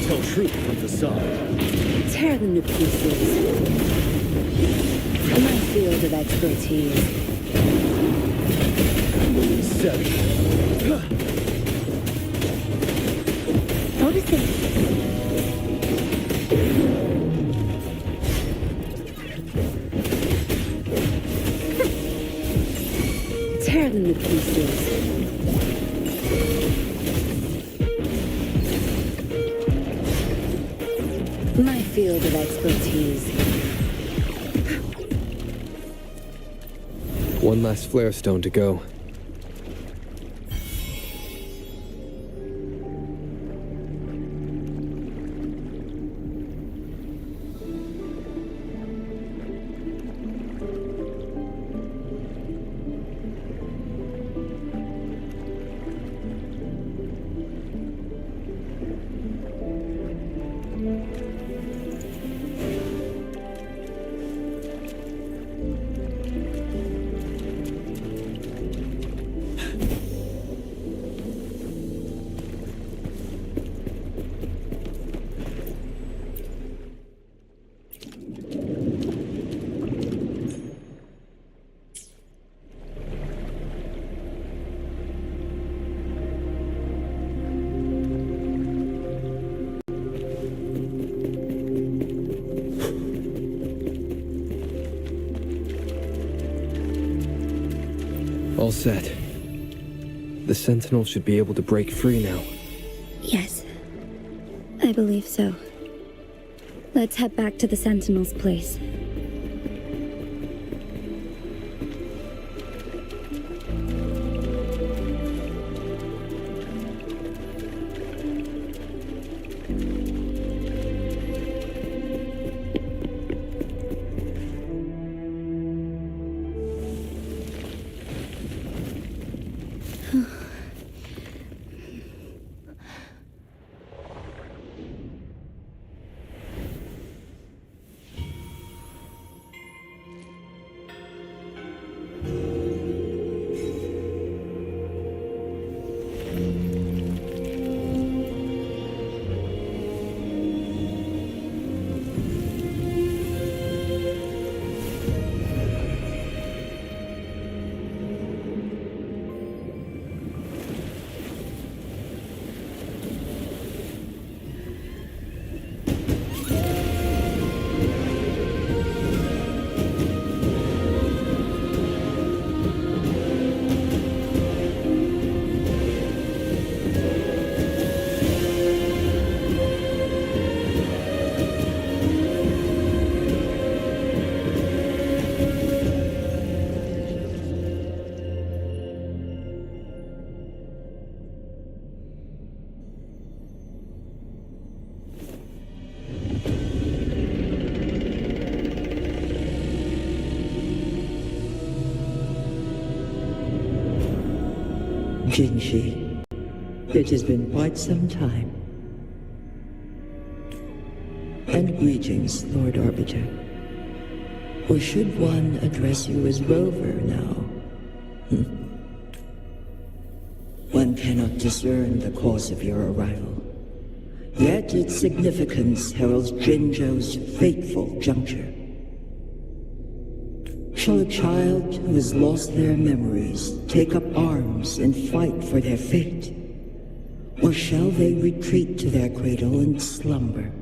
Tell truth from facade. Tear them to pieces. My field of expertise. Set. Noticing. Tear them to pieces. My field of expertise. One last flare stone to go. All set. The Sentinel should be able to break free now. Yes. I believe so. Let's head back to the Sentinel's place. Jinji, it has been quite some time. And greetings, Lord Arbiter. Or should one address you as Rover now? One cannot discern the cause of your arrival. Yet its significance heralds Jinzhou's fateful juncture. Shall a child who has lost their memories take up arms and fight for their fate? Or shall they retreat to their cradle and slumber?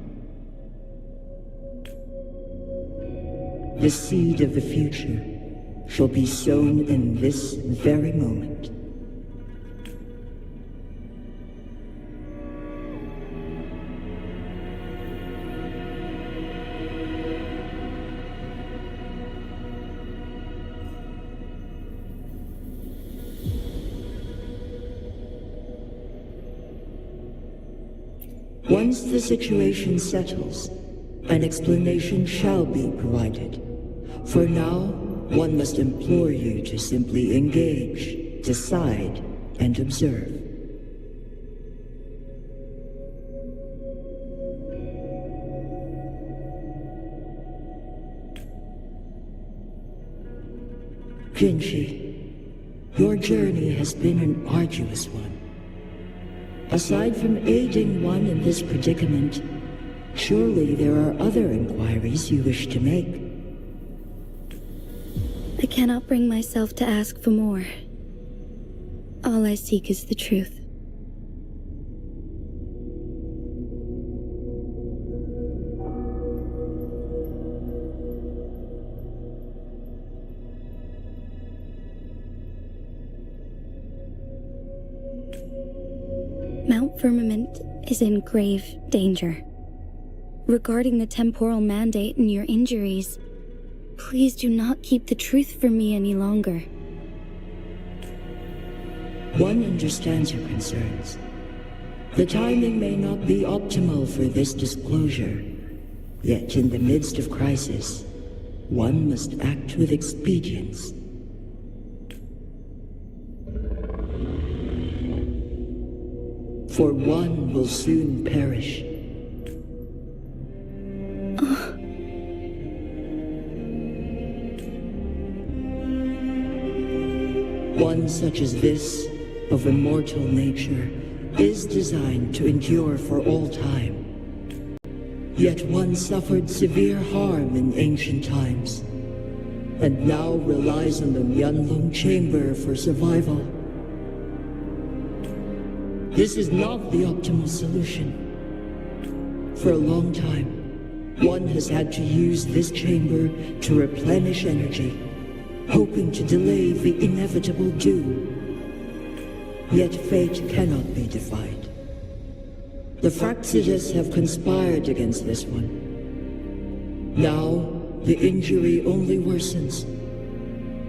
The seed of the future shall be sown in this very moment. Once the situation settles, an explanation shall be provided. For now, one must implore you to simply engage, decide, and observe. Jinshi, your journey has been an arduous one. Aside from aiding one in this predicament, surely there are other inquiries you wish to make. I cannot bring myself to ask for more. All I seek is the truth. Mount Firmament is in grave danger. Regarding the temporal mandate and your injuries, please do not keep the truth from me any longer. One understands your concerns. The timing may not be optimal for this disclosure, yet in the midst of crisis, one must act with expedience. For one will soon perish. One such as this, of immortal nature, is designed to endure for all time. Yet one suffered severe harm in ancient times, and now relies on the Myanlong chamber for survival. This is not the optimal solution. For a long time, one has had to use this chamber to replenish energy, hoping to delay the inevitable doom. Yet fate cannot be defied. The Fraxidus have conspired against this one. Now, the injury only worsens.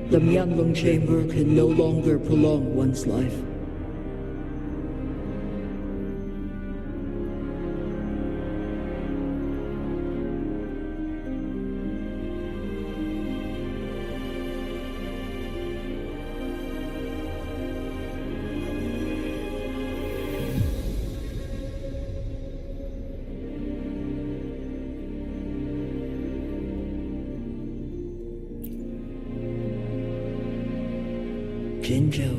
The Myanlong chamber can no longer prolong one's life. Jinzhou.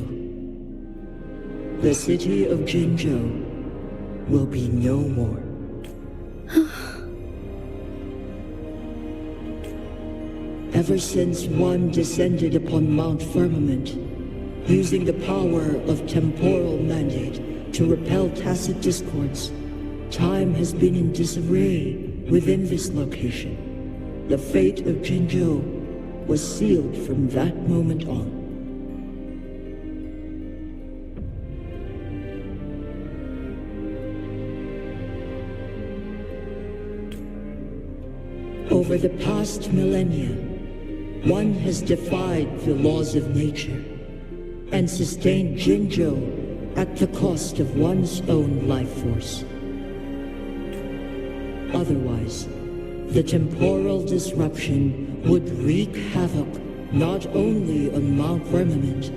The city of Jinzhou will be no more. Ever since one descended upon Mount Firmament, using the power of temporal mandate to repel tacit discords, time has been in disarray within this location. The fate of Jinzhou was sealed from that moment on. Over the past millennia, one has defied the laws of nature and sustained Jinzhou at the cost of one's own life force. Otherwise, the temporal disruption would wreak havoc not only on Mount Firmament,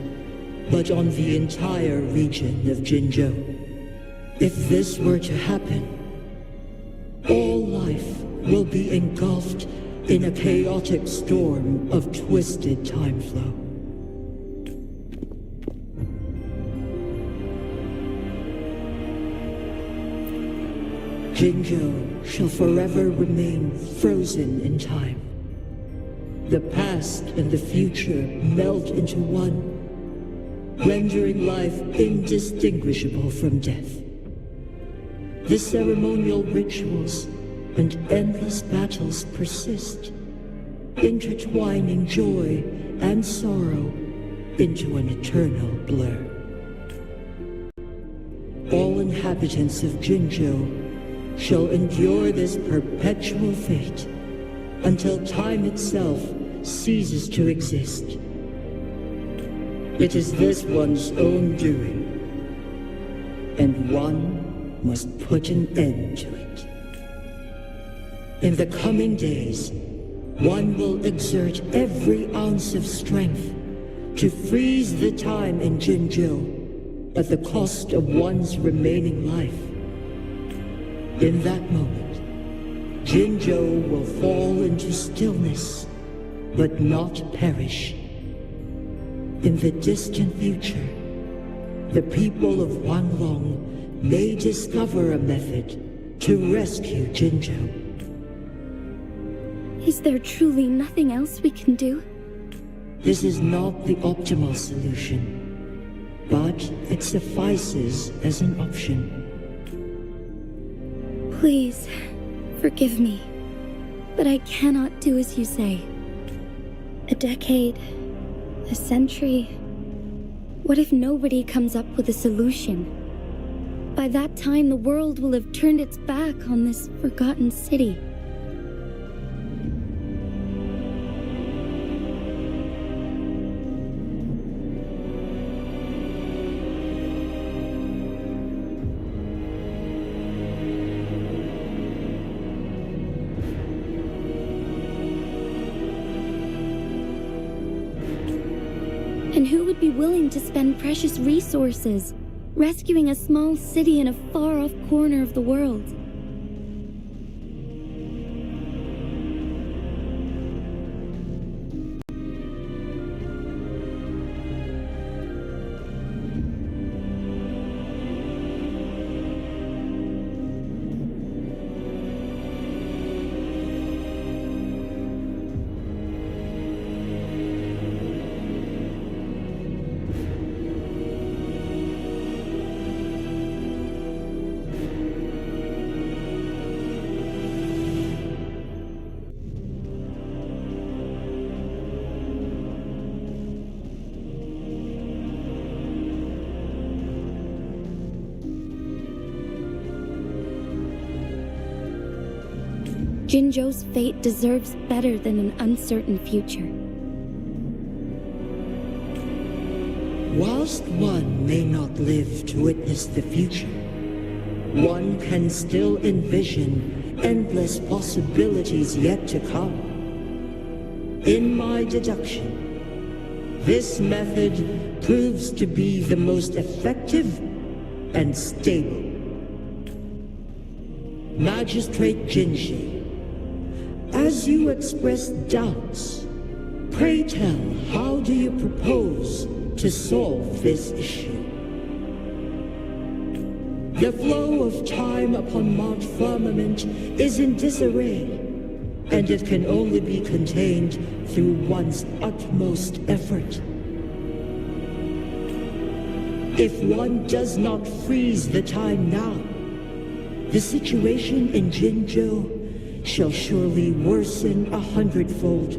but on the entire region of Jinzhou. If this were to happen, all life will be engulfed in a chaotic storm of twisted time flow. Jinzhou shall forever remain frozen in time. The past and the future melt into one, rendering life indistinguishable from death. The ceremonial rituals and endless battles persist, intertwining joy and sorrow into an eternal blur. All inhabitants of Jinzhou shall endure this perpetual fate until time itself ceases to exist. It is this one's own doing, and one must put an end to it. In the coming days, one will exert every ounce of strength to freeze the time in Jinzhou at the cost of one's remaining life. In that moment, Jinzhou will fall into stillness, but not perish. In the distant future, the people of Wanglong may discover a method to rescue Jinzhou. Is there truly nothing else we can do? This is not the optimal solution, but it suffices as an option. Please, forgive me, but I cannot do as you say. A decade, a century. What if nobody comes up with a solution? By that time, the world will have turned its back on this forgotten city. And who would be willing to spend precious resources rescuing a small city in a far-off corner of the world? Jinzhou's fate deserves better than an uncertain future. Whilst one may not live to witness the future, one can still envision endless possibilities yet to come. In my deduction, this method proves to be the most effective and stable. Magistrate Jinji, as you express doubts, pray tell, how do you propose to solve this issue? The flow of time upon Mount Firmament is in disarray, and it can only be contained through one's utmost effort. If one does not freeze the time now, the situation in Jinzhou shall surely worsen 100-fold,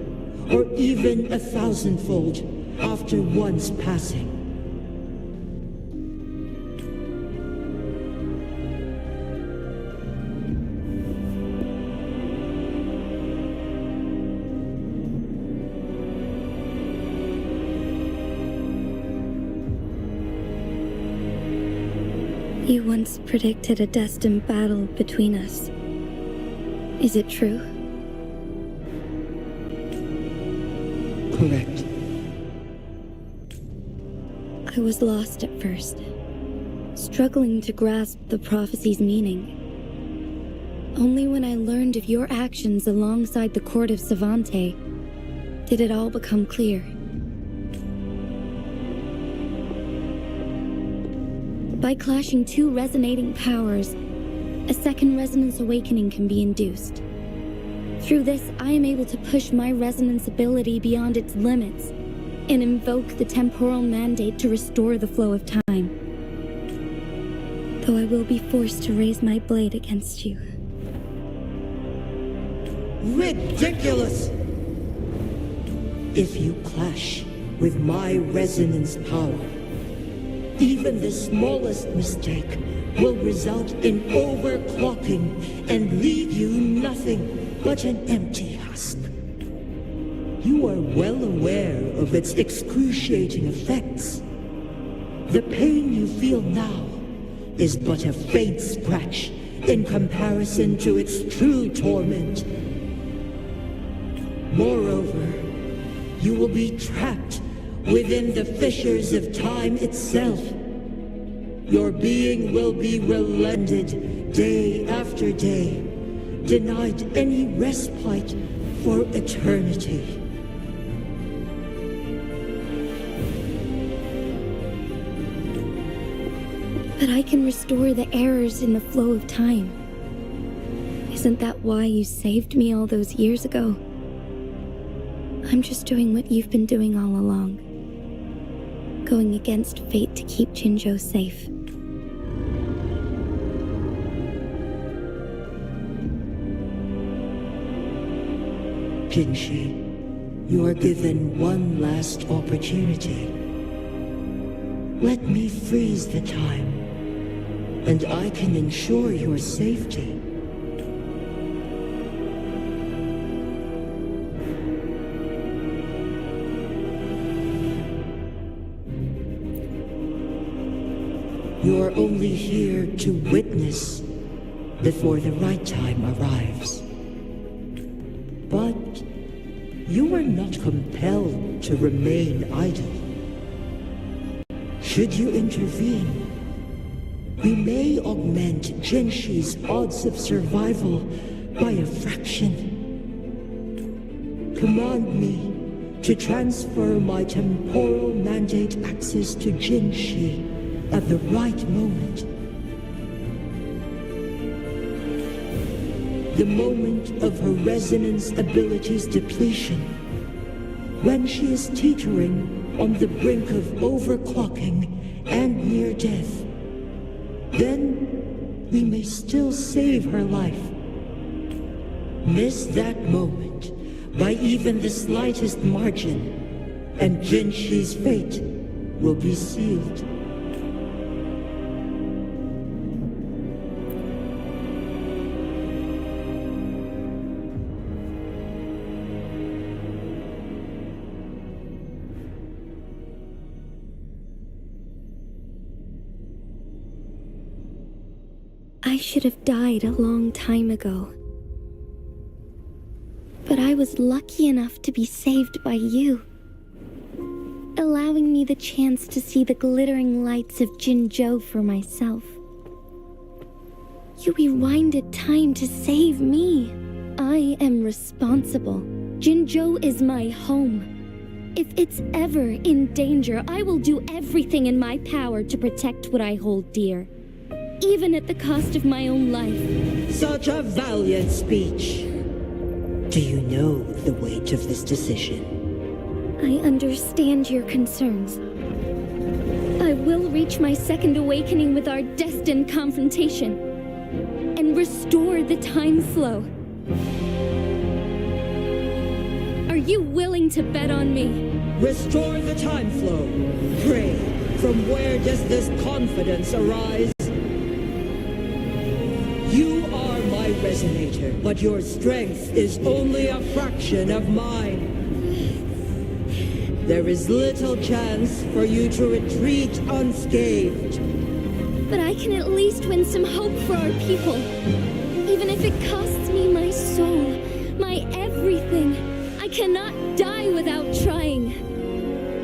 or even 1,000-fold, after one's passing. You once predicted a destined battle between us. Is it true? Correct. I was lost at first, struggling to grasp the prophecy's meaning. Only when I learned of your actions alongside the court of Savante did it all become clear. By clashing two resonating powers, a second resonance awakening can be induced. Through this, I am able to push my resonance ability beyond its limits and invoke the temporal mandate to restore the flow of time. Though I will be forced to raise my blade against you. Ridiculous! If you clash with my resonance power, even the smallest mistake will result in overclocking and leave you nothing but an empty husk. You are well aware of its excruciating effects. The pain you feel now is but a faint scratch in comparison to its true torment. Moreover, you will be trapped within the fissures of time itself. Your being will be relented day after day, denied any respite for eternity. But I can restore the errors in the flow of time. Isn't that why you saved me all those years ago? I'm just doing what you've been doing all along. Going against fate to keep Jinzhou safe. Jinshi, you are given one last opportunity. Let me freeze the time, and I can ensure your safety. You are only here to witness before the right time arrives. But you are not compelled to remain idle. Should you intervene, we may augment Jinshi's odds of survival by a fraction. Command me to transfer my temporal mandate access to Jinshi at the right moment. The moment of her resonance ability's depletion, when she is teetering on the brink of overclocking and near death. Then we may still save her life. Miss that moment by even the slightest margin, and Jinshi's fate will be sealed. I should have died a long time ago. But I was lucky enough to be saved by you, allowing me the chance to see the glittering lights of Jinzhou for myself. You rewinded time to save me. I am responsible. Jinzhou is my home. If it's ever in danger, I will do everything in my power to protect what I hold dear, even at the cost of my own life. Such a valiant speech. Do you know the weight of this decision? I understand your concerns. I will reach my second awakening with our destined confrontation and restore the time flow. Are you willing to bet on me? Restore the time flow. Pray, from where does this confidence arise? You are my resonator, but your strength is only a fraction of mine. There is little chance for you to retreat unscathed. But I can at least win some hope for our people. Even if it costs me my soul, my everything, I cannot die without trying.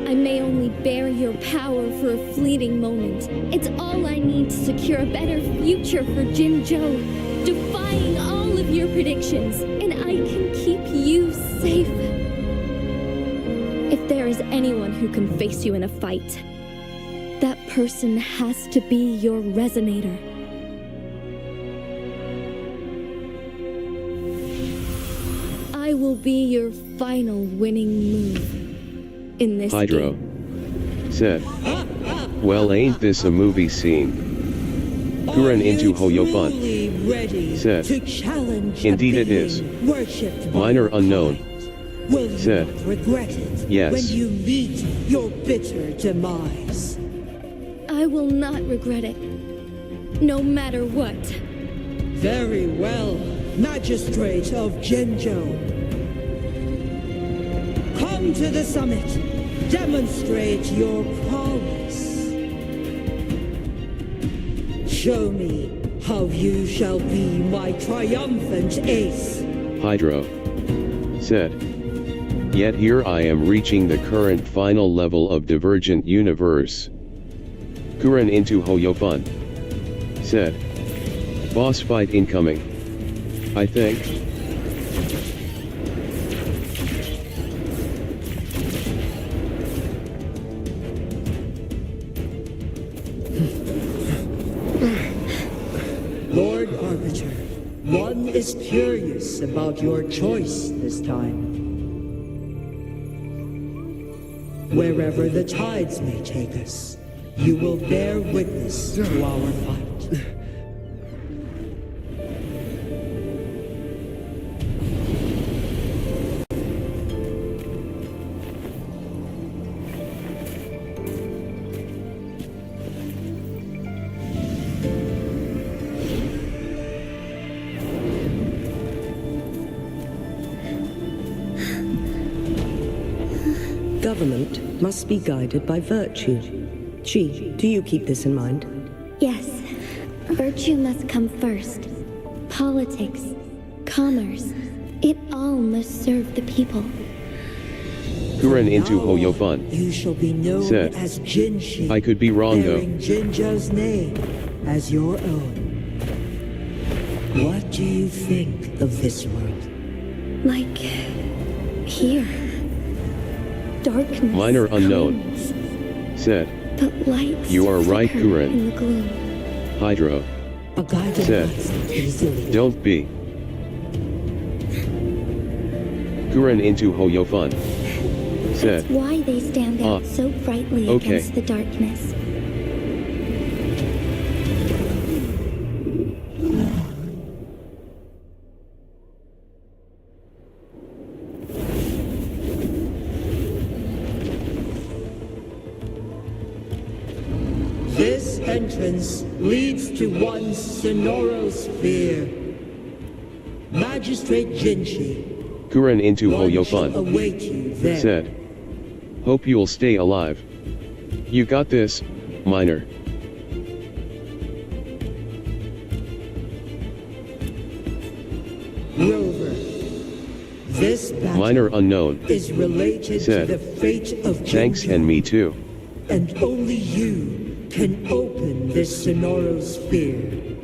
I may only bear your power for a fleeting moment. It's all I need to secure a better future for Jinzhou, defying all of your predictions, and I can keep you safe. If there is anyone who can face you in a fight, that person has to be your resonator. I will be your final winning move in this Hydro game. Said, well, ain't this a movie scene? Guren into Hoyofun said, indeed it is. Minor unknown said, Regret it yes. when you meet your bitter demise. I will not regret it, no matter what. Very well, Magistrate of Jinzhou. Come to the summit. Demonstrate your prowess. Show me how you shall be my triumphant ace. Hydro said. Yet here I am reaching the current final level of Divergent Universe. Kuren into Hoyofun said. Boss fight incoming. I think. Lord Arbiter, one is curious about your choice this time. Wherever the tides may take us, you will bear witness to our fight. Government must be guided by virtue. Chi, do you keep this in mind? Yes. Virtue must come first. Politics, commerce, it all must serve the people. Kuren into Hoyofun You shall be known said. as Jinshi, I could be wrong though. bearing Jinzhou's name as your own. What do you think of this world? Like here. Darkness. Minor unknown said. But lights You are right, flicker Kuren. in the gloom. Hydro A guiding said. light easily. Don't be. Kuren into Hoyofun said. That's why they stand out so brightly okay. against the darkness. This entrance leads to one Sonorosphere. Magistrate Jinshi, Kuren into one shall Hoyofun await you there. said. Hope you'll stay alive. You got this, Minor. Rover, this battle Minor unknown is related said. to the fate of Thanks Jinzhou, and me too. and only you can open this Sonorosphere.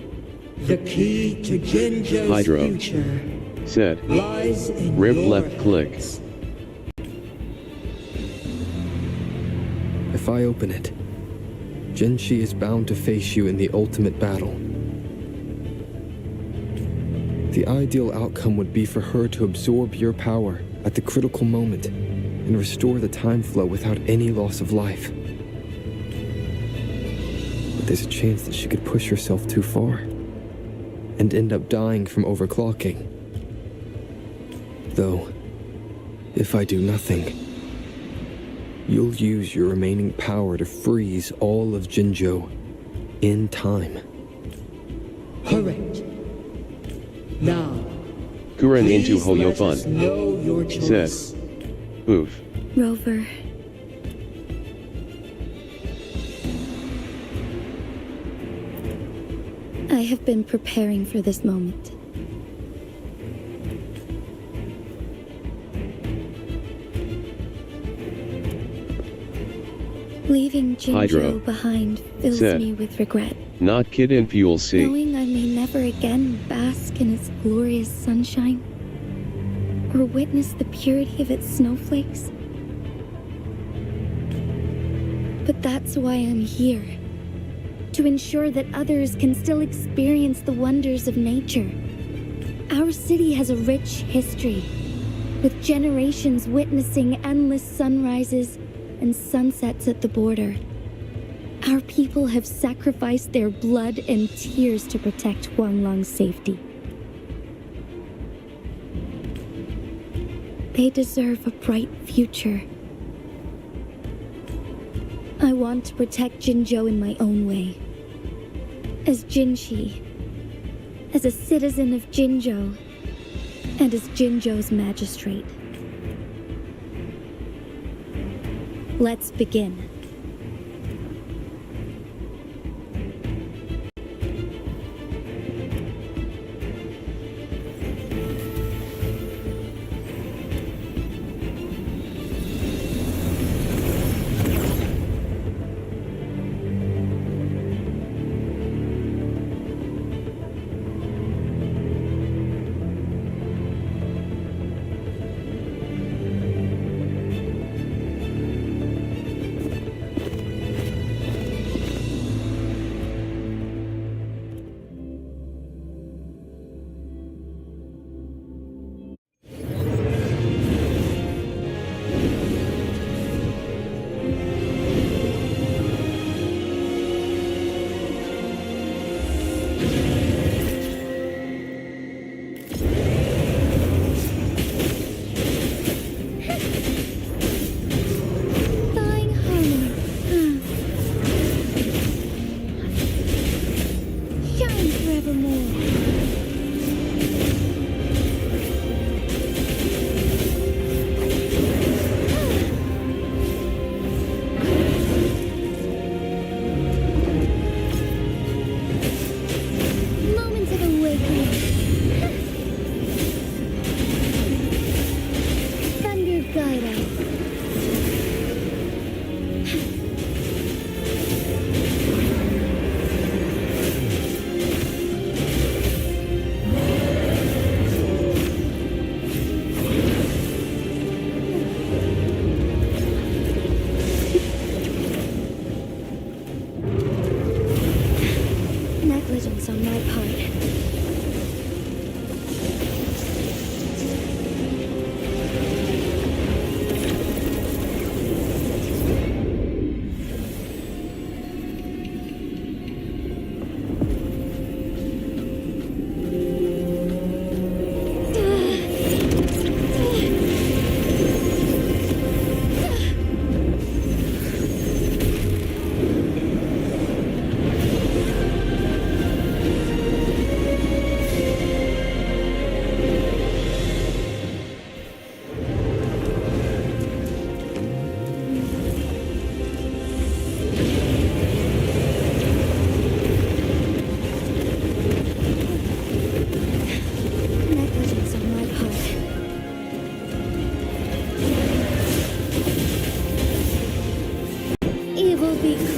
The key to Jinzhou's Hydro future said. lies in Rip your left click. hands. If I open it, Jinshi is bound to face you in the ultimate battle. The ideal outcome would be for her to absorb your power at the critical moment and restore the time flow without any loss of life. But there's a chance that she could push herself too far and end up dying from overclocking. Though, if I do nothing, you'll use your remaining power to freeze all of Jinzhou in time. Correct. Now, Kuren into please let us Hoyofun know your said. choice. Oof. Rover. I have been preparing for this moment. Leaving Hydro Jinzhou behind fills said. me with regret. Not kid and fuel C. Knowing I may never again bask in its glorious sunshine, or witness the purity of its snowflakes. But that's why I'm here. To ensure that others can still experience the wonders of nature. Our city has a rich history, with generations witnessing endless sunrises and sunsets at the border. Our people have sacrificed their blood and tears to protect Huanglong's safety. They deserve a bright future. I want to protect Jinzhou in my own way. As Jinshi, as a citizen of Jinzhou, and as Jinzhou's magistrate. Let's begin.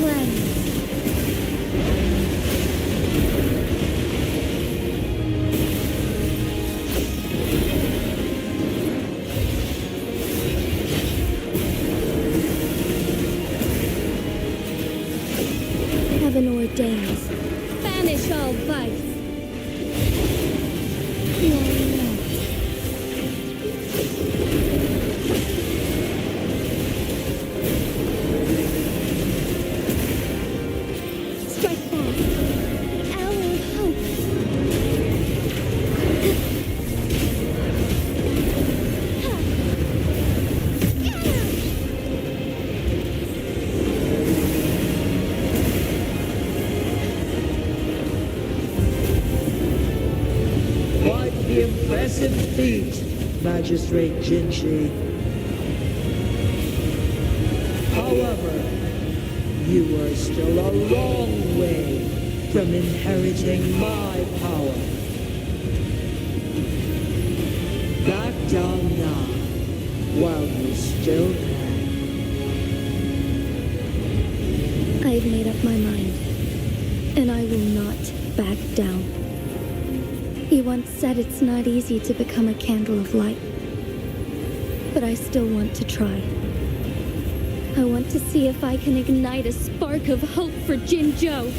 cleanse. Heaven ordains. Banish all vice. Strike back. The hour of hope. Quite the impressive feat, Magistrate Jinshi. However, you are still a long way from inheriting my power. Back down now, while you still can. I've made up my mind, and I will not back down. He once said it's not easy to become a candle of light, but I still want to try. I want to see if I can ignite a spark of hope for Jinzhou.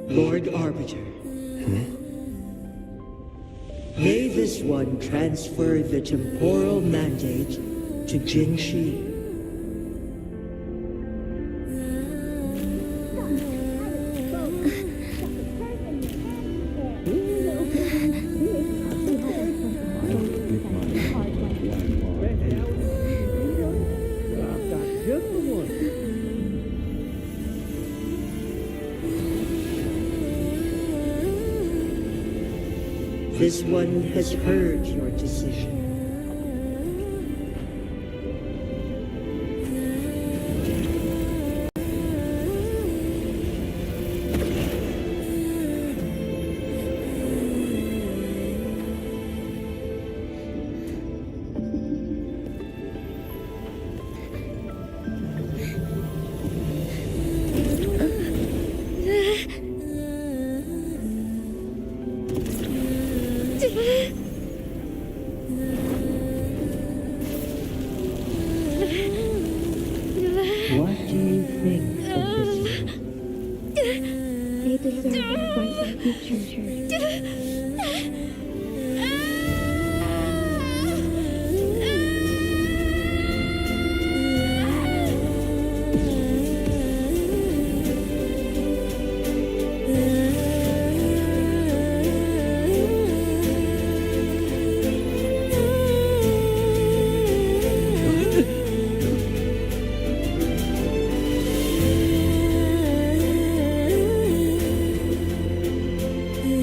Lord Arbiter. May this one transfer the temporal mandate to Jinshi. This one has heard your decision. What do you think of this one? They deserve a brighter future.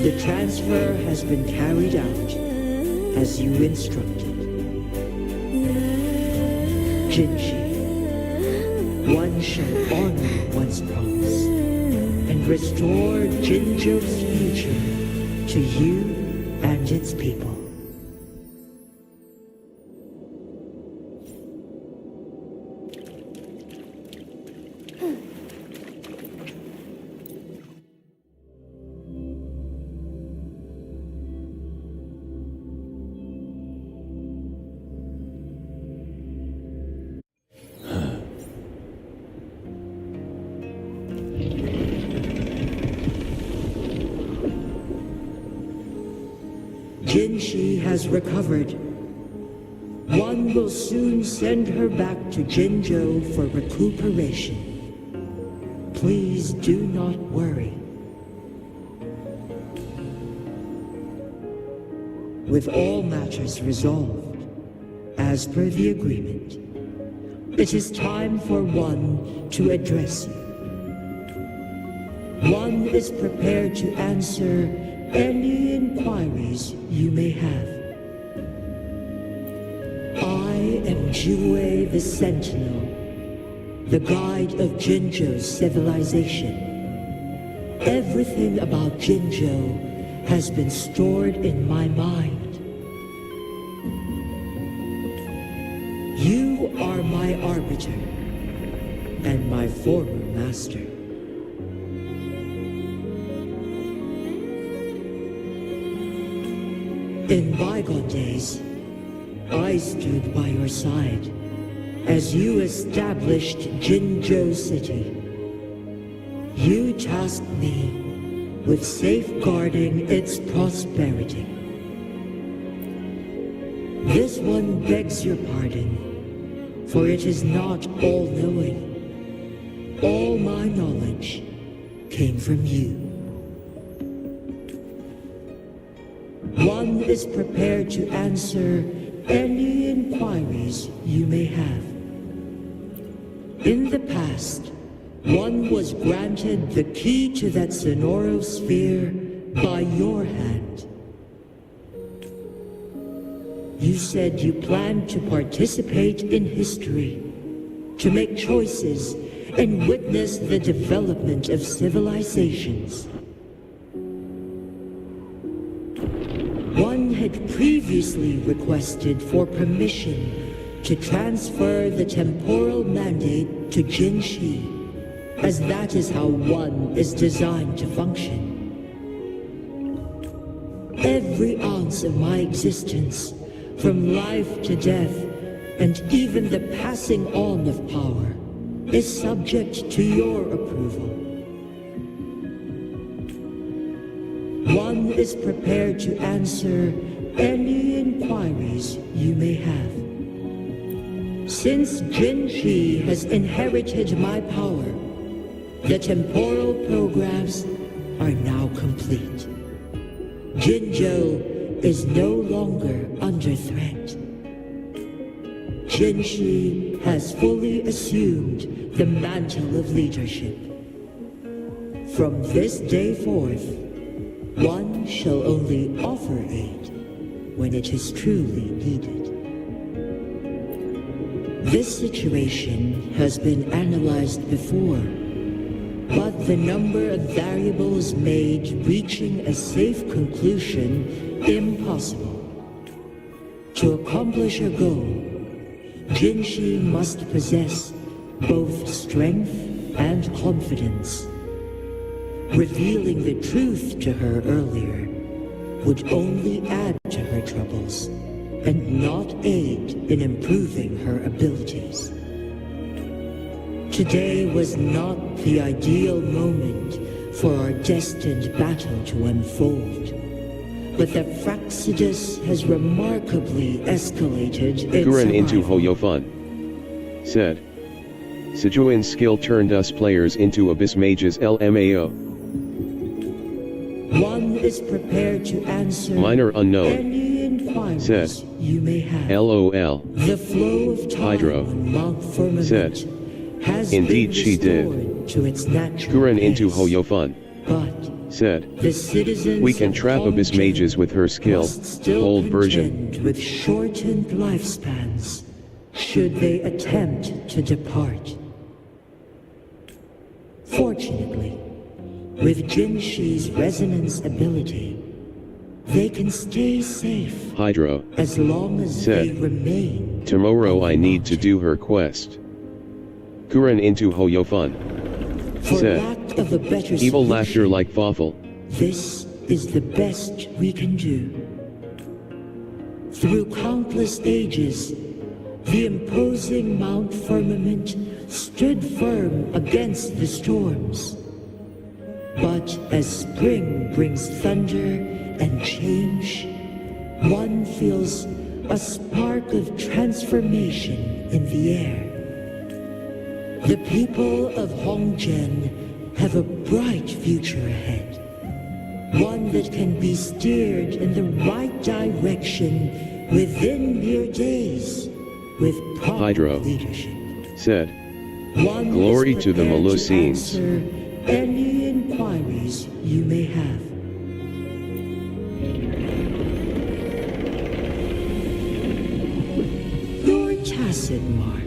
The transfer has been carried out as you instructed. Jinshi, one shall honor one's promise and restore Jinzhou's future to you and its people. Jinshi has recovered. One will soon send her back to Jinzhou for recuperation. Please do not worry. With all matters resolved, as per the agreement, it is time for one to address you. One is prepared to answer any inquiries you may have. I am Jue the Sentinel, the guide of Jinzhou's civilization. Everything about Jinzhou has been stored in my mind. You are my arbiter and my former master. In bygone days, I stood by your side as you established Jinzhou City. You tasked me with safeguarding its prosperity. This one begs your pardon, for it is not all-knowing. All my knowledge came from you. One is prepared to answer any inquiries you may have. In the past, one was granted the key to that Sonoro sphere by your hand. You said you planned to participate in history, to make choices and witness the development of civilizations. One had previously requested for permission to transfer the temporal mandate to Jinshi, as that is how one is designed to function. Every ounce of my existence, from life to death, and even the passing on of power, is subject to your approval. One is prepared to answer any inquiries you may have. Since Jinshi has inherited my power, the temporal programs are now complete. Jinzhou is no longer under threat. Jinshi has fully assumed the mantle of leadership. From this day forth, one shall only offer aid when it is truly needed. This situation has been analyzed before, but the number of variables made reaching a safe conclusion impossible. To accomplish her goal, Jinshi must possess both strength and confidence. Revealing the truth to her earlier would only add to her troubles and not aid in improving her abilities. Today was not the ideal moment for our destined battle to unfold, but the Fraxidus has remarkably escalated its Kuren into arrival. Hoyofun said. Sijuan's skill turned us players into Abyss Mages LMAO. One is prepared to answer Minor unknown any inquiries said. you may have. LOL. The flow of time Hydro on Mount Firmament said. has Indeed been she did. restored to its natural Kuren into pace. Hoyofun But said. the citizens We can of trap Abyss Hongzhen Mages with her skill, must still old version. contend with shortened lifespans should they attempt to depart. Fortunately, with Jinshi's resonance ability, they can stay safe Hydro as long as said. they remain. Tomorrow I need to do her quest. Kuren into Hoyofun For said. lack of a better Evil solution, laughter like Fawful. this is the best we can do. Through countless ages, the imposing Mount Firmament stood firm against the storms. But as spring brings thunder and change, one feels a spark of transformation in the air. The people of Hongzhen have a bright future ahead. One that can be steered in the right direction within mere days with proper Hydro leadership. said, One "Glory is to the prepared Melusines." answer any inquiries you may have. Your tacit mark.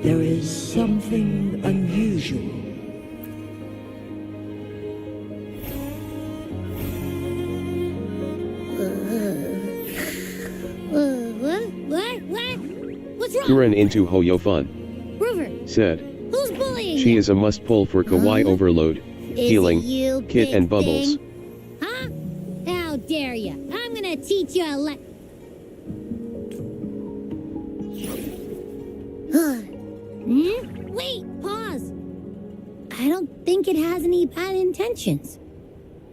There is something unusual. What? What's wrong? Kuren into Hoyofun Rover, said, who's bullying "She you? is a must-pull for Kawaii Overload, Is Healing, it you, Kit big and Bubbles." thing? Huh? How dare you? I'm gonna teach you a Wait, pause. I don't think it has any bad intentions.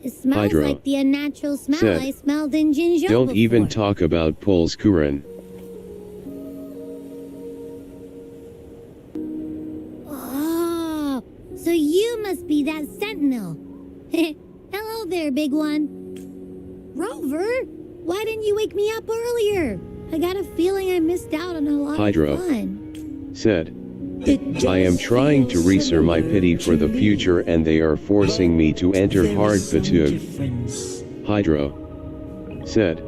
It smells Hydro like the unnatural smell said, I smelled in Jinzhou "Don't before. even talk about pulls, Kuren." Oh, so you must be that sentinel. Hello there, big one. Rover, why didn't you wake me up earlier? I got a feeling I missed out on a lot Hydro of fun. said, "I am trying to reserve my pity for the future and they are forcing me to enter hard fatigue." Hydro said,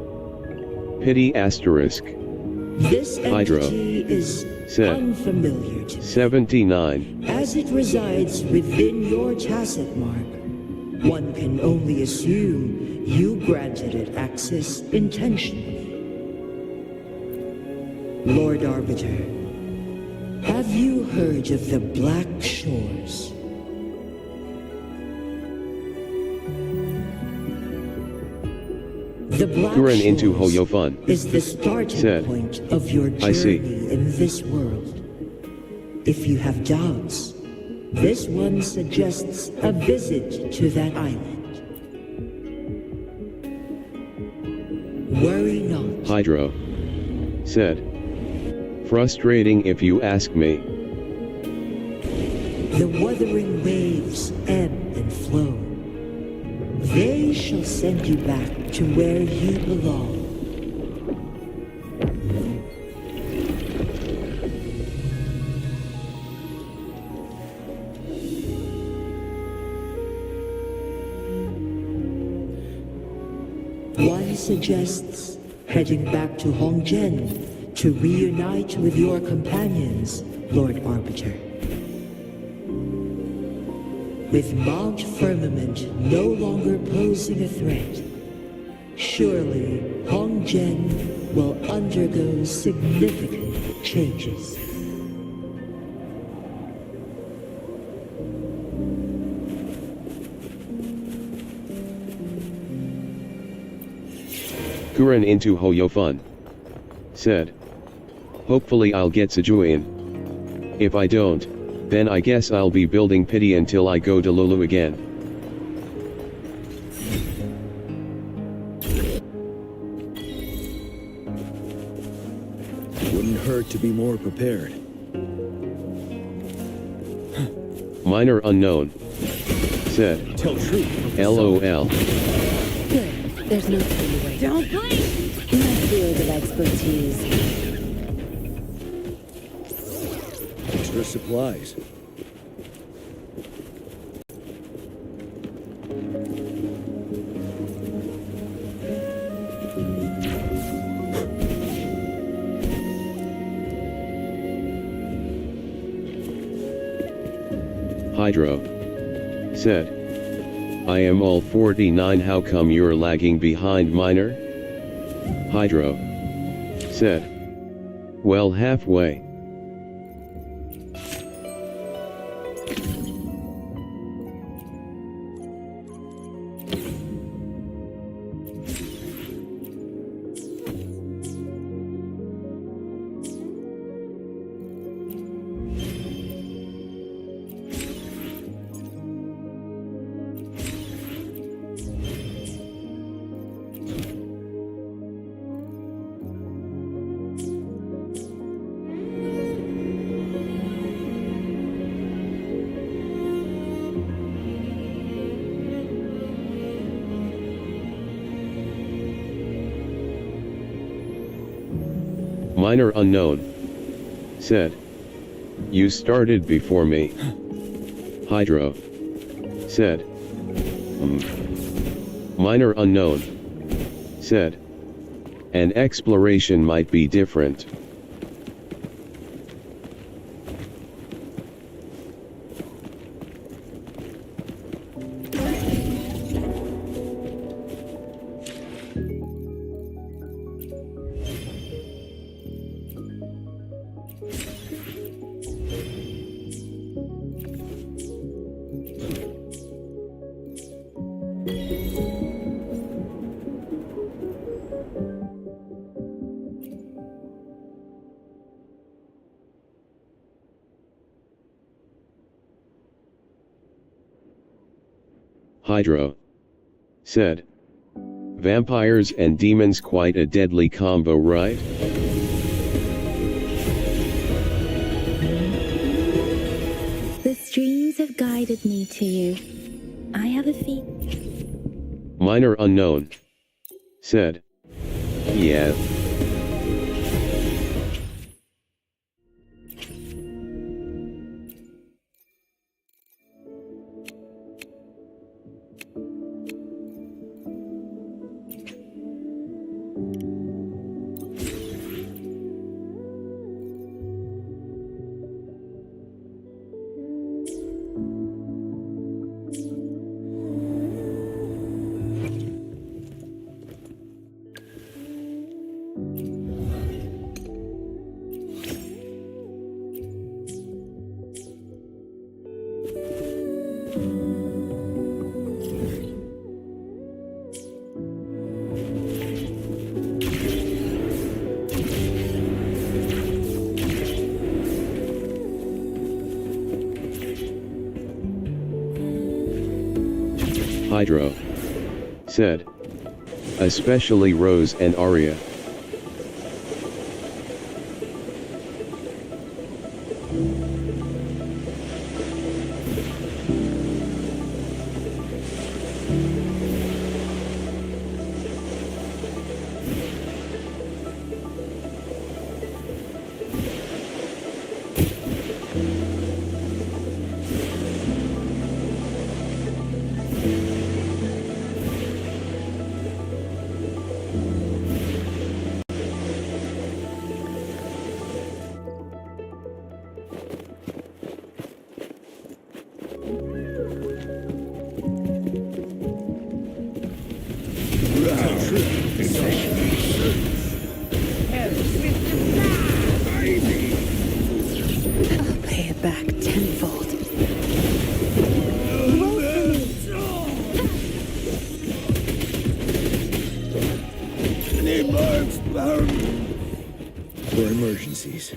"Pity asterisk." This Hydro entity is said, unfamiliar to me. 79. As it resides within your tacit mark, one can only assume you granted it access intentionally. Lord Arbiter, have you heard of the Black Shores? The Black Kuren into Shores Hoyofun is the starting said, point of your "I see." journey in this world. If you have doubts, this one suggests a visit to that island. Worry not. Hydro said, "Frustrating if you ask me." The Wuthering Waves ebb and flow. They shall send you back to where you belong. One suggests heading back to Hongzhen to reunite with your companions, Lord Arbiter. With Mount Firmament no longer posing a threat, surely Hongzhen will undergo significant changes. Kuren into Hoyofun said, "Hopefully I'll get Sejuan. If I don't, then I guess I'll be building pity until I go to Lulu again." Wouldn't hurt to be more prepared. Minor unknown said, Tell truth. "LOL." Good. There's no time to wait. Don't blink! In my field of expertise, Extra supplies. Hydro said, "I am all 49, how come you're lagging behind, Minor?" Hydro said, "Well, halfway." Minor unknown. Said. You started before me. Hydro. Said. Minor unknown. Said. An exploration might be different. Hydro. Said. Vampires and demons, quite a deadly combo, right? The streams have guided me to you. I have a feet. Minor unknown. Said. Yeah. Hydro. Said. Especially Rose and Arya. I'll pay it back tenfold. For emergencies.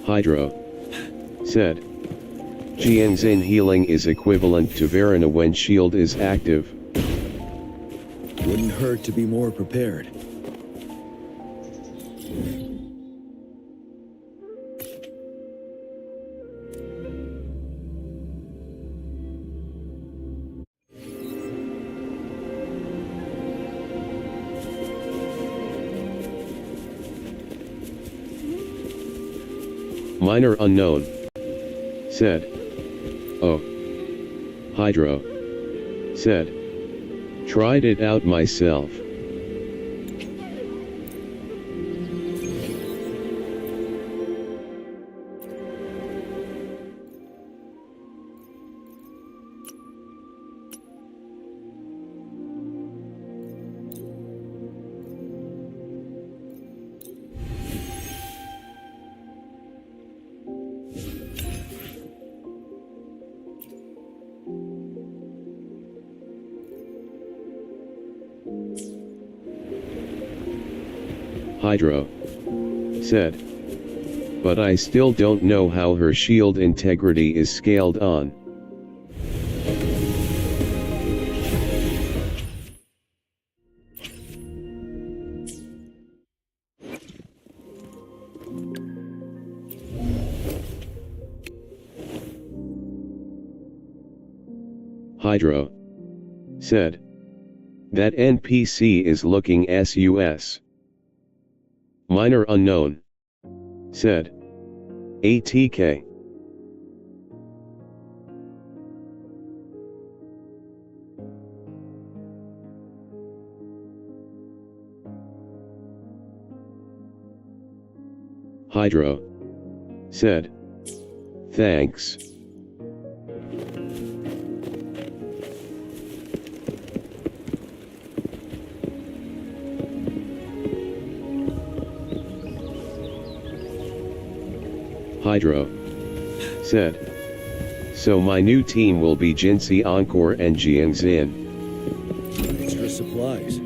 Hydro. Said. Jianzin healing is equivalent to Varana when shield is active. Wouldn't hurt to be more prepared. Minor unknown. Said. Oh. Hydro. Said. Tried it out myself. Hydro. said. But I still don't know how her shield integrity is scaled on. Hydra said. That NPC is looking sus. Minor unknown said. ATK. Hydra said. Thanks. Hydra said. So my new team will be Jinxie Encore and Jiangxin. Extra supplies.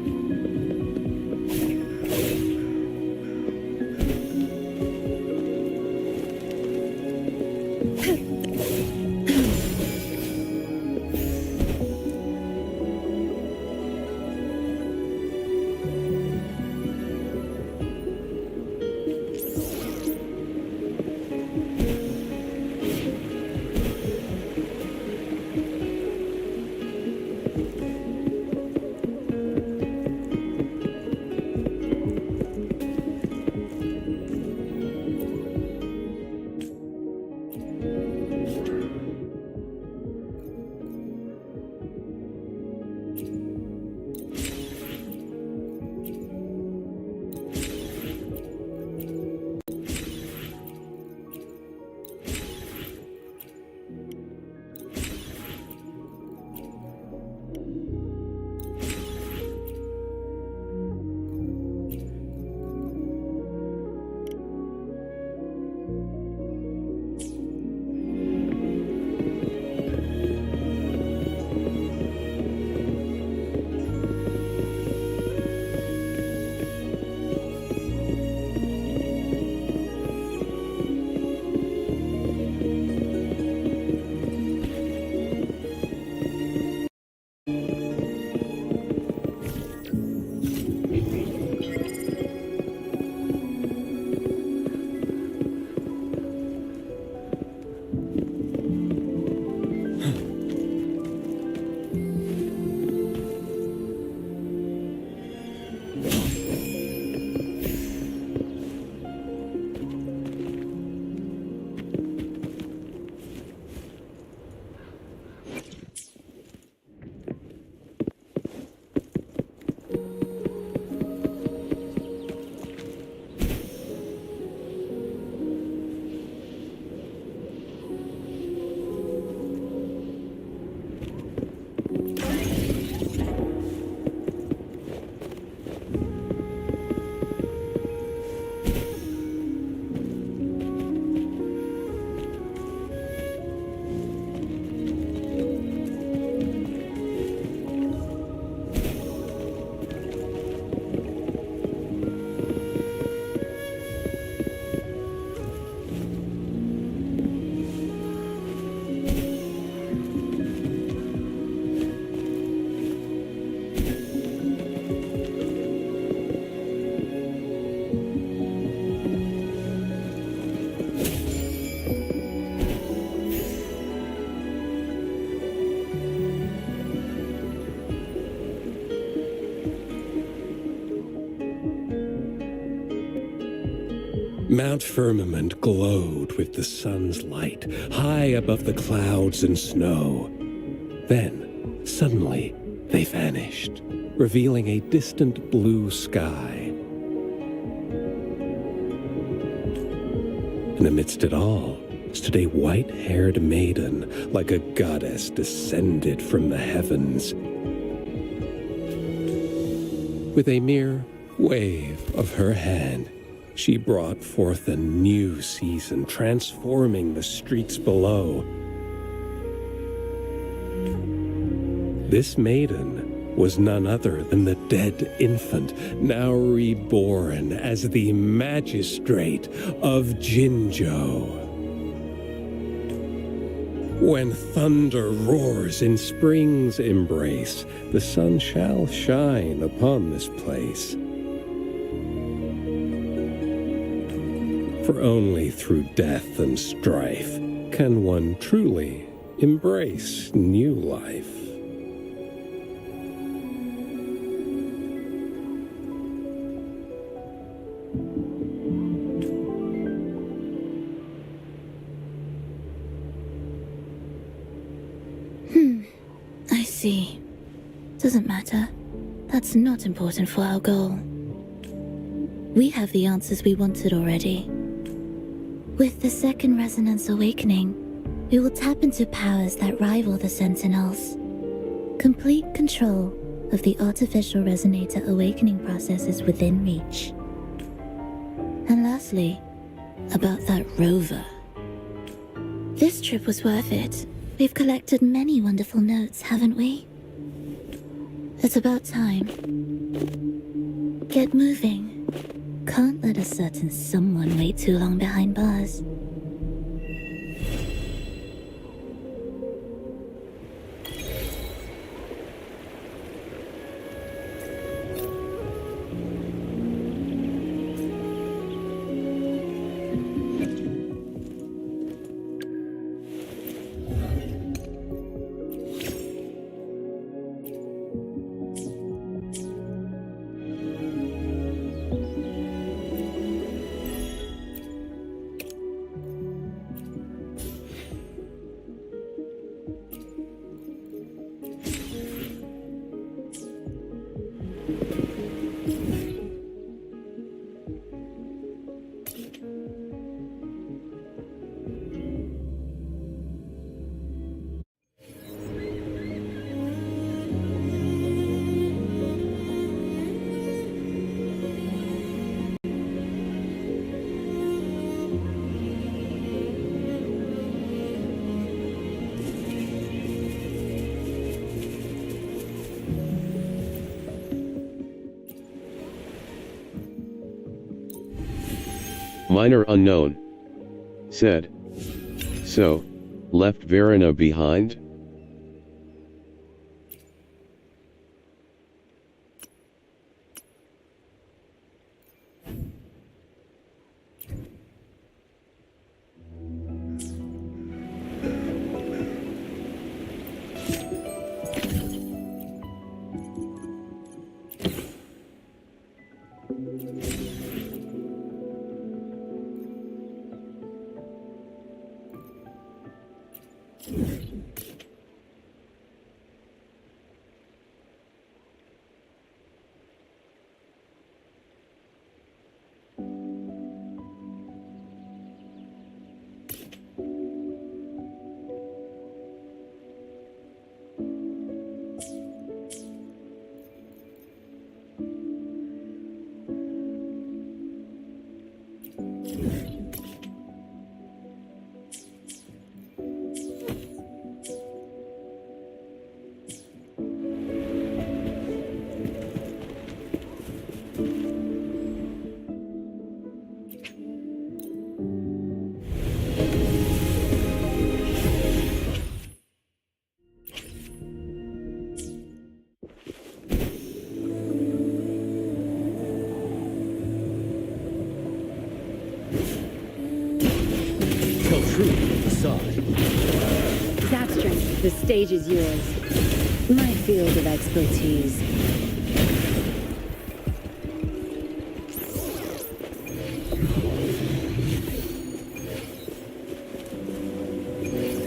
Mount Firmament glowed with the sun's light, high above the clouds and snow. Then, suddenly, they vanished, revealing a distant blue sky. And amidst it all stood a white-haired maiden, like a goddess descended from the heavens. With a mere wave of her hand, she brought forth a new season, transforming the streets below. This maiden was none other than the dead infant, now reborn as the magistrate of Jinzhou. When thunder roars in spring's embrace, the sun shall shine upon this place. For only through death and strife can one truly embrace new life. I see. Doesn't matter. That's not important for our goal. We have the answers we wanted already. With the second resonance awakening, we will tap into powers that rival the Sentinels. Complete control of the artificial resonator awakening process is within reach. And lastly, about that rover. This trip was worth it. We've collected many wonderful notes, haven't we? It's about time. Get moving. Can't let a certain someone wait too long behind bars. Minor unknown. Said. So, left Verena behind? The stage is yours. My field of expertise.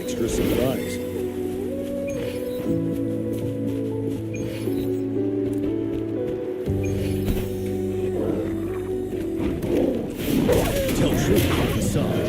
Extra supplies. Tell truth from the side.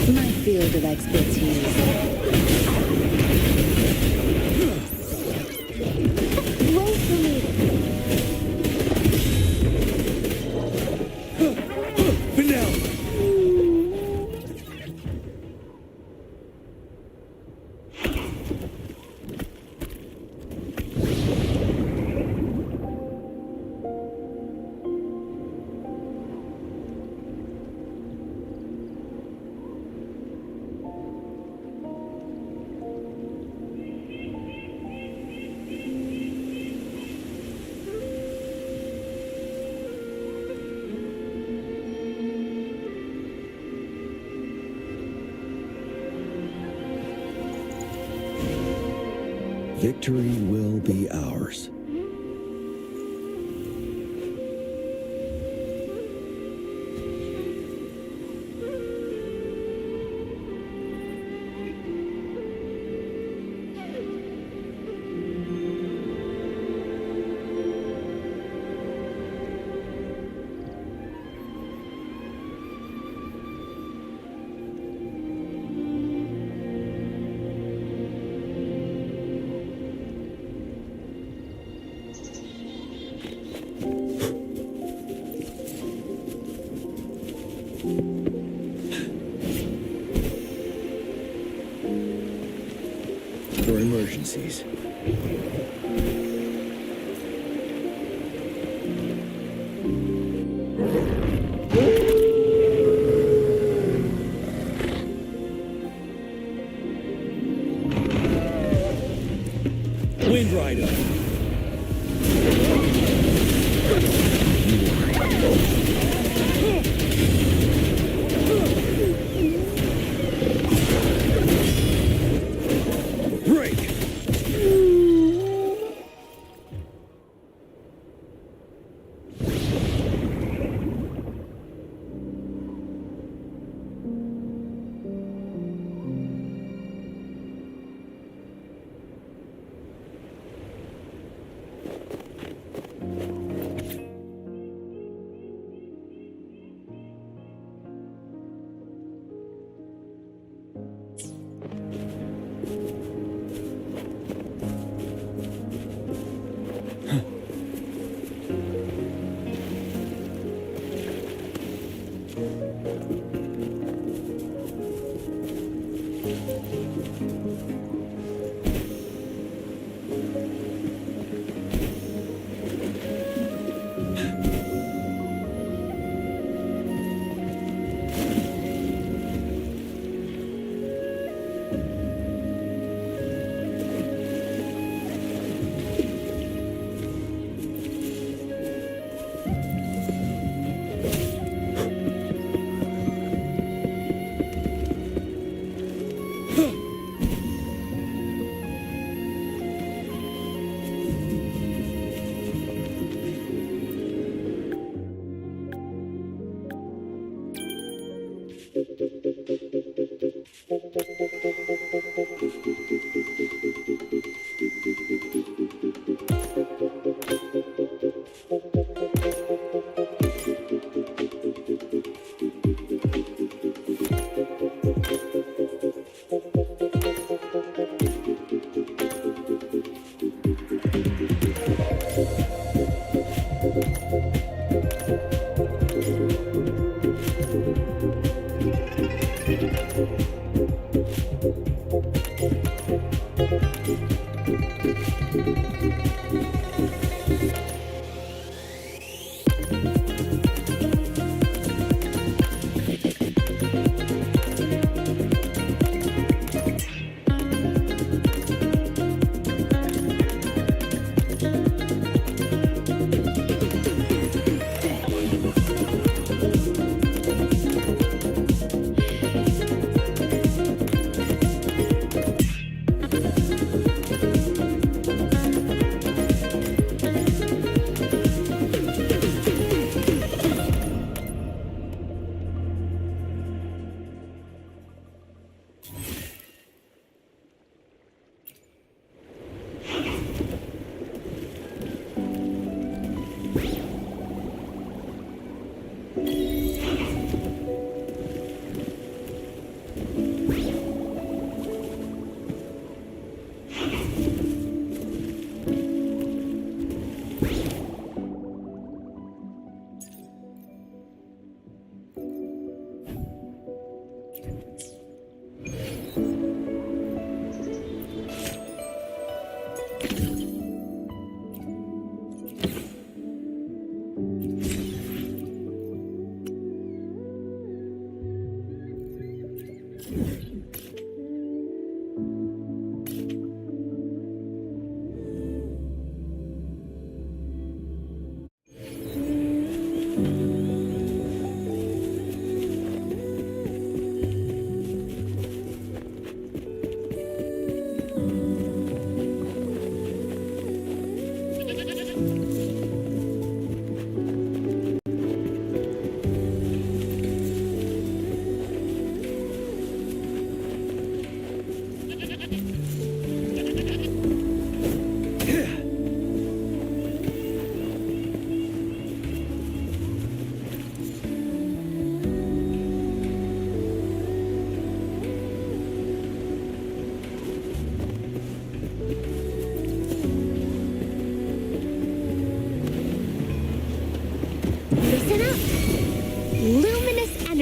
My field of expertise. Wait for me. Victory will be ours. For emergencies. Wind Rider.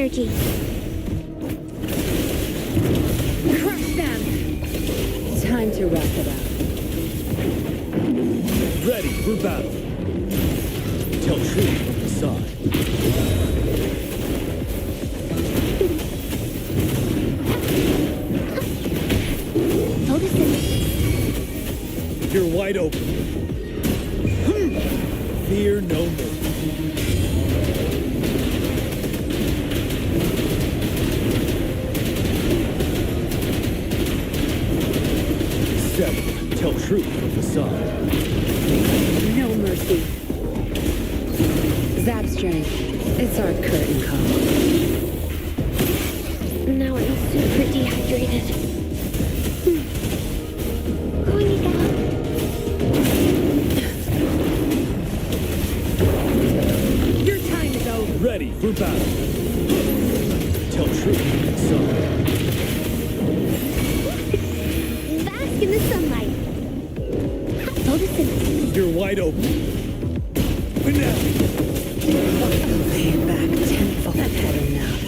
energy. Crush them! Time to wrap it up. Ready for battle. Tell truth from the side. You're wide open. Fear no more. Seven. Tell truth from the side. No mercy. Zap strength. It's our curtain call. Now I'm super dehydrated. Going to go. Your time is over. Ready for battle. Tell truth from the side. Bask in the sunlight. Photosynthesis. You're wide open. Finale. Pay it back tenfold. I've had enough.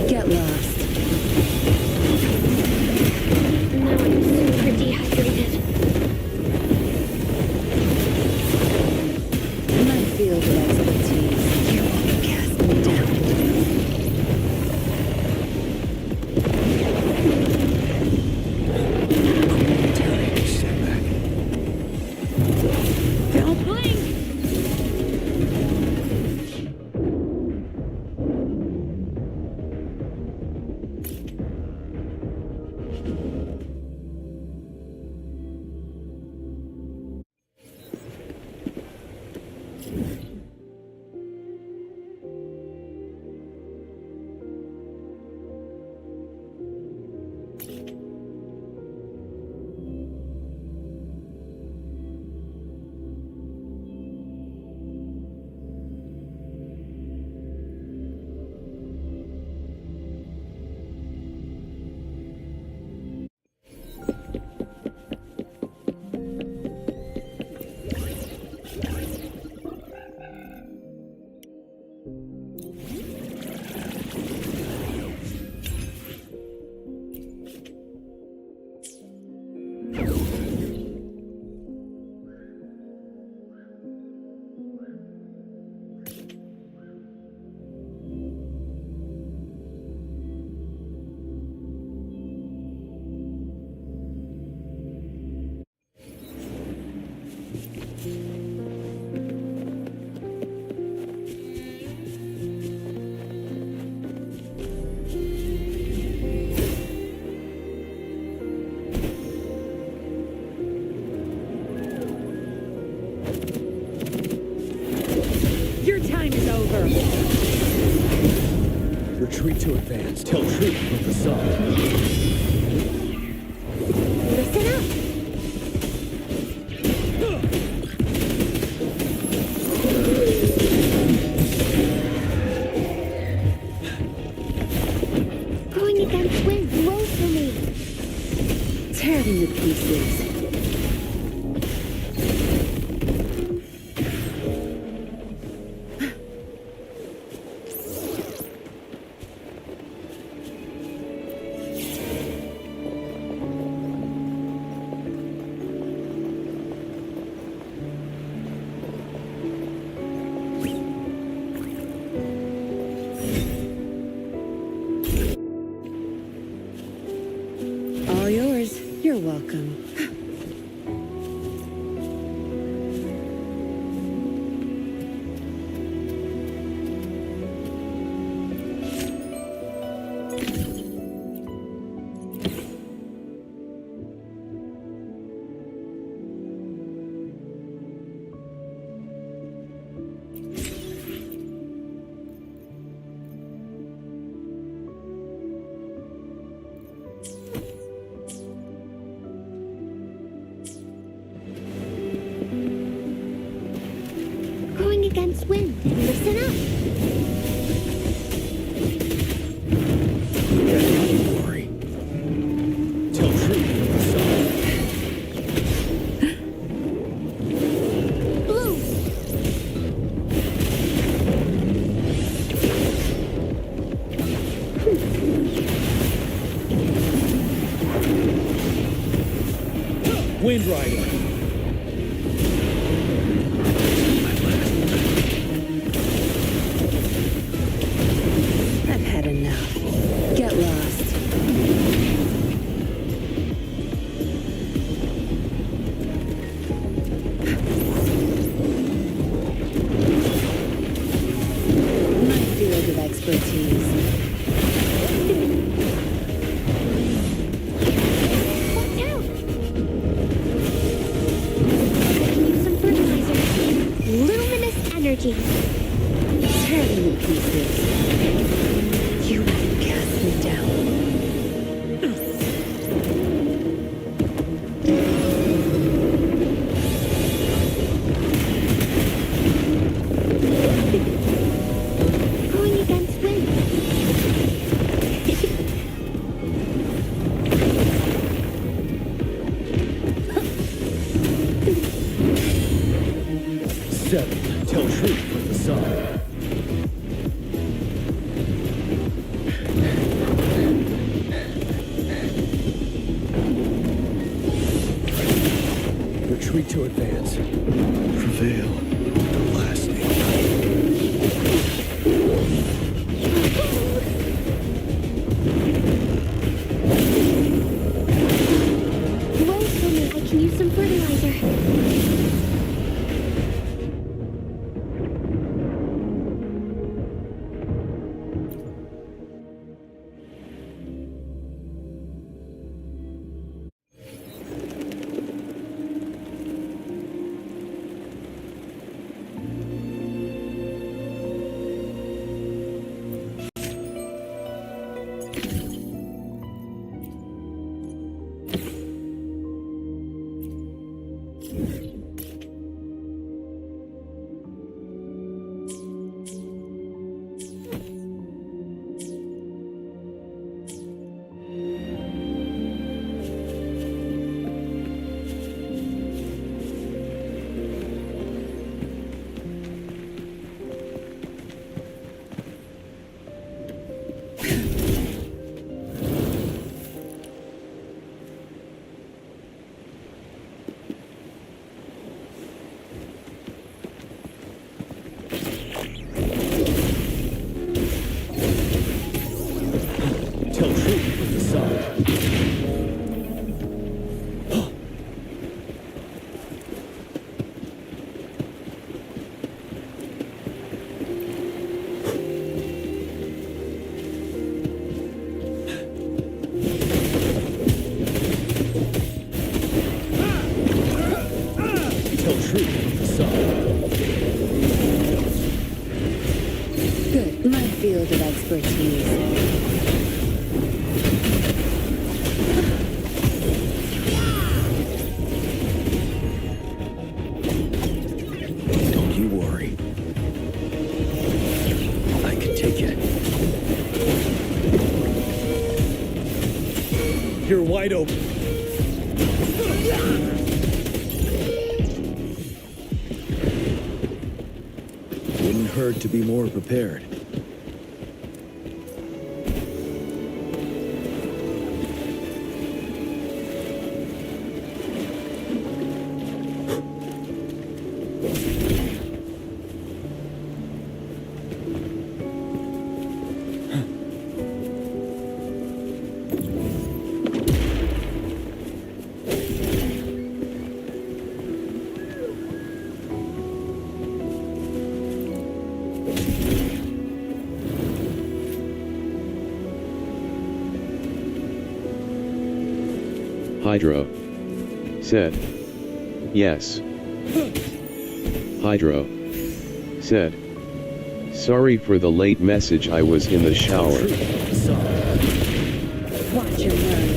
Get lost. Now I'm super dehydrated. My field of expertise. You won't cast me down. Don't blink! Your time is over. Retreat to advance. Tell truth from the side. Listen up. Going against wind blows for me. Tear them to pieces. All yours. You're welcome. Going against wind. Listen up. Don't worry. Tell truth from the side. Blue. Wind Rider. I've had enough. Get lost. My field of expertise. Watch out! I can use some fertilizer. Luminous energy. Tear me to pieces. You won't cast me down. Going against wind. Seven, tell truth with the sun. Retreat to advance. Prevail. The lasting. Roll for me. I can use some fertilizer. Tell truth with the sun. Tell truth with the sun. Good. My field of expertise. Don't you worry. I can take it. You're wide open. Wouldn't hurt to be more prepared. Hydro said, yes. Hydro said, sorry for the late message, I was in the shower. Watch your learn.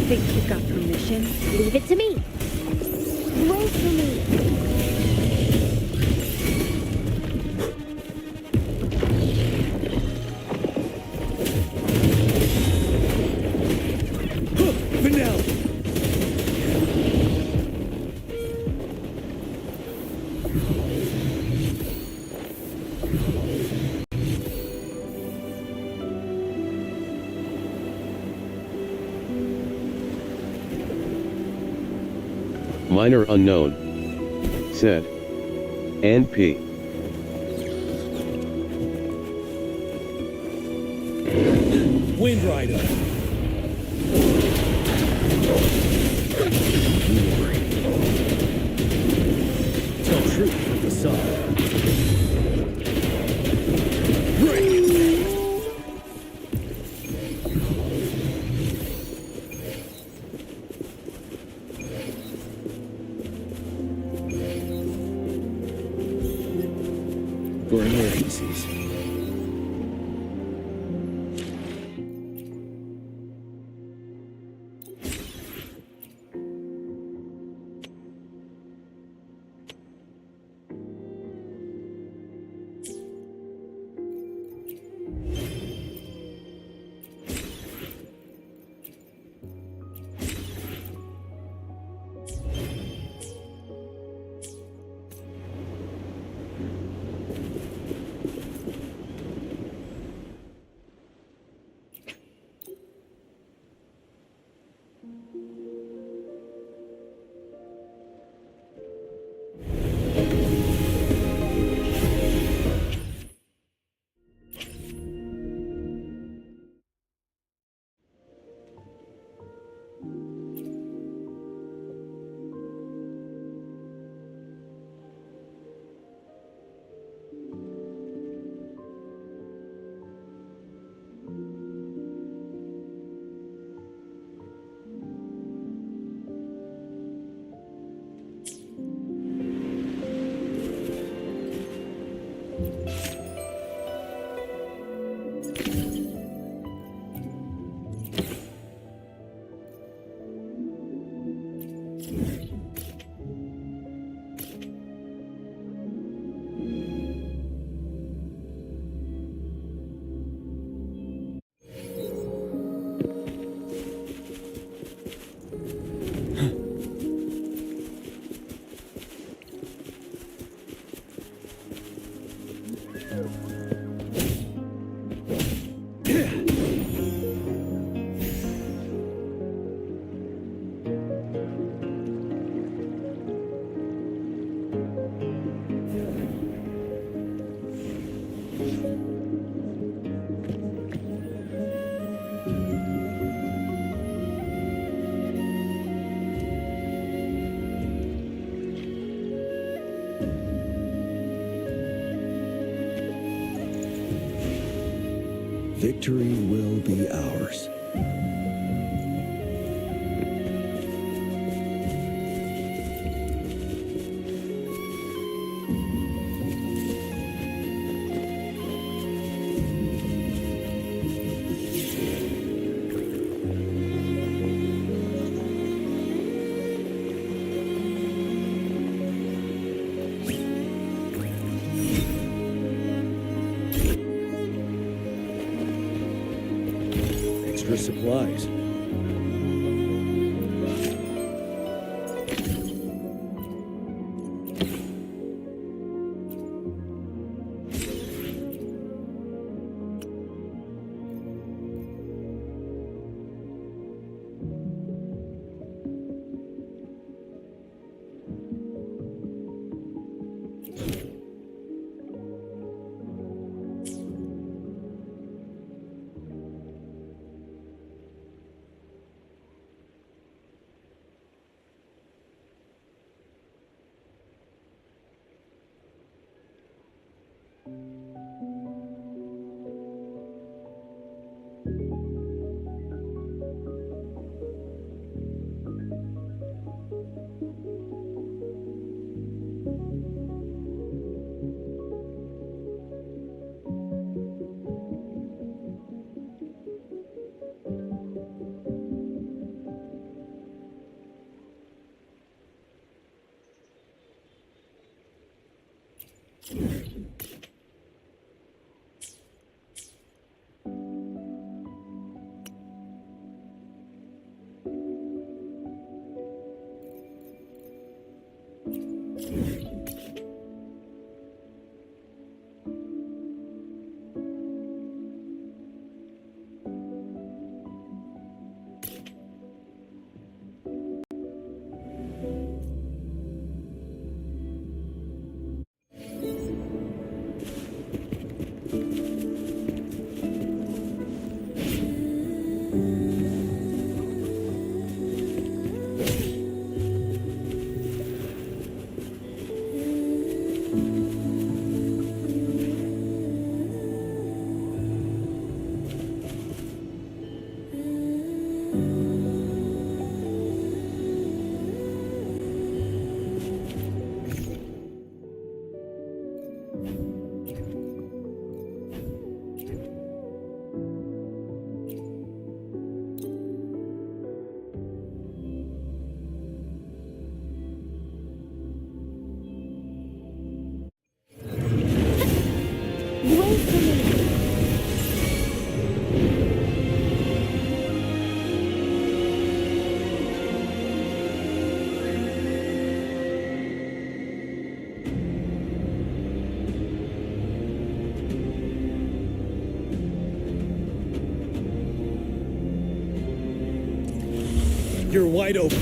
Think you got permission? Leave it to me. Roll for me. Vanilla. Minor unknown. Said. And P. Wind Rider. Tell truth from the sun. For emergencies. Victory will be ours. Extra supplies. You're wide open.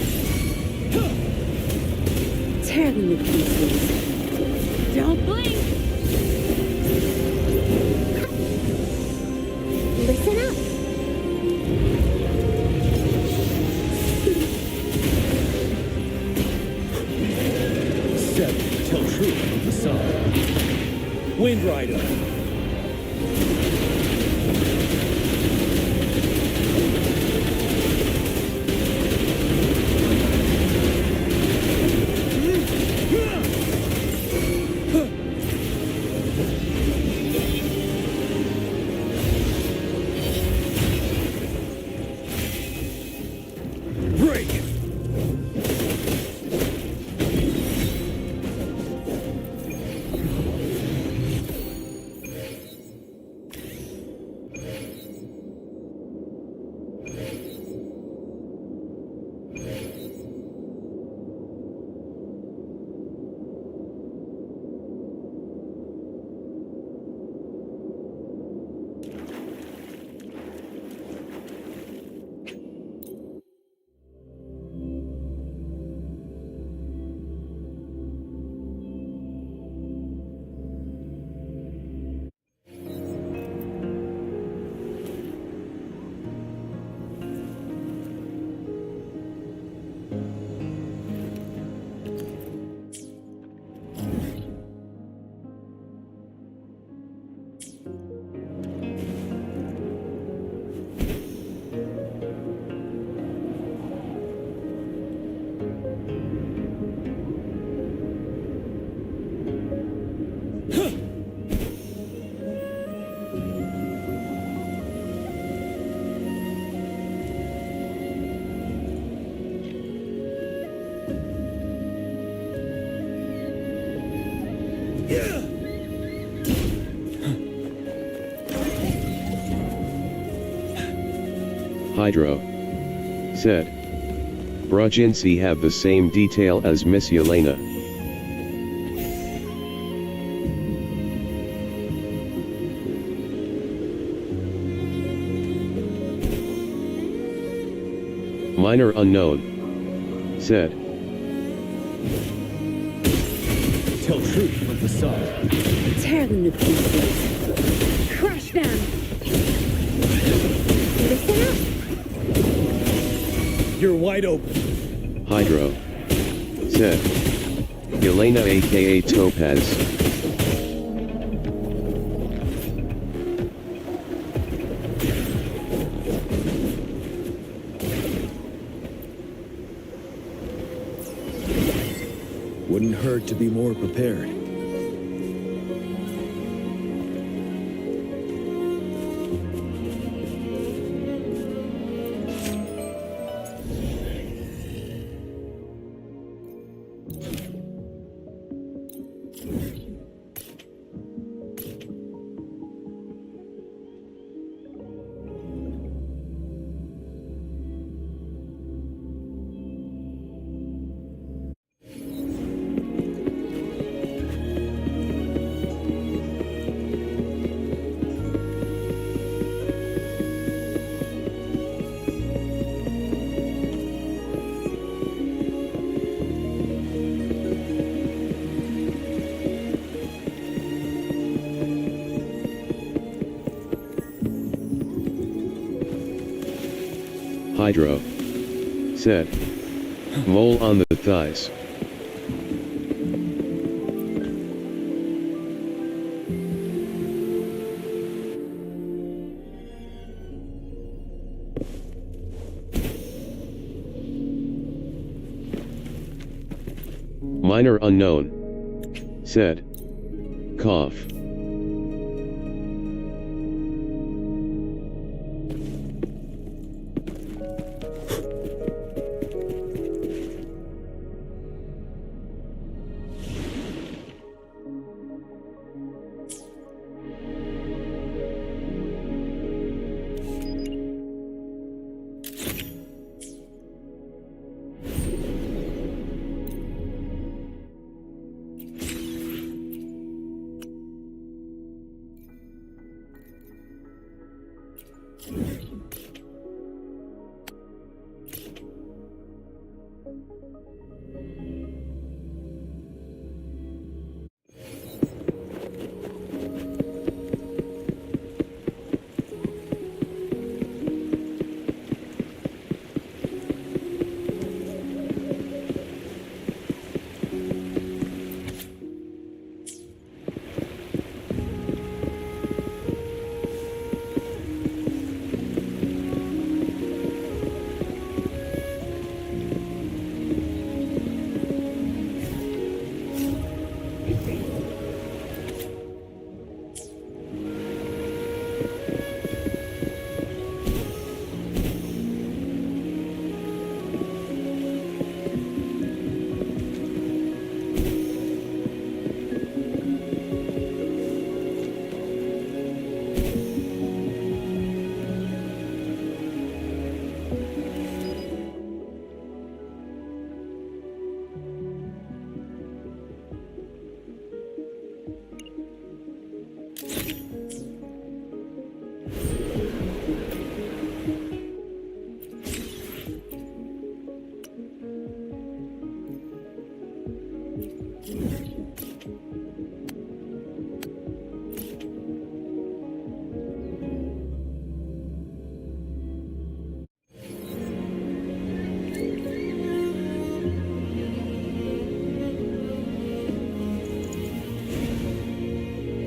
Tear them to pieces. Don't blink! Listen up! Seven, tell truth from the sun. Wind Rider. Hydro said. Brujinsi have the same detail as Miss Yelena. Minor unknown said. Tell truth from the sun. Tear them to pieces. Crush them. Listen up! You're wide open. Hydro said. Yelena aka Topaz. Wouldn't hurt to be more prepared. Hydro said. Mole on the thighs. Minor unknown said. Cough.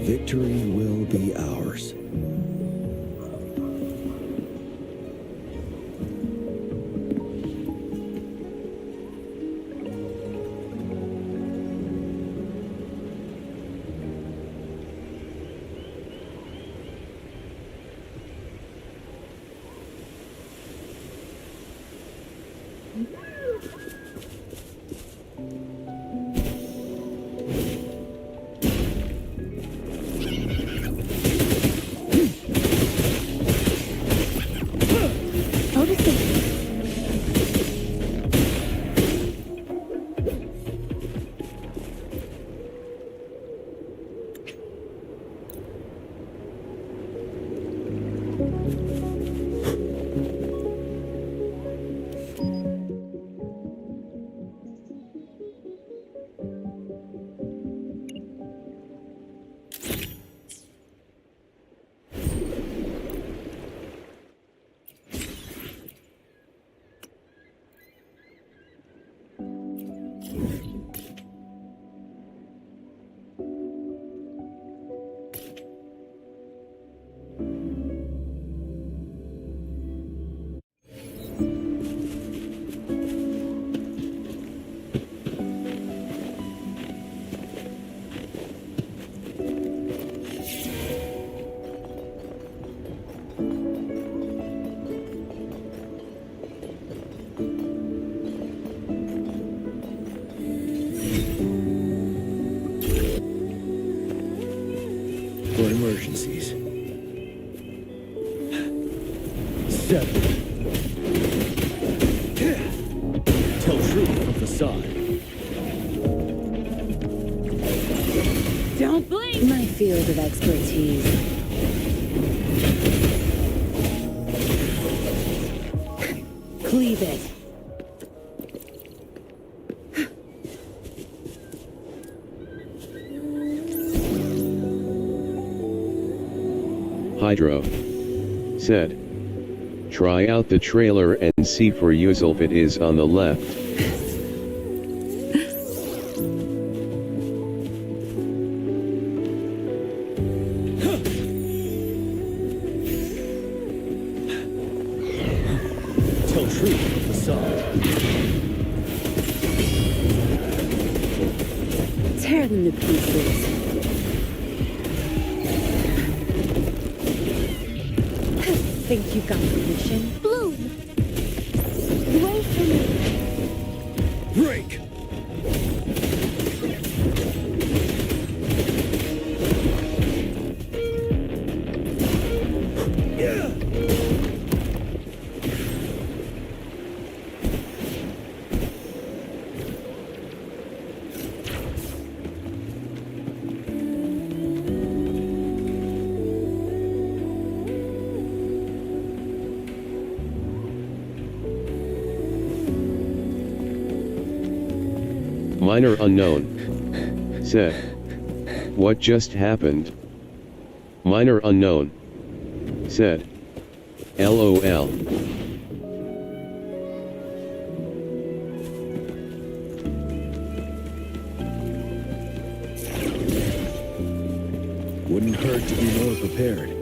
Victory will be ours. For emergencies. 7. Tell truth from facade. Don't blink! My field of expertise. Cleave it. Hydro said, try out the trailer and see for yourself, it is on the left. Tell truth from facade. Tear them to pieces. Think you got permission? Bloom! Wait for me! Break! Minor unknown said, what just happened? Minor unknown said, LOL. Wouldn't hurt to be more prepared.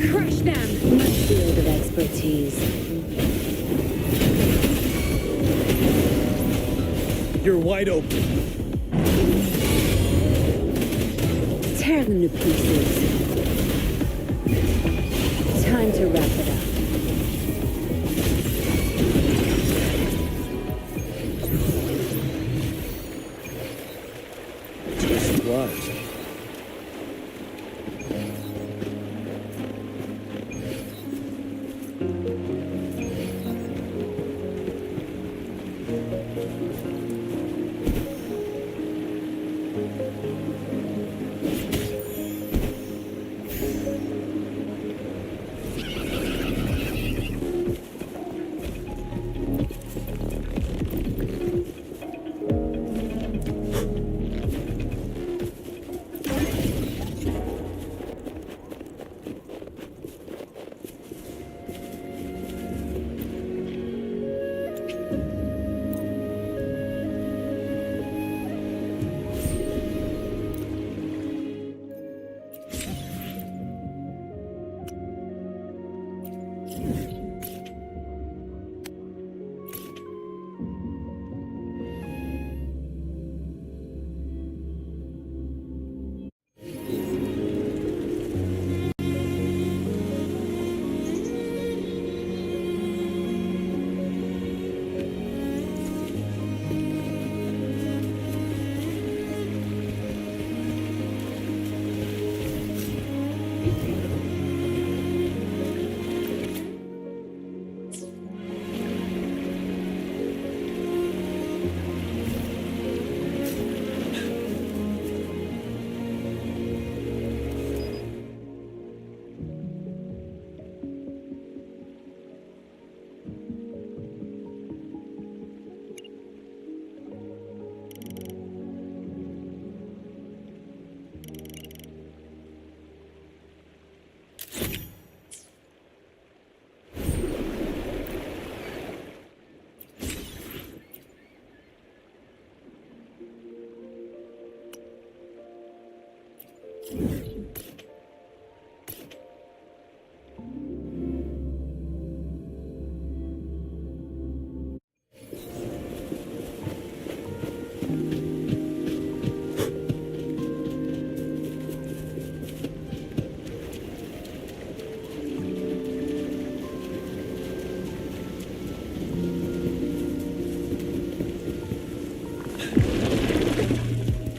Crush them! My field of expertise. You're wide open. Tear them to pieces. Time to wrap it up. lives.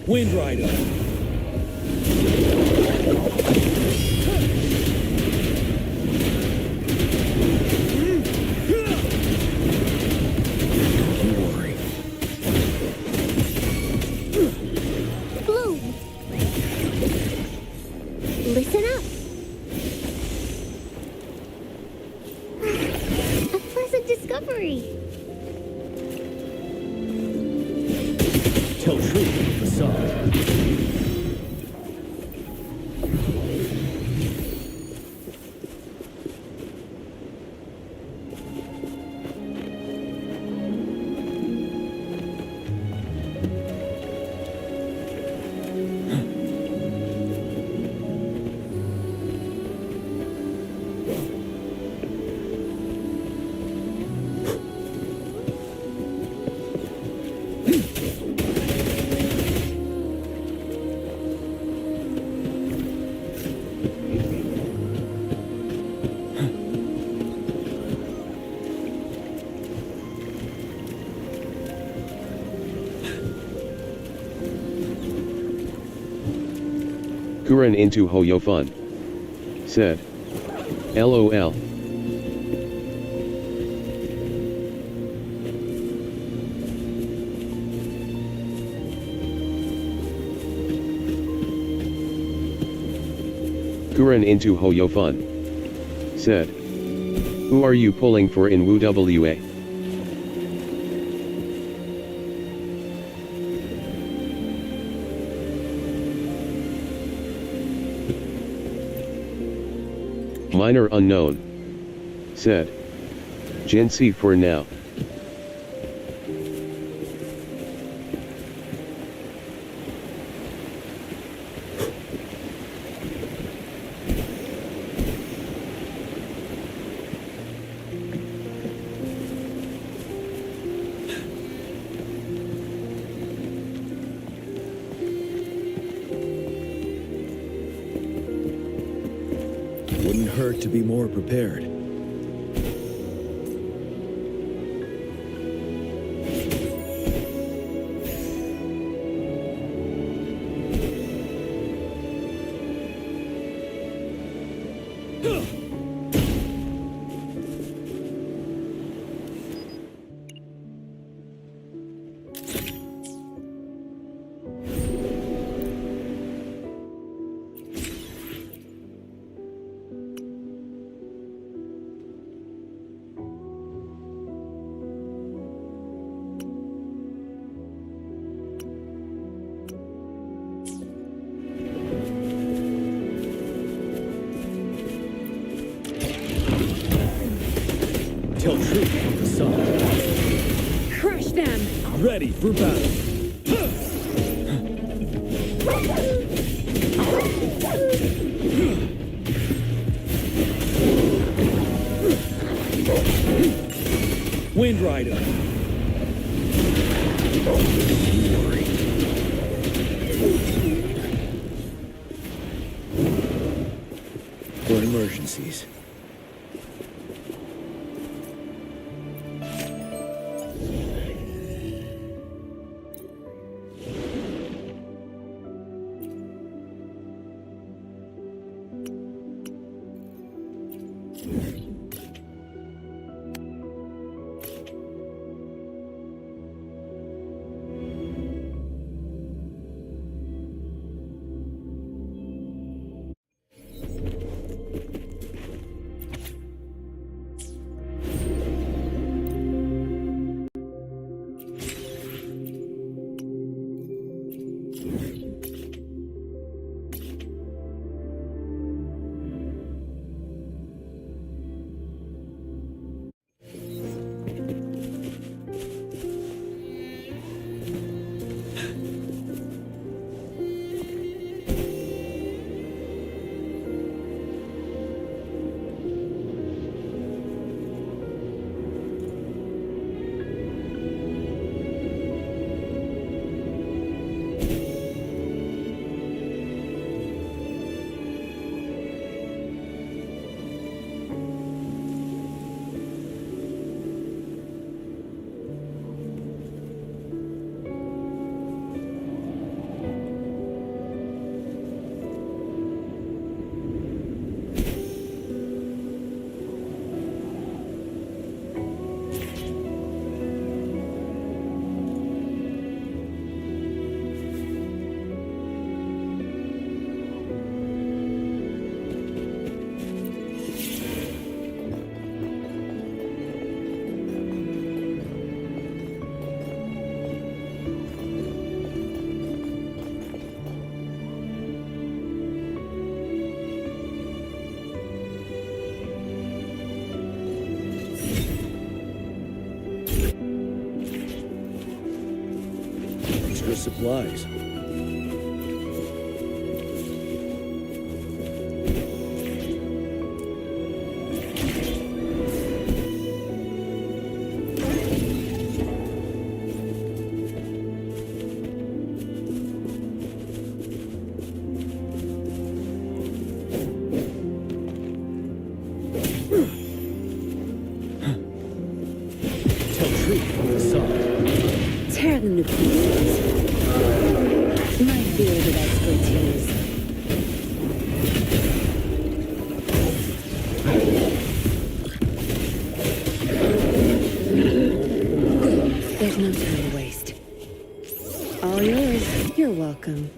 Wind Rider. Bloom! Listen up! A pleasant discovery! Tell truth with facade. Kuren into Hoyofun. Said. LOL. Kuren into Hoyofun. Said. Who are you pulling for in WA? Minor unknown. Said. Jinsi for now. Wouldn't hurt to be more prepared. Tell truth from the sun. Crush them! Ready for battle. Wind Rider. For emergencies. Extra supplies. Tell truth from the sun. Tear them to pieces. My field of expertise. There's no time to waste. All yours. You're welcome.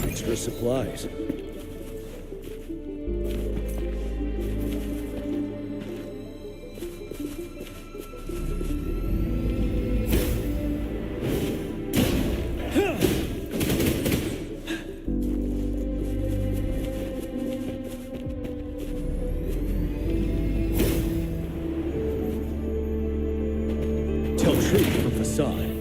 Extra supplies. Tell truth from facade.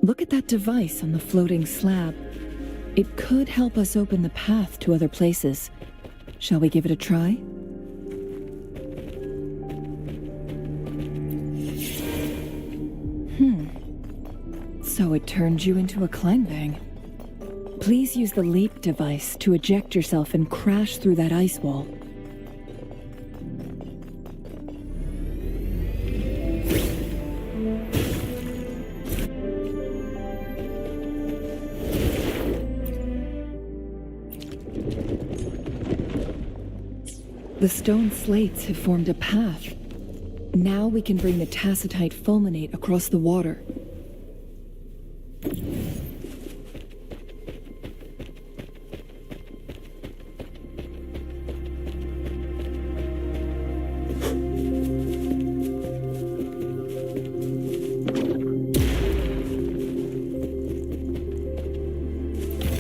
Look at that device on the floating slab. It could help us open the path to other places. Shall we give it a try? So it turned you into a Kleinbang. Please use the leap device to eject yourself and crash through that ice wall. The stone slates have formed a path. Now we can bring the tacitite fulminate across the water.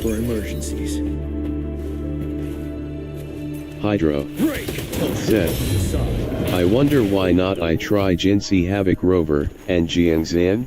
For emergencies. Hydro. Said. I wonder why not I try Jinsi Havoc Rover, and Jiangzan?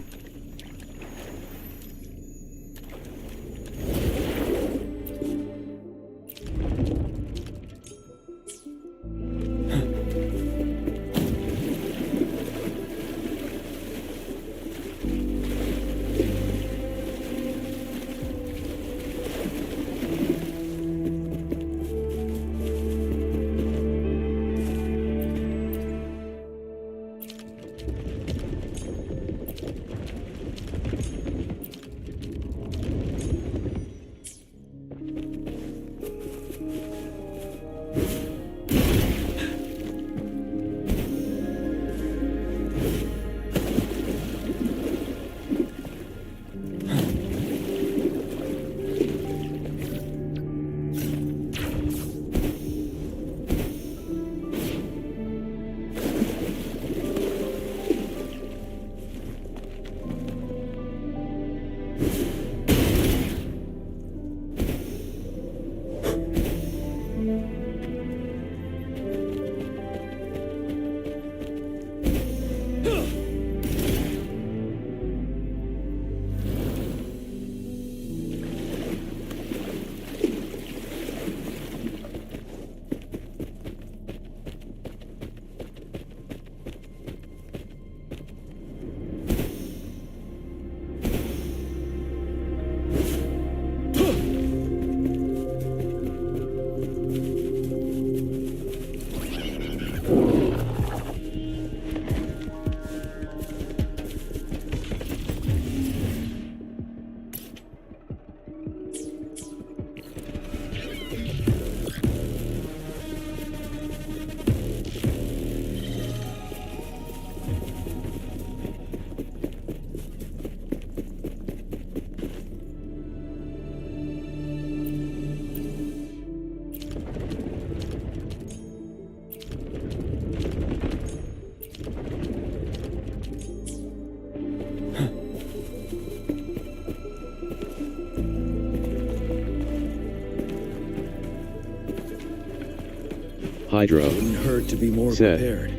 Hydro. Wouldn't hurt to be more said. prepared.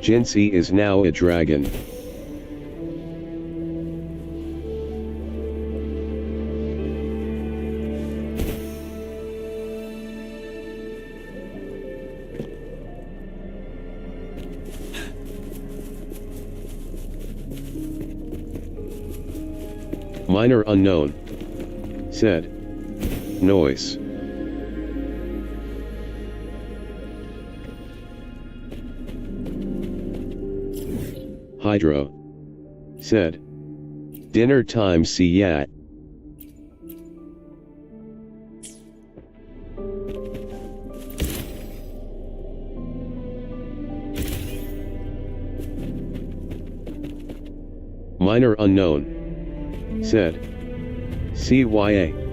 Jinsi is now a dragon. Minor unknown. Said. Noise. Hydro. Said. Dinner time, see yat. Minor unknown. Said. CYA.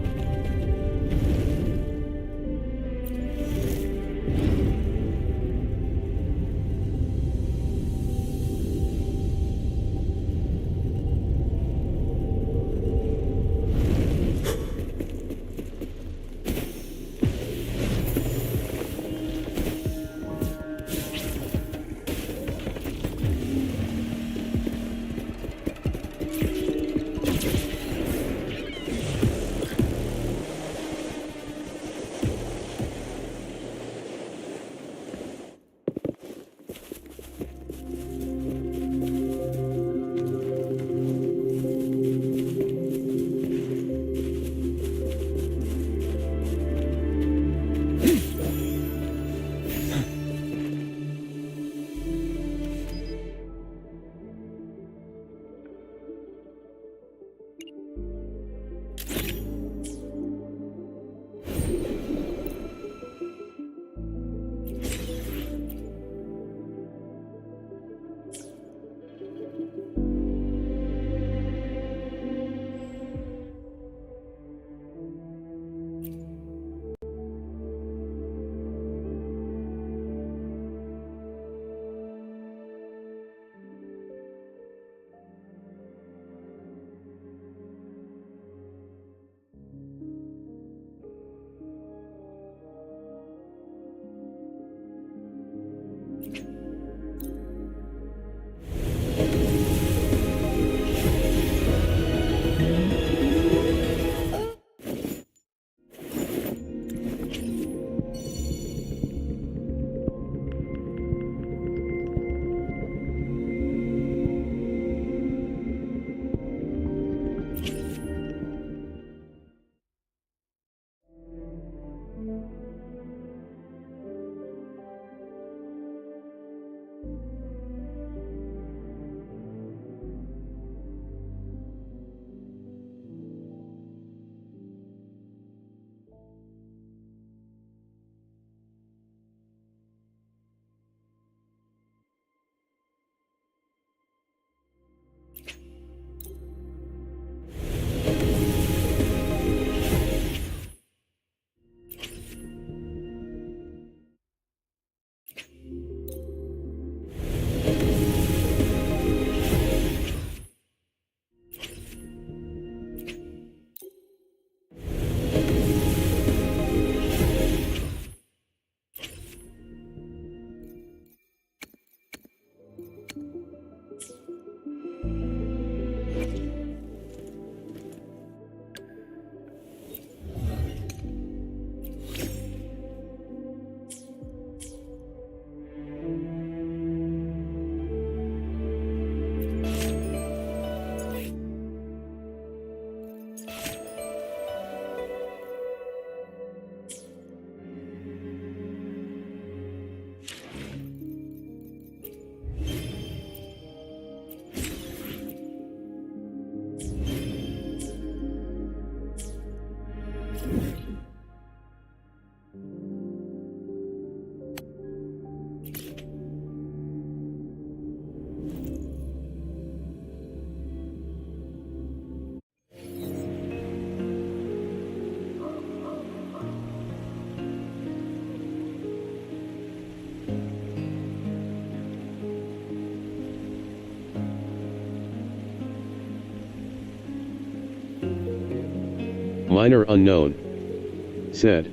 Minor unknown. Said.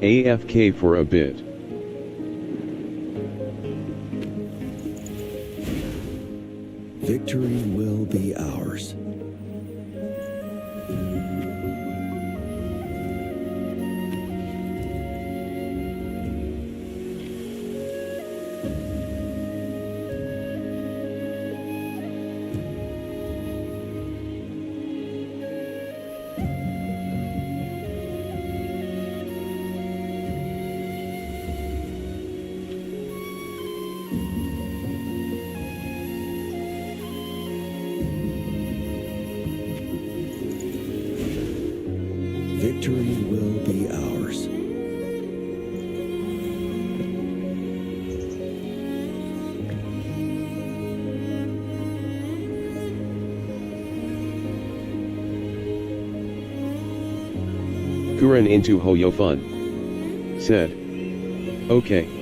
AFK for a bit. Victory will be ours. Victory will be ours. Kuren into Hoyofun. Said. Okay.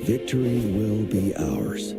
Victory will be ours.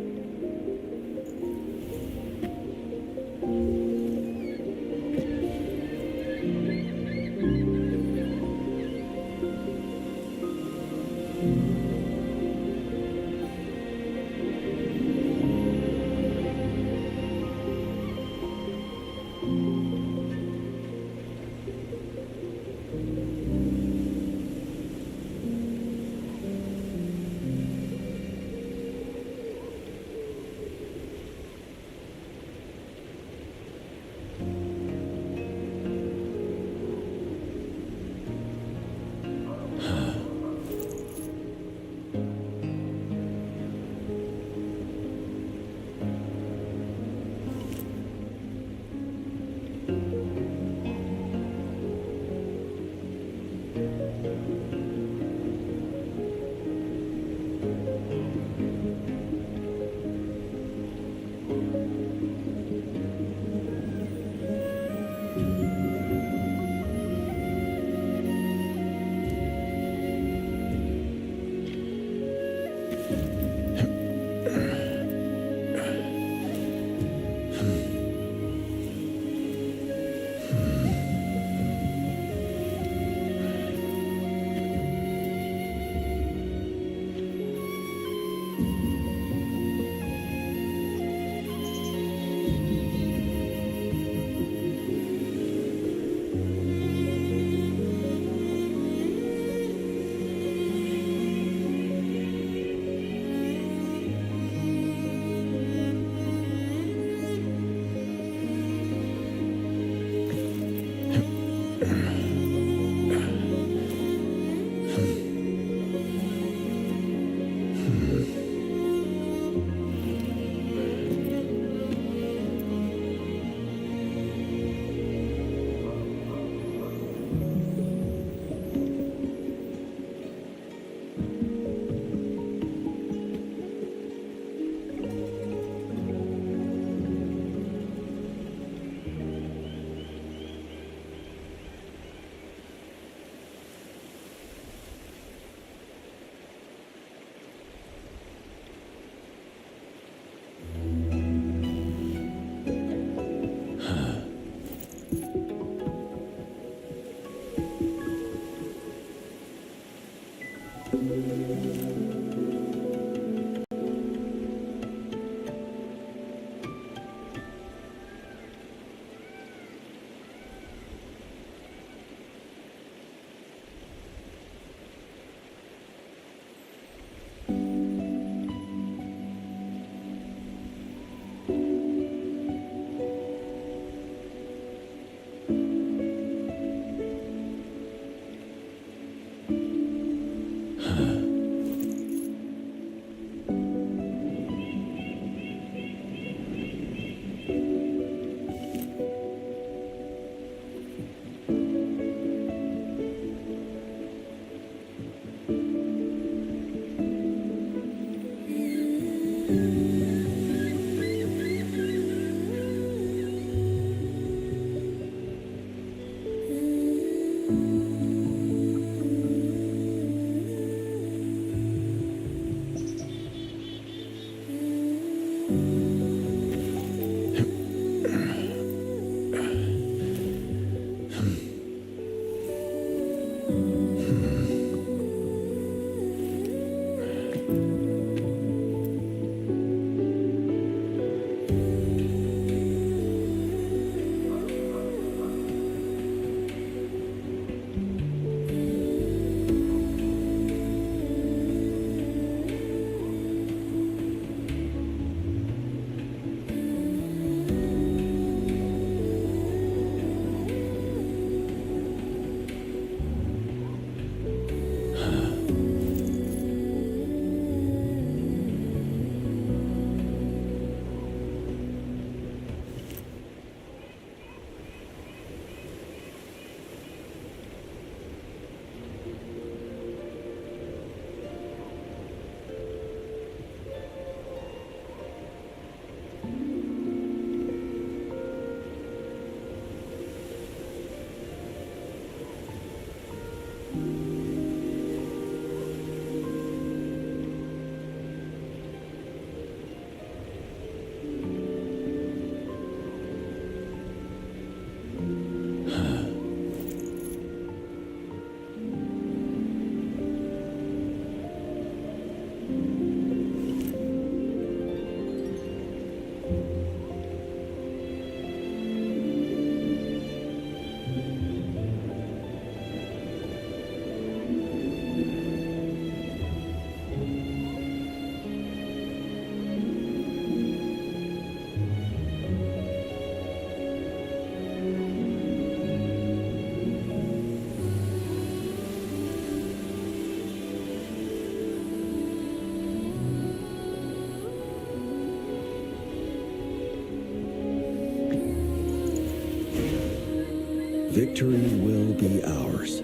Victory will be ours.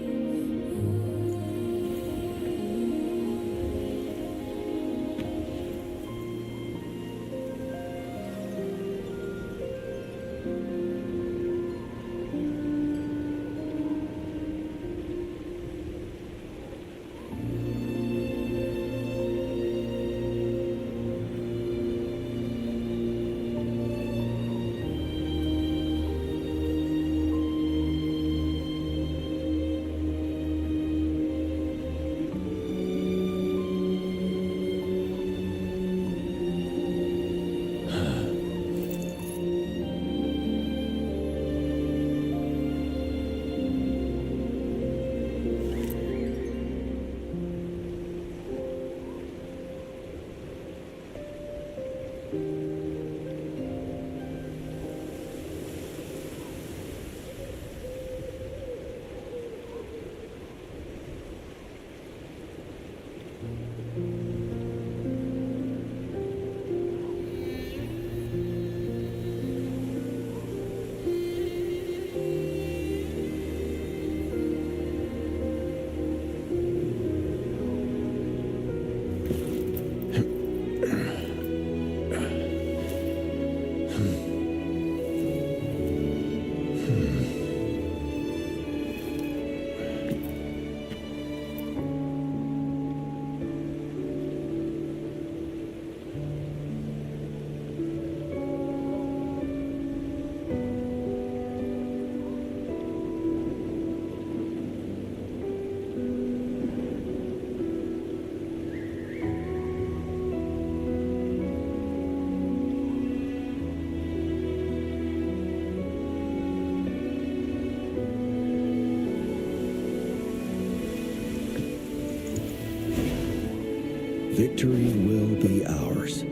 Victory will be ours.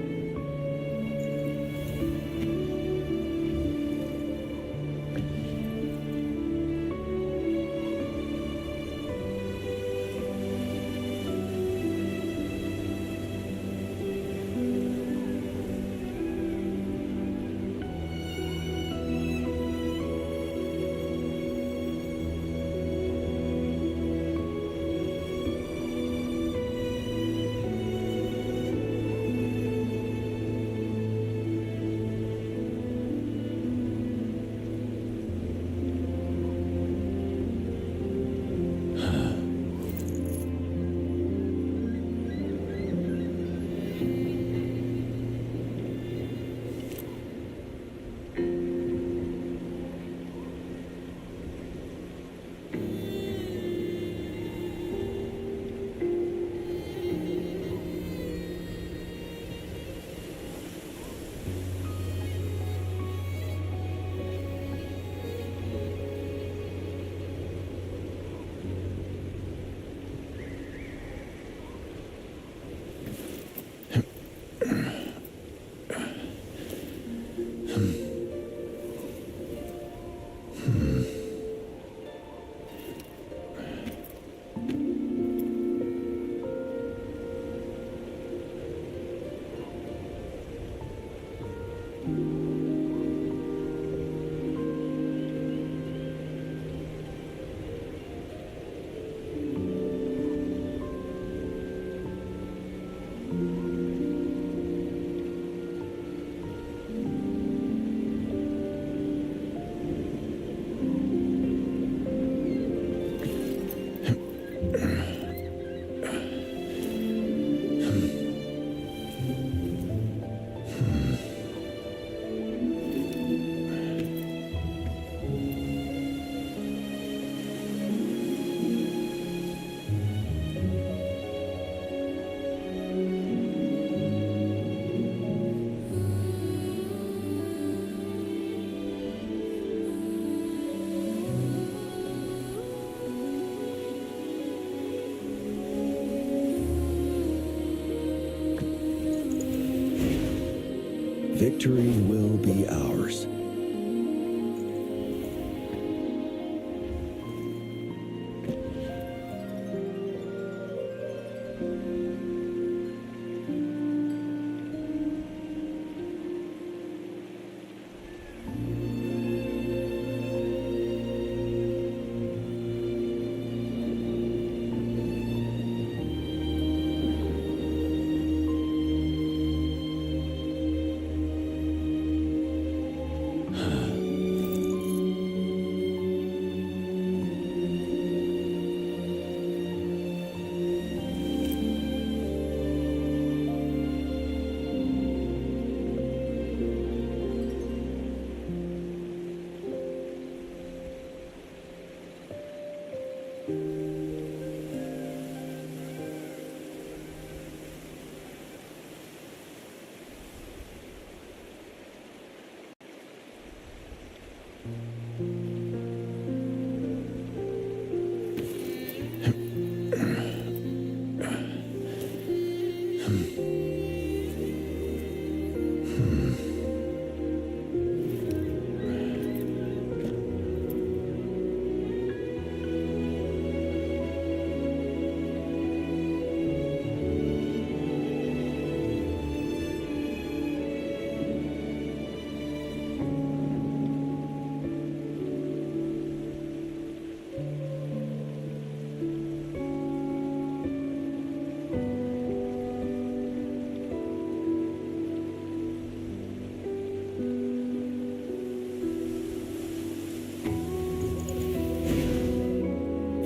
Victory will be ours.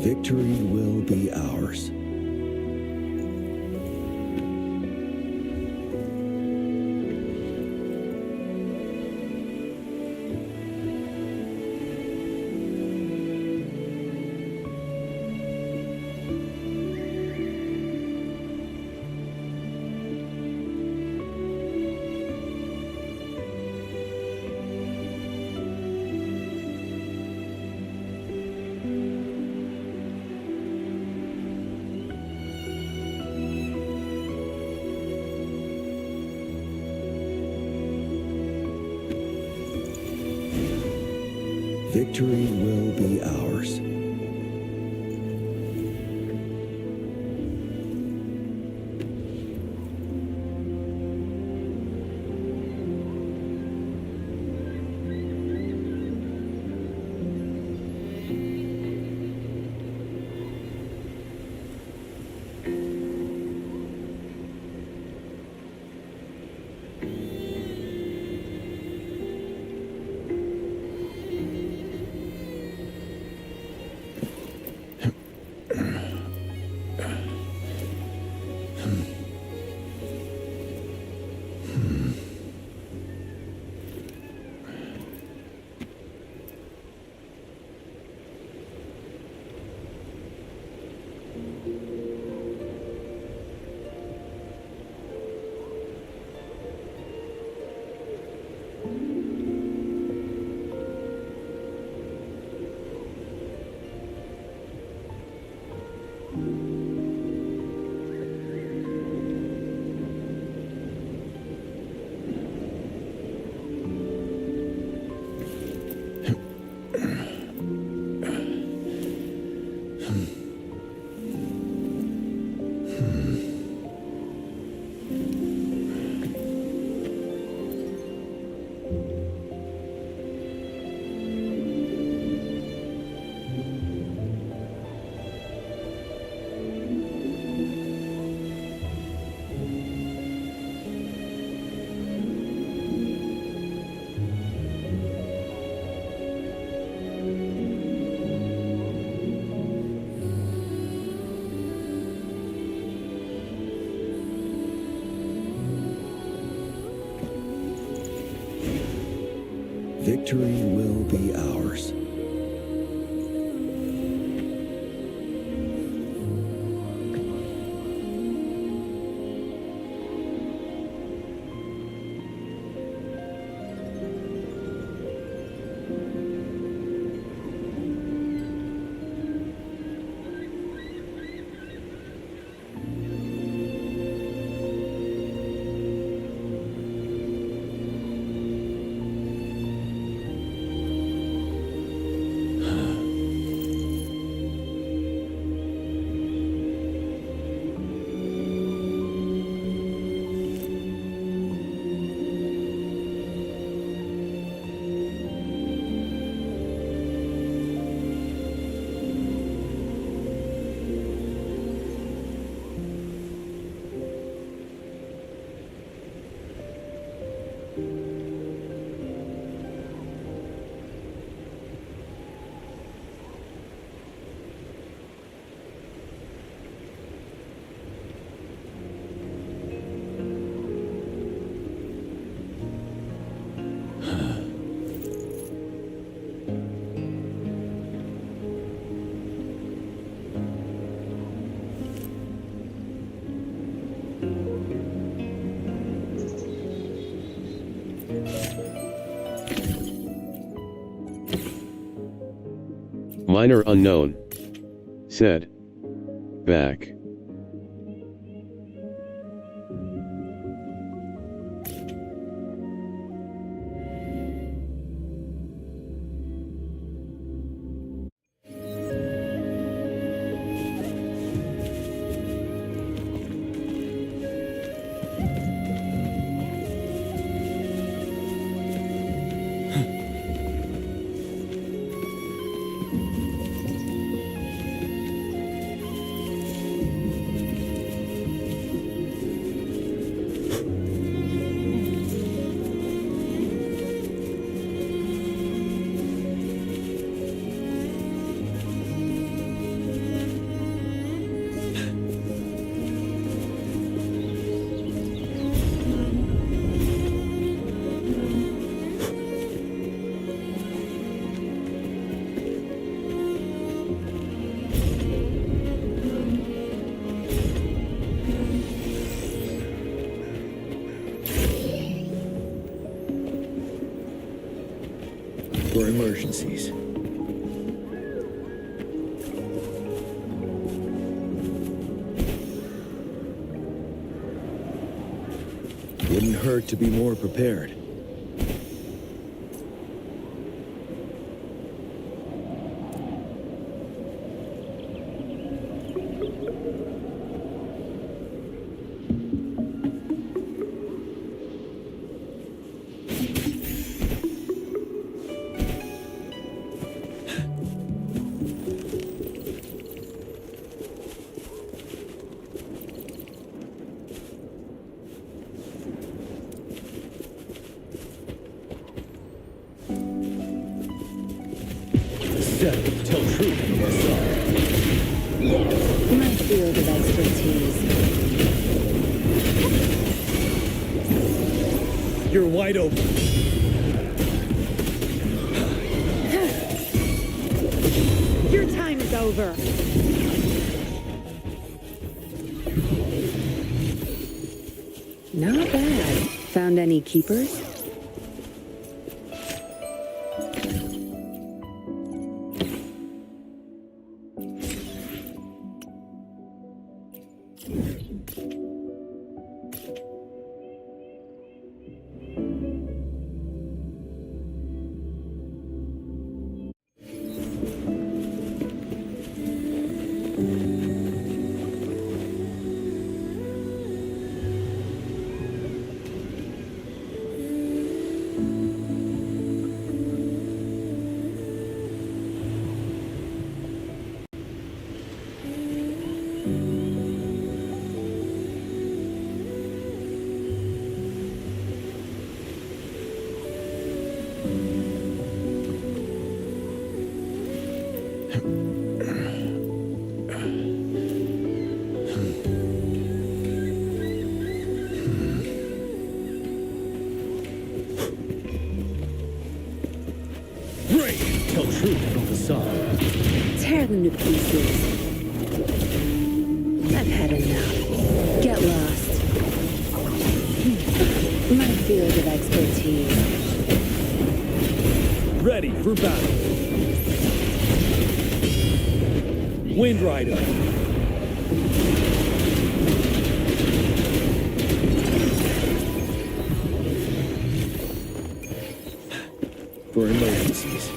Victory will be ours. Victory will be ours. Victory will be ours. Minor unknown. Said. Back. emergencies. Wouldn't hurt to be more prepared. Tell truth from the side. My field of expertise. You're wide open. Your time is over. Not bad. Found any keepers? Tell truth from the side. Tear them to pieces. I've had enough. Get lost. My field of expertise. Ready for battle. Wind Rider. For emergencies.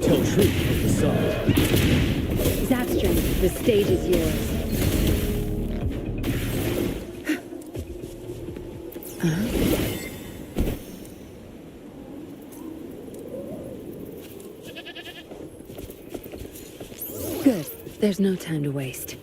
Tell truth from the side. Zapstring, the stage is yours. Good. There's no time to waste.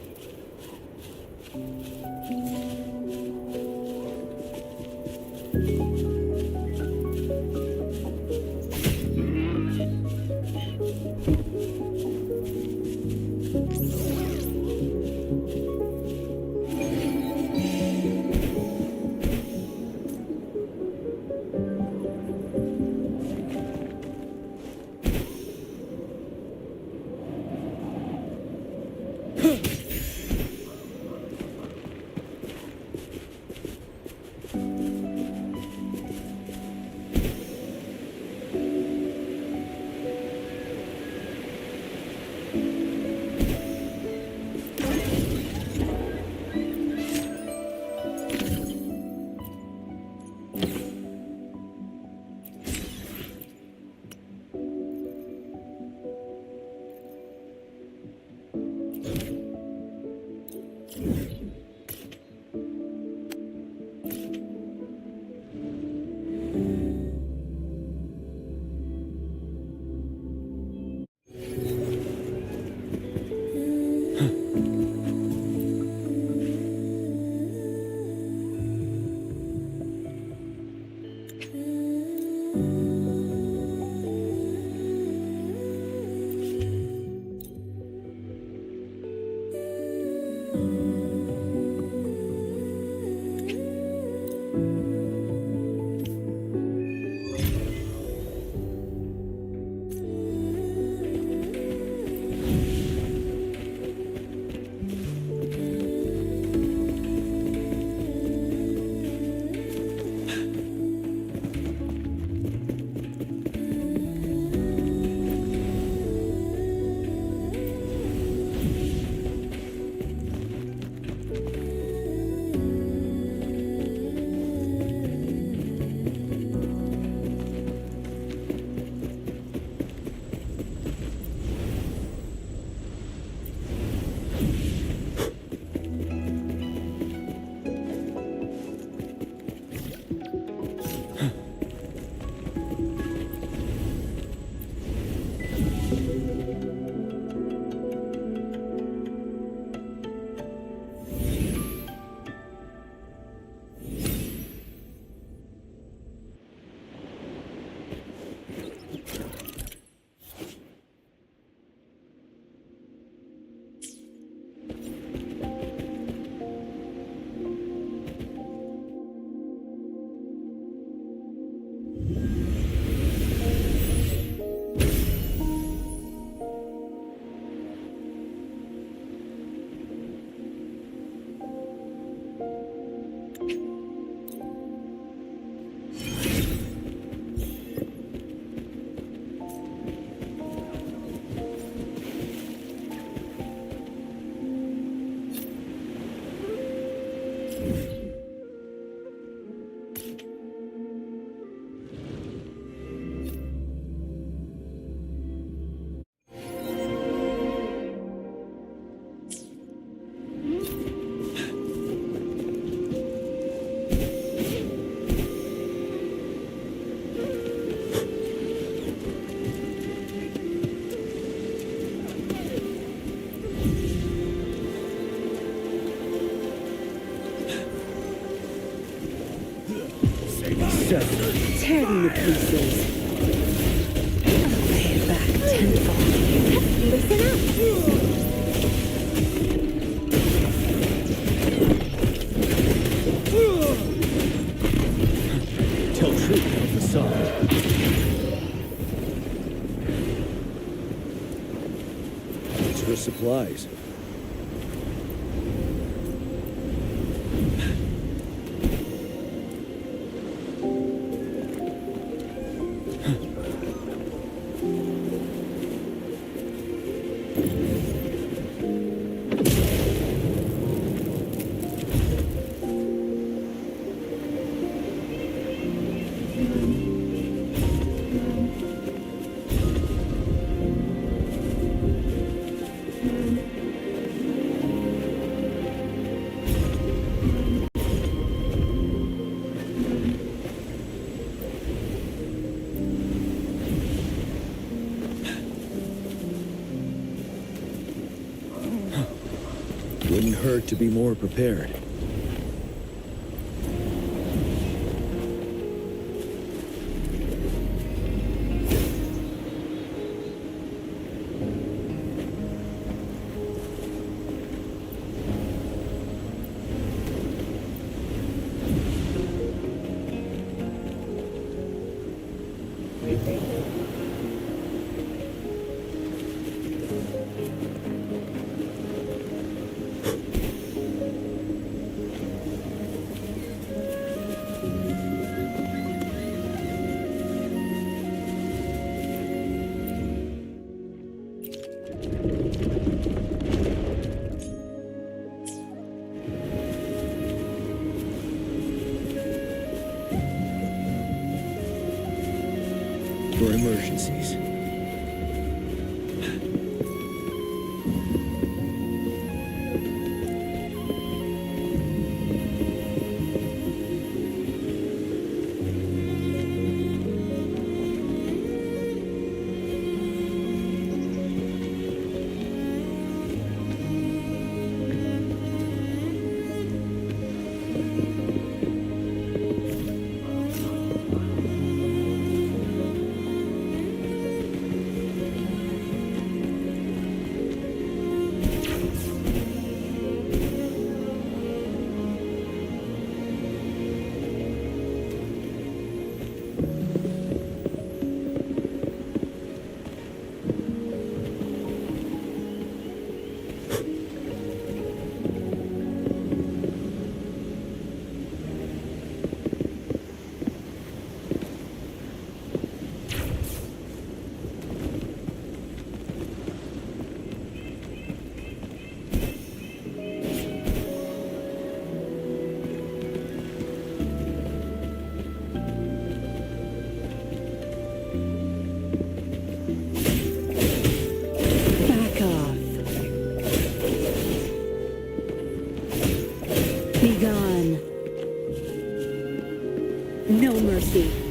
Tear them to pieces. I'll pay it back tenfold. Listen up. Tell truth from facade. It's for supplies. Wouldn't hurt to be more prepared. For emergencies. Be gone. No mercy.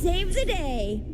Save the day.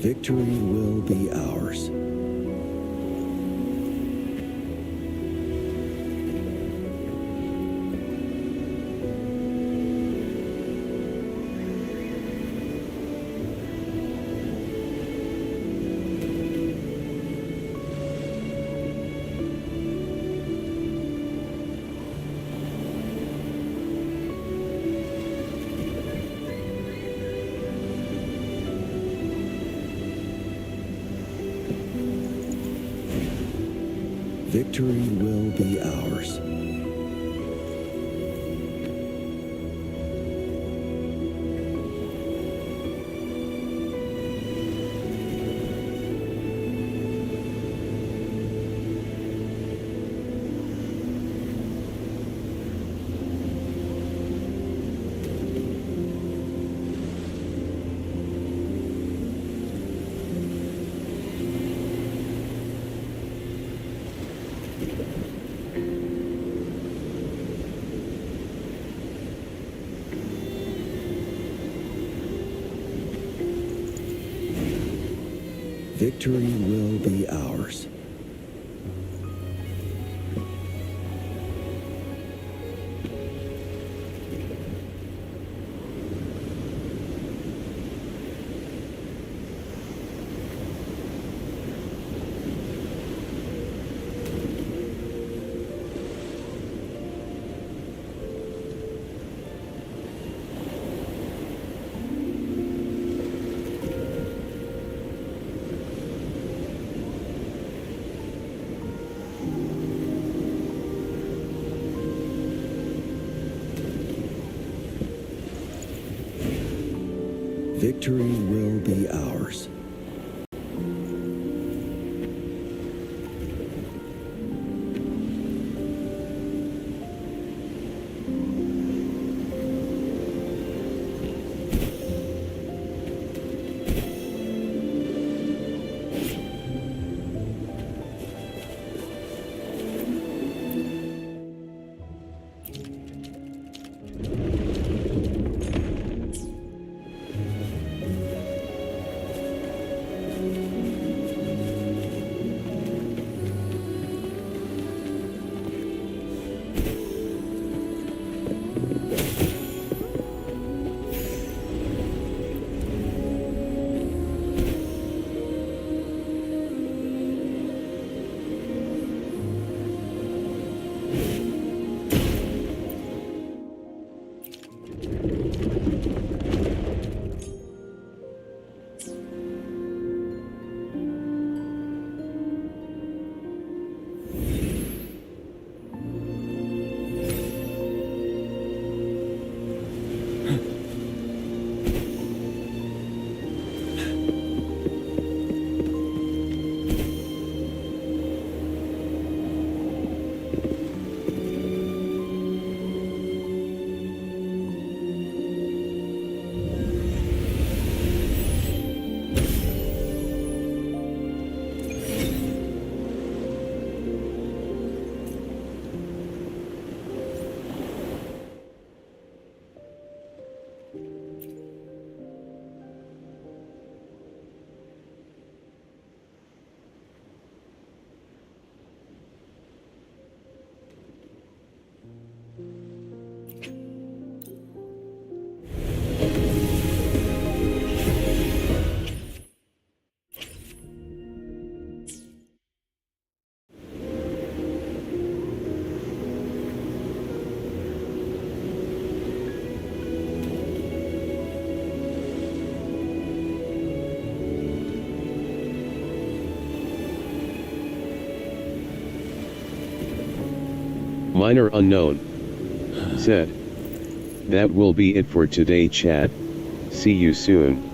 Victory will be ours. Victory will be ours. Victory will be ours. Victory will be ours. Minor unknown. Said. That will be it for today, chat. See you soon.